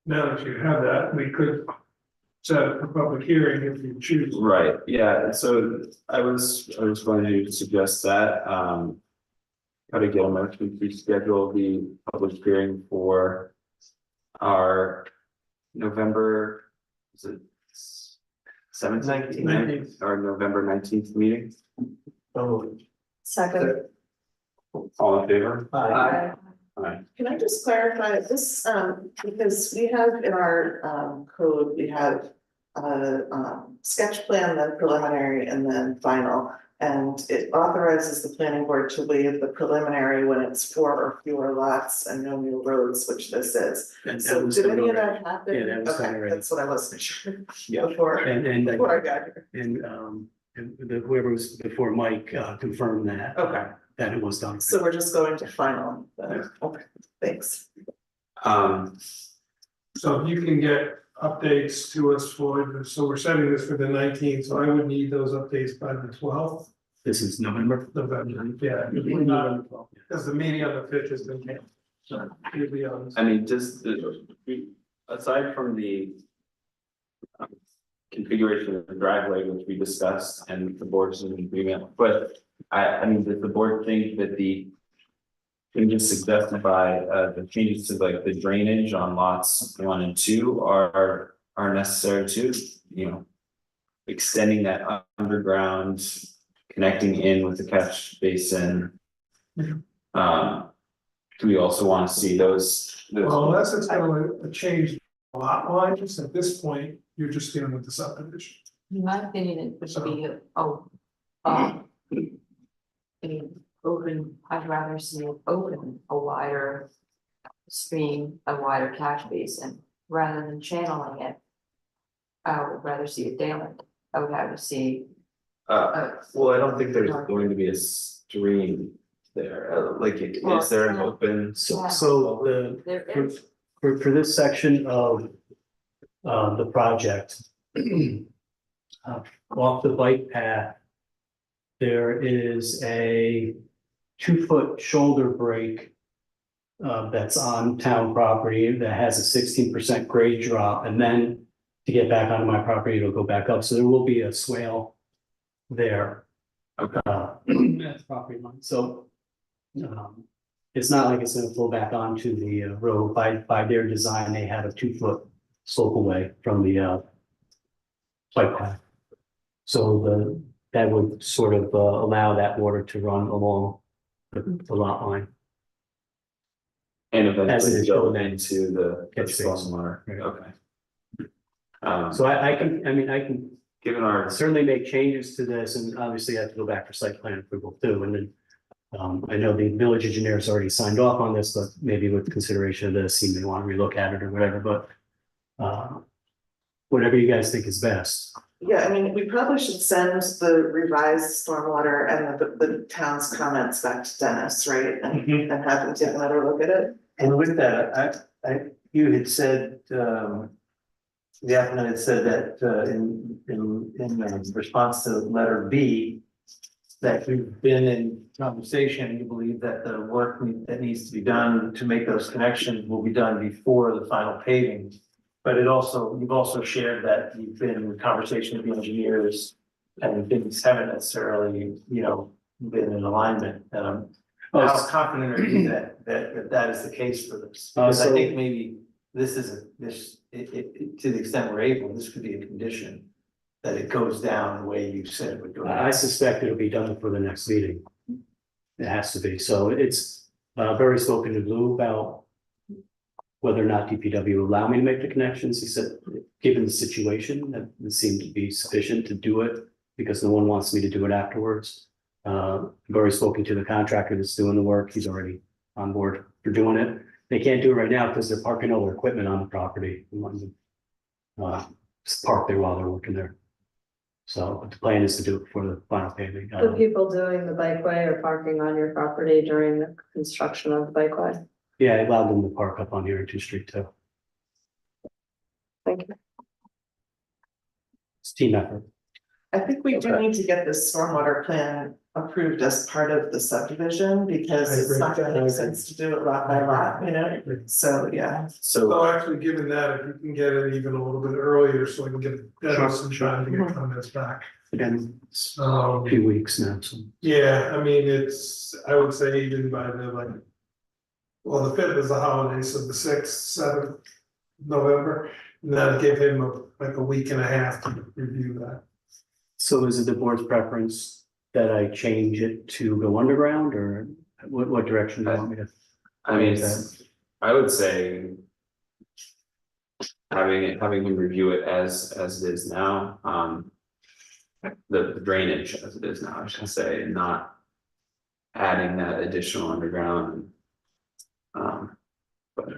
Now that you have that, we could set up a public hearing if you choose. right, yeah, so I was going to suggest that, how to get a motion to schedule the public hearing for our November, is it 17th, or November 19th meeting? Second. All in favor? Aye. Aye. Can I just clarify this, because we have in our code, we have a sketch plan, then preliminary, and then final. And it authorizes the planning board to waive the preliminary when it's 4 or fewer lots and no new roads, which this is. And that So was did done any of already. that happen? Yeah, that was done Okay, already. that's what I wasn't sure Yeah. before And I got here. whoever was before Mike confirmed that. Okay. That it was done. So we're just going to final, then. Okay, thanks. So if you can get updates to us so we're setting this for the 19th, so I would need those updates by the 12th. This is November. November, yeah, if we're not, because the meeting on the 5th has been canceled. So you'll be on. I mean, just aside from the configuration of the driveway, which we discussed, and the board's in agreement, but I mean, does the board think that the changes suggested by the changes to like the drainage on lots 1 and 2 are necessary to, you know, extending that underground, connecting in with the catch basin? Do we also want to see those? Well, unless it's gonna change lot lines, at this point, you're just dealing with the subdivision. in my opinion, it would be, I'd rather see it open a wider stream, a wider catch basin, rather than channeling it. I would rather see it dammed. I would rather see. Well, I don't think there's going to be a stream there, is there an open? So There for, is. for this section of the project, off the bike path, there is a 2-foot shoulder break that's on town property that has a 16% grade drop, and then to get back onto my property, it'll go back up, so there will be a swale there. Okay. At the property line, so. It's not like it's gonna flow back onto the road. By their design, they have a 2-foot slope away from the bike path. So that would sort of allow that water to run along the lot line. And As it eventually is go going into the catch basin. stormwater, Right. okay. So I can Given our, certainly make changes to this, and obviously I have to go back for site plan approval too, and then. I know the village engineer's already signed off on this, but maybe with consideration of this, he may want to relook at it or whatever, but. Whatever you guys think is best. Yeah, I mean, we probably should send the revised stormwater and the town's comments back to Dennis, right? And have him take another look at it. And with that, you had said, the applicant had said that, in response to letter B, that you've been in conversation, you believe that the work that needs to be done to make those connections will be done before the final paving. But you've also shared that you've been in conversation with the engineers and things haven't necessarily, been in alignment. How confident are you that is the case for this? Because I think maybe this isn't, to the extent we're able, this could be a condition that it goes down the way you said it would go down. I suspect it'll be done for the next meeting. It has to be, so it's very spoken to Lou about. Whether or not DPW will allow me to make the connections, he said, given the situation, that it seemed to be sufficient to do it. Because no one wants me to do it afterwards. I've already spoken to the contractor that's doing the work, he's already on board for doing it. They can't do it right now because they're parking all their equipment on the property. Just park there while they're working there. So the plan is to do it before the final paving. The people doing the bikeway or parking on your property during the construction of the bikeway? Yeah, I allowed them to park up on here 2 Street too. Thank you. It's team effort. I think we do Okay. need to get this stormwater plan approved as part of the subdivision, because I it's agree. not gonna make sense to do it lot by lot, so, yeah. so So actually, given that, if you can get it even a little bit earlier, so I can get Dennis some time to get comments back. Again, it's a Um, few weeks now, so. yeah, I mean, I would say even by the well, the 5th is the holiday, so the 6th, 7th November, and that'd give him a week and a half to review that. So is it the board's preference that I change it to go underground, or what direction do you want me to? I mean, I would say. Having him review it as it is now, the drainage as it is now, I should say, and not. Adding that additional underground. But.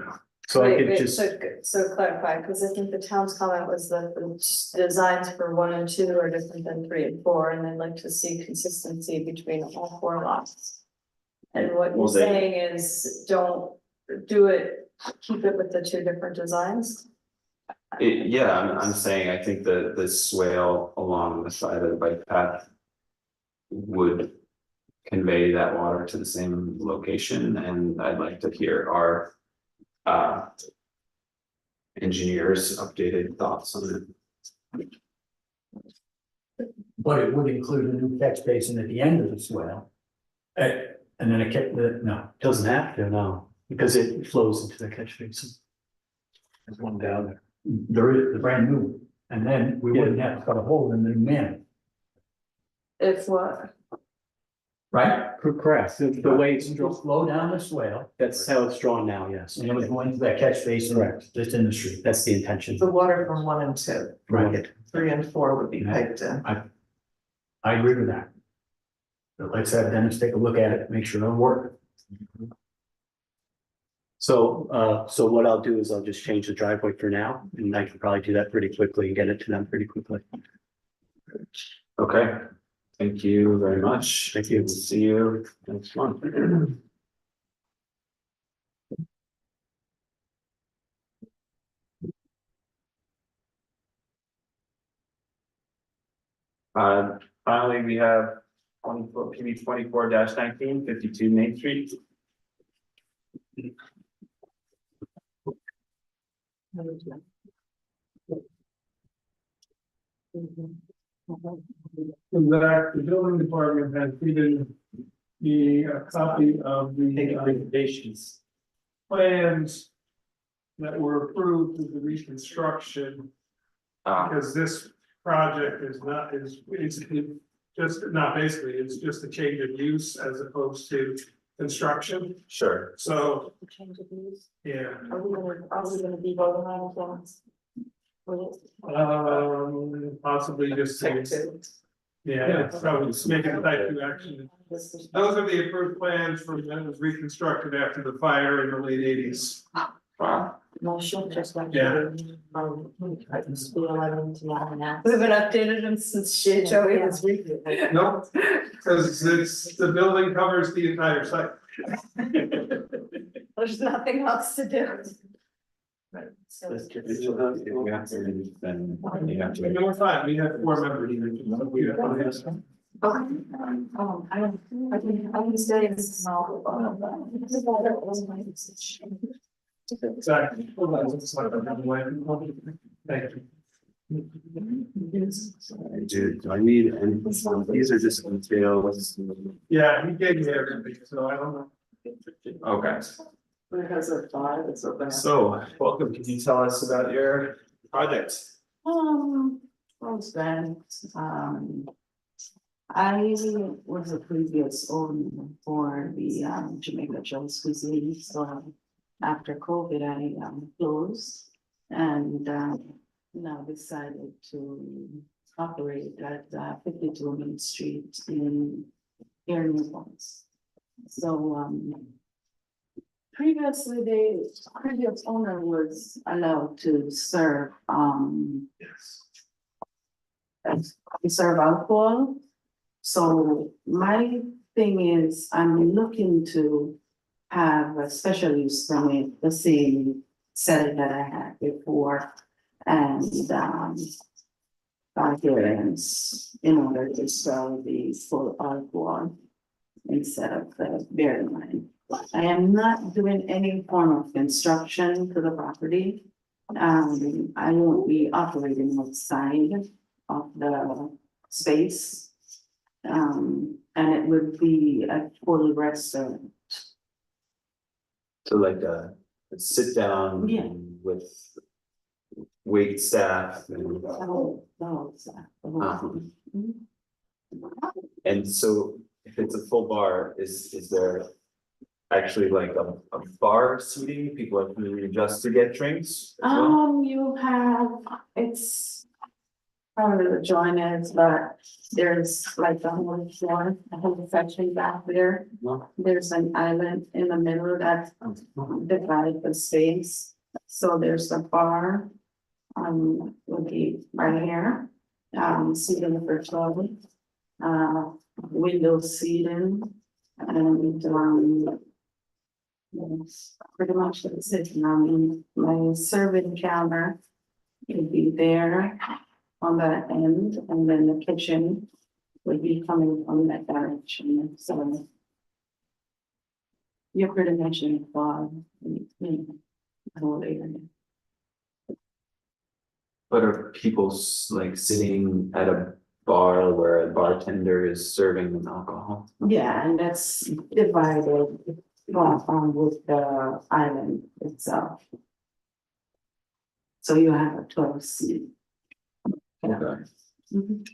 So I Wait, could wait, just, so clarify, because I think the town's comment was that the designs for 1 and 2 are different than 3 and 4, and they'd like to see consistency between all 4 lots. And what you're Well, saying is, don't do it, keep it with the 2 different designs? Yeah, I'm saying, I think the swale along the side of the bike path. Would convey that water to the same location, and I'd like to hear our. Engineers' updated thoughts on it. But it would include a new catch basin at the end of the swale. And then no, doesn't have to, no, because it flows into the catch basin. there's one down there. There is the brand new, and then we wouldn't have to cut a hole in the man, If what? right? Correct, the way it's drawn, Flow down the swale, that's how it's drawn now, yes. and it was going to that catch basin. Correct. Just in the street. That's the intention. The water from 1 and 2, Right. 3 and 4 would be piped in. I agree with that. But let's have Dennis take a look at it, make sure it'll work. So what I'll do is I'll just change the driveway for now, and I can probably do that pretty quickly and get it to them pretty quickly. Okay, thank you very much. Thank you. We'll see you next month. Finally, we have PB 24-19, 52 Main Street. That the building department had given me a copy of the Recommendations. plans that were approved with the reconstruction, because this project is not, is basically just, not basically, it's just a change of use as opposed to construction, Sure. so, Change of use. yeah. Are we gonna be voting on things? Possibly just, Type two. yeah, it's probably just making a type 2 action. Those are the approved plans from when it was reconstructed after the fire in the late 80s. Wow. Motion, just like. Yeah. School 11 to 9. We haven't updated them since Joey was reading. No, because it's, the building covers the entire site. There's nothing else to do. And we're fine, we have 4 members. We have one yes. I can stay in small. Exactly. Thank you. Do I need, and these are just details. Yeah, he gave me everything, so I don't know. Okay, It has a five, it's open. so welcome. Can you tell us about your project? Well, then, I was a previous owner for the Jamaica Joe's Cuisine, so after COVID, I closed and now decided to operate at 52 Main Street here in New Orleans. So previously, the previous owner was allowed to serve alcohol. So my thing is, I'm looking to have a special use permit, the same setting that I had before, and variance in order to sell the full alcohol instead of the beer wine. I am not doing any form of construction to the property. I won't be operating outside of the space. And it would be a full restaurant. So like a sit down Yeah. with wait staff and, and so if it's a full bar, is there actually like a bar seating, people are coming just to get drinks? as well? You have, it's probably the joint is, but there's like the whole floor, the whole section back there. There's an island in the middle that divides the space. So there's a bar, would be right here, seating the first level. Window seating and, yes, pretty much that's it. My serving counter would be there on that end, and then the kitchen would be coming from that direction, so. You're pretty much in the whole area. But are people like sitting at a bar where a bartender is serving them alcohol? Yeah, and that's divided with the island itself. So you have a 12 seat. Okay. Mhm.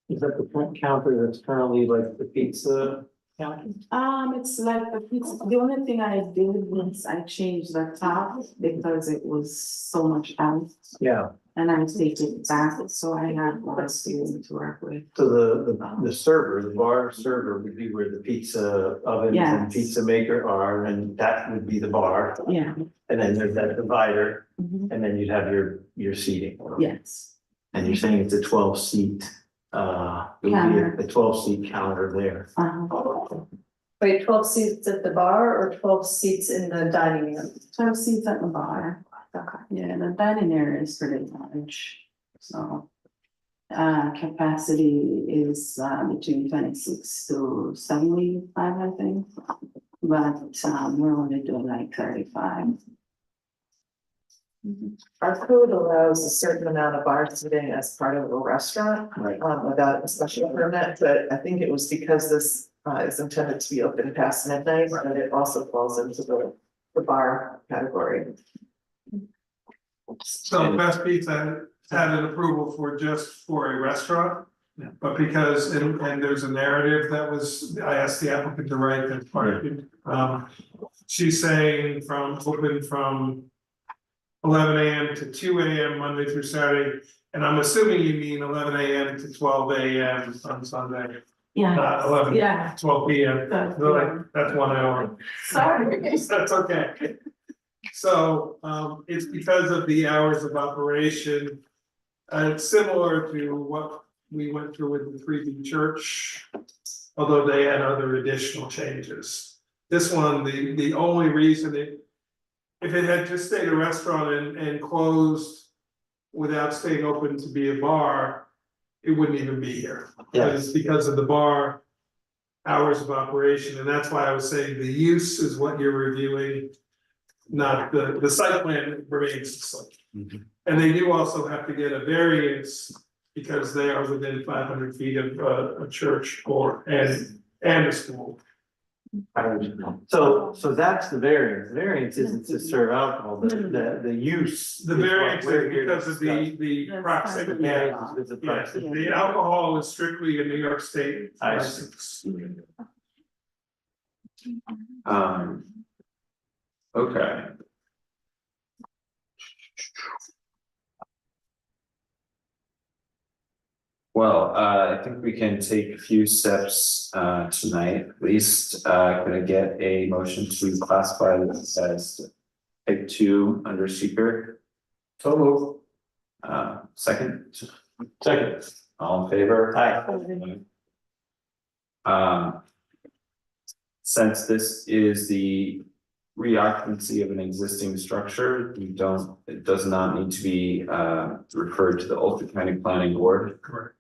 Is that the front counter that's currently like the pizza counter? It's like the pizza, the only thing I did was I changed the top because it was so much out. Yeah, And I take it back, so I have more space to work with. so the server, the bar server would be where the pizza ovens and Yes. pizza maker are, and that would be the bar. Yeah. And then there's that divider, Mhm. and then you'd have your seating. Yes. And you're saying it's a 12-seat, it would be Counter. a 12-seat counter there. Wait, 12 seats at the bar or 12 seats in the dining room? 12 seats at the bar. Okay. Yeah, the dining area is pretty large, so. Capacity is between 26 to 75, I think. But we're only doing like 35. Our code allows a certain amount of bar seating as part of a restaurant. Right. Without a special permit, but I think it was because this is intended to be open past midnight, but it also falls into the bar category. So Best Pizza had an approval for a restaurant. Yeah. But because, and there's a narrative that was, I asked the applicant to write that part. She's saying open from 11 AM to 2 AM Monday through Saturday. And I'm assuming you mean 11 AM to 12 AM on Sunday, Yeah, not 11, yeah. 12 PM. That's- That's 1 hour. Sorry. That's okay. So, it's because of the hours of operation. It's similar to what we went through with the 3D church, although they had other additional changes. This one, the only reason if it had just stayed a restaurant and closed without staying open to be a bar, it wouldn't even be here. But it's because of the bar hours of operation, and that's why I was saying the use is what you're reviewing, not the site plan remains the same. And they do also have to get a variance because they are within 500 feet of a church and a school. So that's the variance. The variance isn't to serve alcohol, but the use. The is what variance we're is here to because of discuss. the proximity. Yeah, it's the Yes, proximity. the alcohol is strictly a New York State I see. license. Okay. Well, I think we can take a few steps tonight, at least can I get a motion to classify this as type 2 under seeker? So move. Second, Second. all in favor? Aye. Since this is the reoccupancy of an existing structure, it does not need to be referred to the Ulster County Planning Board. Correct.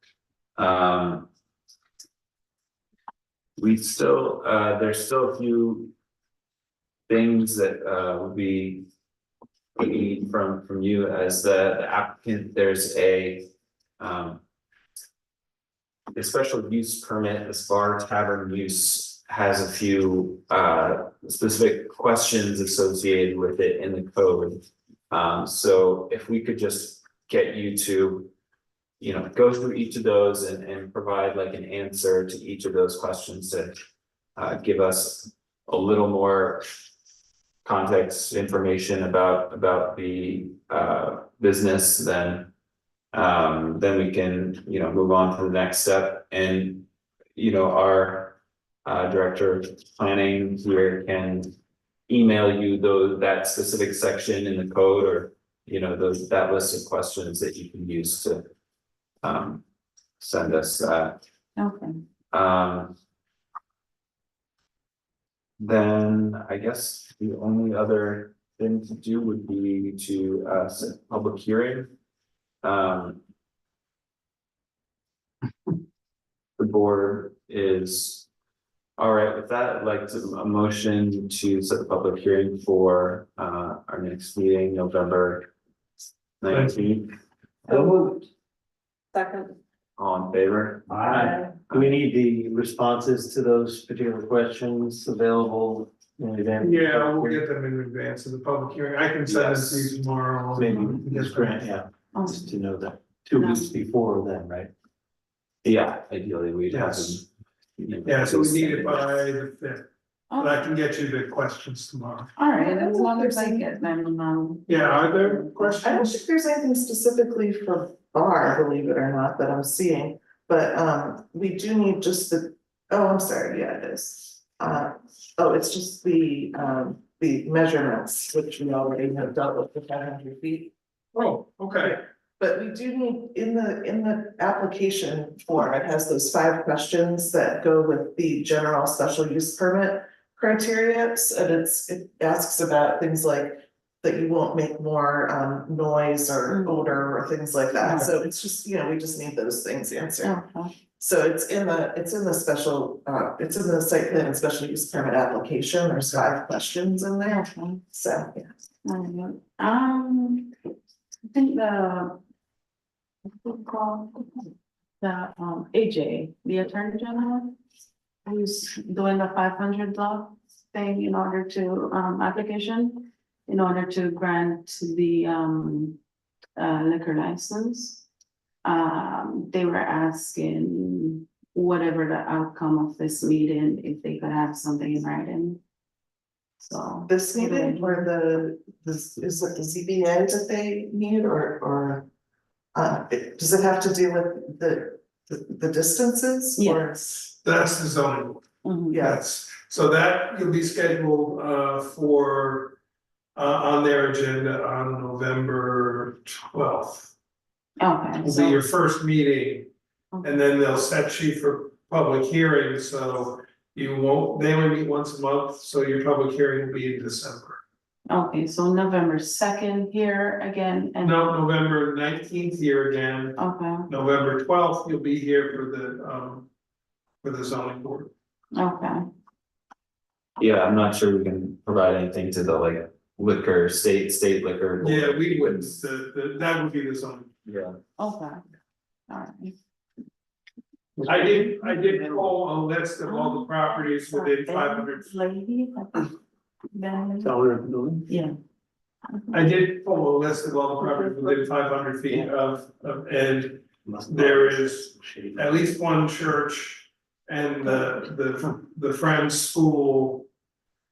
We still, there's still a few things that would be we need from you as the applicant. There's a special use permit, this bar tavern use has a few specific questions associated with it in the code. So if we could just get you to, go through each of those and provide like an answer to each of those questions to give us a little more context information about the business, then we can, move on to the next step. And, our director of planning here can email you that specific section in the code, or, that list of questions that you can use to send us that. Okay. Then I guess the only other thing to do would be to set a public hearing. The board is all right with that. I'd like a motion to set the public hearing for our next meeting, November 19th. Second. All in favor? Do we need the responses to those particular questions available in advance? Yeah, we'll get them in advance of the public hearing. I can send it to you tomorrow. Maybe just grant, just to know that 2 weeks before then, right? Yeah, ideally we'd have Yes. them. Yeah, so we need it by the 5th, but I can get you the questions tomorrow. All right, as long as I get them, Yeah, are there I don't questions? think there's anything specifically for bar, believe it or not, that I'm seeing, but we do need just I'm sorry, yeah, it is. It's just the measurements, which we already have dealt with the 500 feet. Oh, okay. But we do need, in the application form, it has those 5 questions that go with the general special use permit criteria, and it asks about things like that you won't make more noise or odor or things like that, so it's just, we just need those things answered. So it's in the special, it's in the site plan and special use permit application, there's 5 questions in there, so, yeah. I think AJ, the Attorney General, who's doing the 500 block thing in order to, application, in order to grant the, liquor license. They were asking whatever the outcome of this meeting, if they could have something in writing. So. This meeting or is it the ZBA that they need or? Does it have to do with the distances or? That's the zoning board. Mhm. Yes, so that you'll be scheduled for on their agenda on November 12th. Okay, Will so. be your first meeting, and then they'll set you for public hearing, so you won't, they only meet once a month, so your public hearing will be in December. Okay, so November 2nd here again and. No, November 19th here again, Okay, November 12th, you'll be here for the zoning board. okay, Yeah, I'm not sure we can provide anything to the like liquor, state liquor. board. Yeah, we wouldn't, that would be the zoning. Yeah. okay. Alright. I did pull a list of all the properties within 500. Lady. Then, yeah. I did pull a list of all the properties within 500 feet of, and there is at least one church. And the Friends School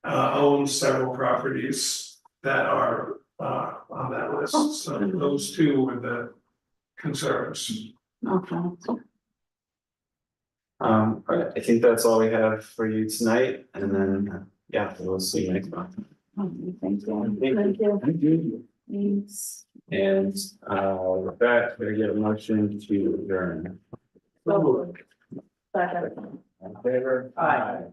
owns several properties that are on that list, so those two were the concerns. Okay. All right, I think that's all we have for you tonight, and then, yeah, we'll see you next month. Thank you. Thank you. Thank you. Thanks. And with that, we get a motion to adjourn. Second. All in favor? Aye.